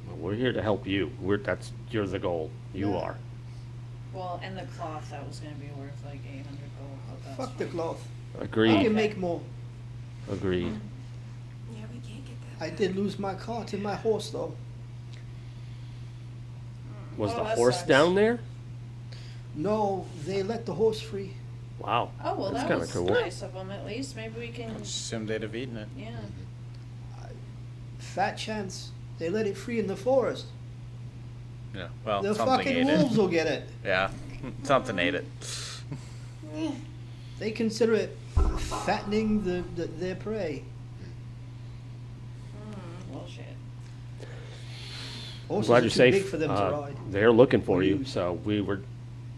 Well, we're here to help you. You're the goal. You Yeah. are. Well, and the cloth, that was going to be worth like 800 gold. But that's Fuck the fine. cloth. I Agreed. can make more. Agreed. Yeah, we can't get that. I did lose my cart and my horse though. Was Oh, the that horse sucks. down there? No, they let the horse free. Wow. Oh, well, that's that kind was of cool. nice of them at least. Maybe we can. Assume they'd have eaten it. Yeah. Fat chance. They let it free in the forest. Yeah. Well, The something fucking ate wolves it. will get it. Yeah. Something ate it. They consider it fattening their prey. Well, shit. I'm Horses glad are you're too safe. big for them to ride. They're looking for you, Use. so we were.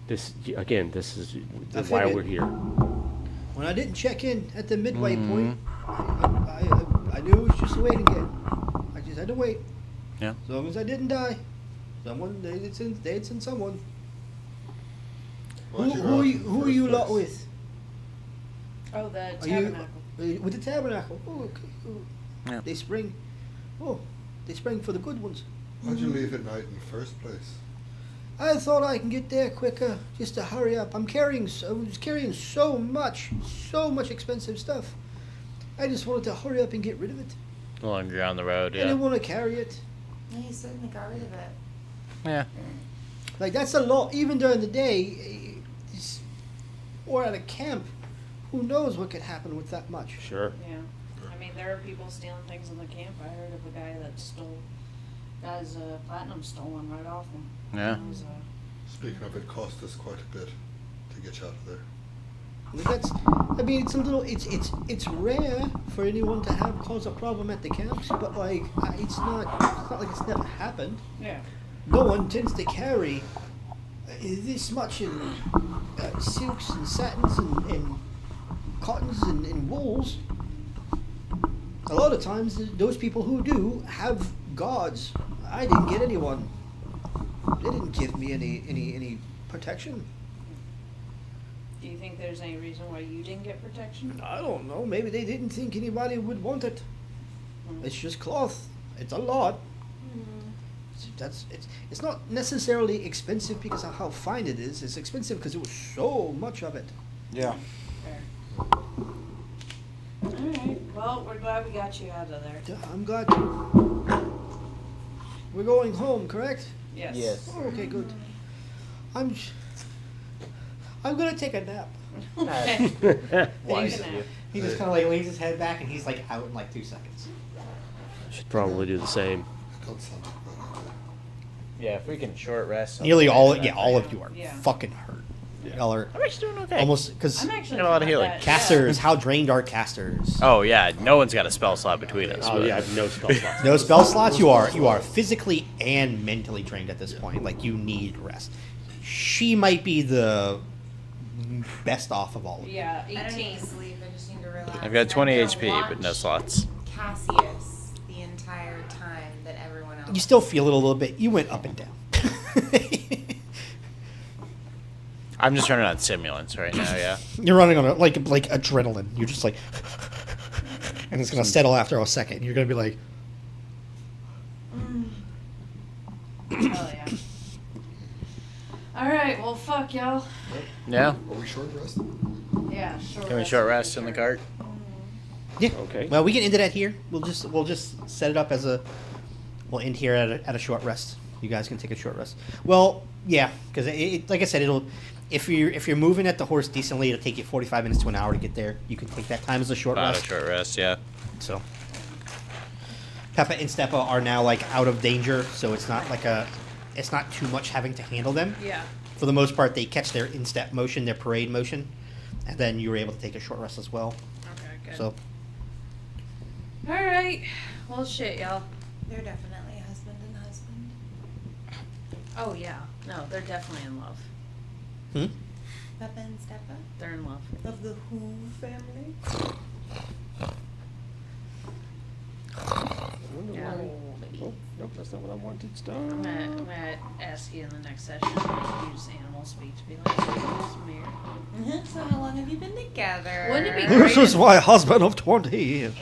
This is I why figured. we're here. When I didn't check in at the midway Mm-hmm. point, I knew it was just a waiting game. I just had to wait. Yeah. As long as I didn't die, they'd send someone. Why'd you go Who out are in you, the who are first you lot place? with? Oh, the Are tabernacle. you with the tabernacle? Oh, okay. Oh. Yeah. They spring. Oh, they spring for the good ones. Why'd you leave at night in the first place? I thought I can get there quicker, just to hurry up. I was carrying so much expensive stuff. I just wanted to hurry up and get rid of it. The longer you're on the road, I yeah. didn't want to carry it. Yeah, you certainly got rid of it. Yeah. Like, that's a lot. Even during the day, or at a camp, who knows what could happen with that much. Sure. Yeah. I mean, there are people stealing things in the camp. I heard of a guy that stole, guy's platinum stolen right off him. Yeah. It was, Speaking of, it cost us quite a bit to get you out of there. I mean, it's a little, it's rare for anyone to cause a problem at the camps, but like, it's not like it's never happened. yeah. No one tends to carry this much in silks and satins and cottons and wools. A lot of times, those people who do have guards. I didn't get anyone. They didn't give me any protection. Do you think there's any reason why you didn't get protection? I don't know. Maybe they didn't think anybody would want it. It's just cloth. It's a lot. It's not necessarily expensive because of how fine it is. It's expensive because it was so much of it. Yeah. Fair. Alright, well, we're glad we got you out of there. Yeah, I'm glad to. We're going home, correct? Yes. Oh, okay, good. I'm gonna take a nap. Okay. Wise Take a of you. nap. He just kind of like leans his head back and he's like out in like 2 seconds. Should probably do the same. I got something about it. Yeah, if we can short rest. Nearly all of you are Yeah. fucking hurt. Y'all are I'm actually doing okay. almost because I'm actually Got a lot of glad healing. that- casters. How drained are casters? Oh yeah, no one's got a spell slot between us. Oh but- yeah, I have no spell slots. No spell slots. You are physically and mentally drained at this point. Like you need rest. She might be the best off of all of you. Yeah, I don't need 18. to sleep. I just need to relax. I've got 20 I'm gonna HP, but no watch slots. Cassius the entire time that everyone else. You still feel it a little bit. You went up and down. I'm just running on stimulants right now. Yeah. You're running on like adrenaline. You're just like, and it's gonna settle after a second. You're gonna be like, Hell yeah. Alright, well, fuck, y'all. Yeah. Are we short rested? Yeah, short Can we rest short would be rest in the sure. cart? yeah. Okay. Well, we can end it at here. We'll just set it up as a. We'll end here at a short rest. You guys can take a short rest. Well, yeah, because like I said, it'll. If you're moving at the horse decently, it'll take you 45 minutes to an hour to get there. You can take that time as a short About a rest. short rest. Yeah. So, Peppa and Steppa are now like out of danger, so it's not too much having to handle them. Yeah. For the most part, they catch their in-step motion, their parade motion, and then you were able to take a short rest as well. Okay, good. So, Alright. Well, shit, y'all. They're definitely husband and husband. Oh, yeah. No, they're definitely in love. Peppa and Steppa They're in love. of the Who family. Yeah. Oh, nope, that's not what I wanted. Stop. I'm gonna ask you in the next session to use animal speak to be like, "Excuse me." So how long have you been together? Wouldn't it be This great? is my husband of 20 years.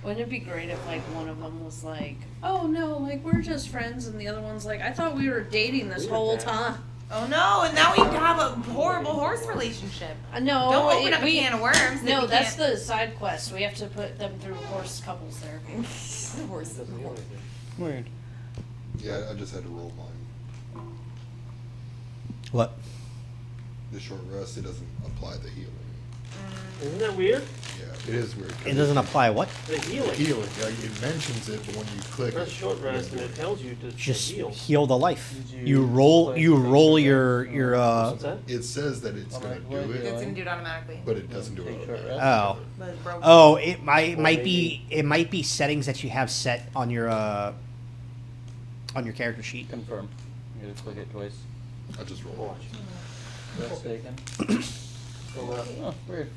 Wouldn't it be great if like one of them was like, "Oh no, like we're just friends," and the other one's like, "I thought we were dating this whole time." Oh no! And now we have a horrible horse relationship. No, Don't open up a can of worms. that No, we that's can't- the side quest. We have to put them through horse couples therapy. the horse. Weird. Yeah, I just had to roll mine. what? The short rest, it doesn't apply the healing. Isn't that weird? Yeah, it is weird. 'cause It doesn't apply what? The healing. Healing, like it mentions it, but when you click Press it, short rest doesn't and do it tells you to Just heal. heal the life. Did You you roll play you the roll thing your What's that? It says that it's gonna do it, It's gonna do it automatically. but it doesn't do it automatically. oh. But it's broken. Oh, it might be settings that you have set on your character sheet. Confirm. You gotta click it twice. I just rolled. Watch. That's taken. Go up. Oh, weird.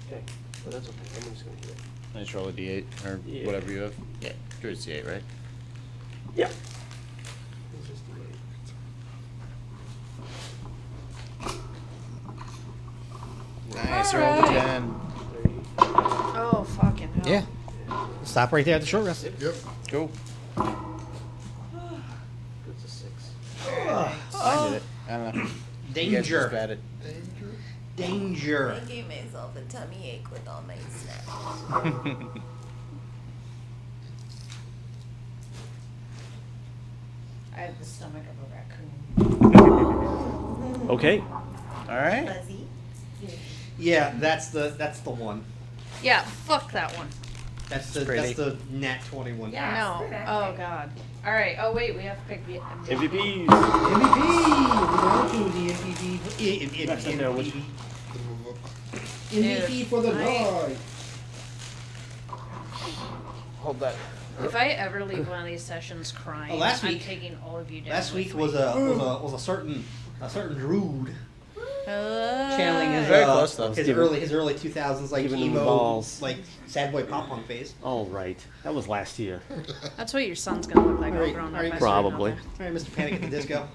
Okay. But that's okay. I'm just gonna heal. Nice roll a d8 or Yeah. whatever you have. Yeah. Druid's d8, right? Yeah. It's just the way. Nice roll to 10. Oh, fucking hell. Yeah. Stop right there at the short rest. Yep. Cool. It's a 6. I did it. I don't know. You guys just Danger. batted. Danger. Danger. I gave myself a tummy ache with all my snacks. I have the stomach of a raccoon. Okay. All right. Fuzzy. Yeah, that's the one. Yeah, fuck that one. That's the Pretty. nat 21. Yeah. No. screw that Oh, thing. God. All right. Oh, wait. We have to pick the MVPs. MVP! We're on to the MVP. That's in there, which- Move up. MVP for the I- night. Hold that. If I ever leave one of these sessions crying, Oh, last I'm week- taking all of you down. Last with week me. was a certain druid channeling his Very close, though. his Giving- early 2000s like giving him emo balls. like sad boy pop punk phase. All right. That was last year. That's what your son's gonna look like All all right, grown all up. right, I Probably. All right, Mr. Panic at the Disco.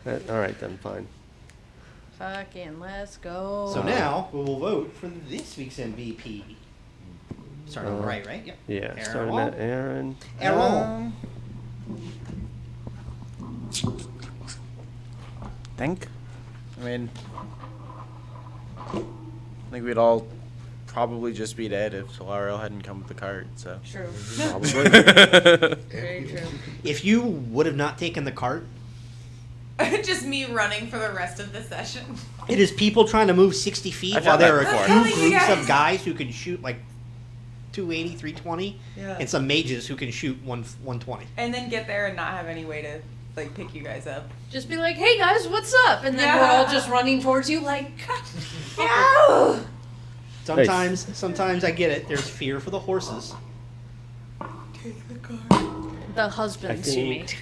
All right, then, fine. Fucking let's go. So now we will vote for this week's MVP. Starting on the right, right? Yep. Yeah, Aaron starting Wall. at Aaron. Aaron. Think. I mean, I think we'd all probably just be dead if Solaro hadn't come with the cart. So. True. Probably. Very true. If you would have not taken the cart, Just me running for the rest of the session. it is people trying to move 60 feet I've while done there that are before. two You groups guys. of guys who can shoot like 280, 320, Yeah. and some mages who can shoot 120. And then get there and not have any way to like pick you guys up. Just be like, hey guys, what's up? And then Yeah. we're all just running towards you like, No! Sometimes I get it. There's fear for the horses. Take the car. the husbands you meet.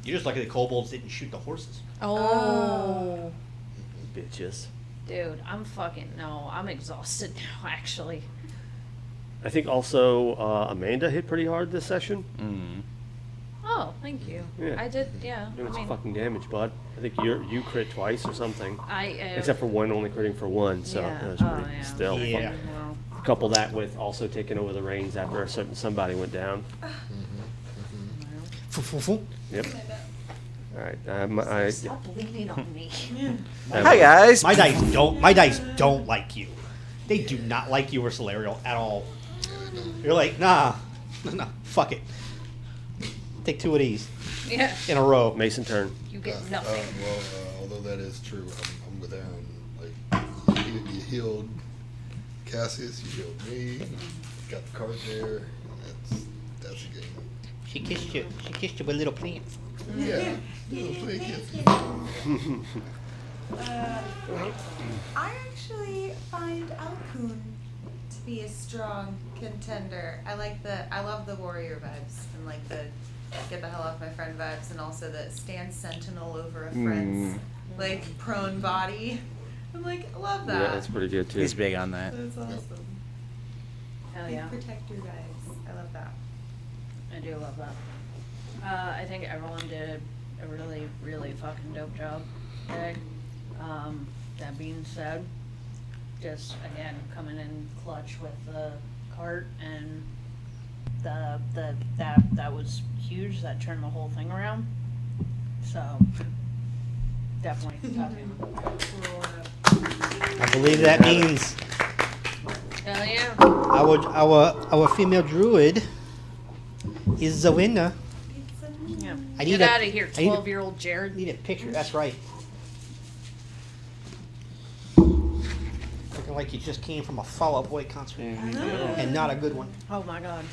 You're just lucky the kobolds didn't shoot the horses. Oh. Bitches. Dude, I'm exhausted now, actually. I think also Amanda hit pretty hard this session. Mm. Oh, thank you. Yeah. I did, yeah. Doing I some mean, fucking damage, bud. I think you crit twice or something. I Except for one only critting for one, so yeah. that was pretty Oh, yeah. still. Yeah. Well, Couple that with also taking over the reins after a certain somebody went down. Yep. All right. stop leaning on me. Hi guys. My dice don't like you. They do not like you or Solarial at all. You're like, nah, fuck it. Take 2 of these Yeah. in a row. Mason turn. You get nothing. Well, although that is true, I'm with Aaron. Like, you healed Cassius, you healed me, got the card there. That's a game. She kissed you. She kissed you with a little plant. Yeah. Little play kiss. I actually find Alkun to be a strong contender. I love the warrior vibes and like the get the hell off my friend vibes, and also the stand sentinel over a friend's like prone body. I'm like, I love that. Yeah, that's pretty good too. He's big on that. That's awesome. Hell yeah. Protect your guys. I love that. I do love that. I think everyone did a really, really fucking dope job today. That being said, just again coming in clutch with the cart, and that was huge. That turned the whole thing around. So definitely top him. I believe that means Hell yeah. our female druid is the winner. Yeah. I need Get a- out of here, I need a- 12-year-old Jared. Need a picture. That's right. Looking like you just came from a Fall Out Boy concert, and not a good one. Oh my god.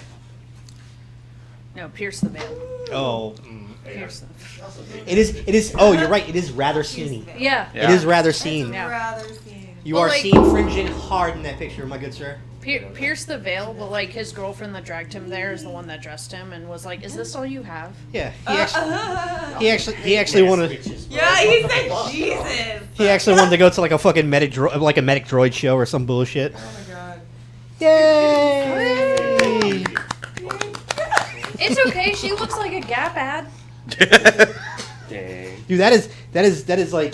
No, pierce the veil. Oh, Pierce the. it is. Oh, you're right. It is rather seen. Yeah. It is rather seen. Yeah. Rather seen. You Well, are like- seen fringing hard in that picture, my good sir. Pierce the veil, but like his girlfriend that dragged him there is the one that dressed him and was like, "Is this all you have?" Yeah, he actually wanted. Yeah, he said Jesus. He actually wanted to go to like a fucking medic droid show or some bullshit. Oh my god. Yay! It's okay. She looks like a Gap ad. Dang. Dude, that is like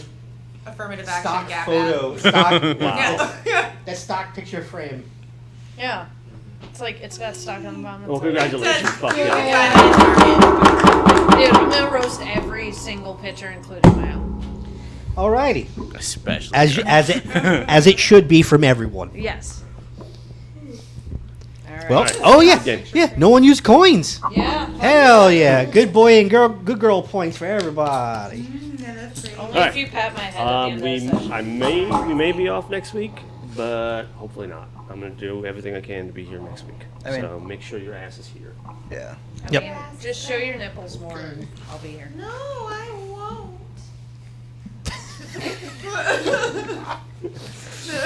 affirmative action Stock gap photo. app. Stock. Yeah. That stock picture frame. Yeah. It's got stock on the bottom. Well, It's like- congratulations, Buck. You're Yeah. Dude, I'm gonna roast every single picture, including my own. Alrighty. Especially. As it should be from everyone. Yes. All right. Well, Alright. oh yeah, Again. yeah. No one used coins. Yeah. Hell yeah, good boy and good girl points for everybody. Yeah, that's great. Only Alright. if you pat my head at the end of the session. We may be off next week, but hopefully not. I'm gonna do everything I can to be here next week. I mean- So make sure your ass is here. Yeah. Yep. Just show your nipples more, and I'll be here. No, I won't.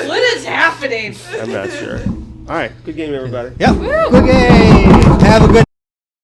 What is happening? I'm not sure. All right, good game, everybody. Yep. Good game. Have a good.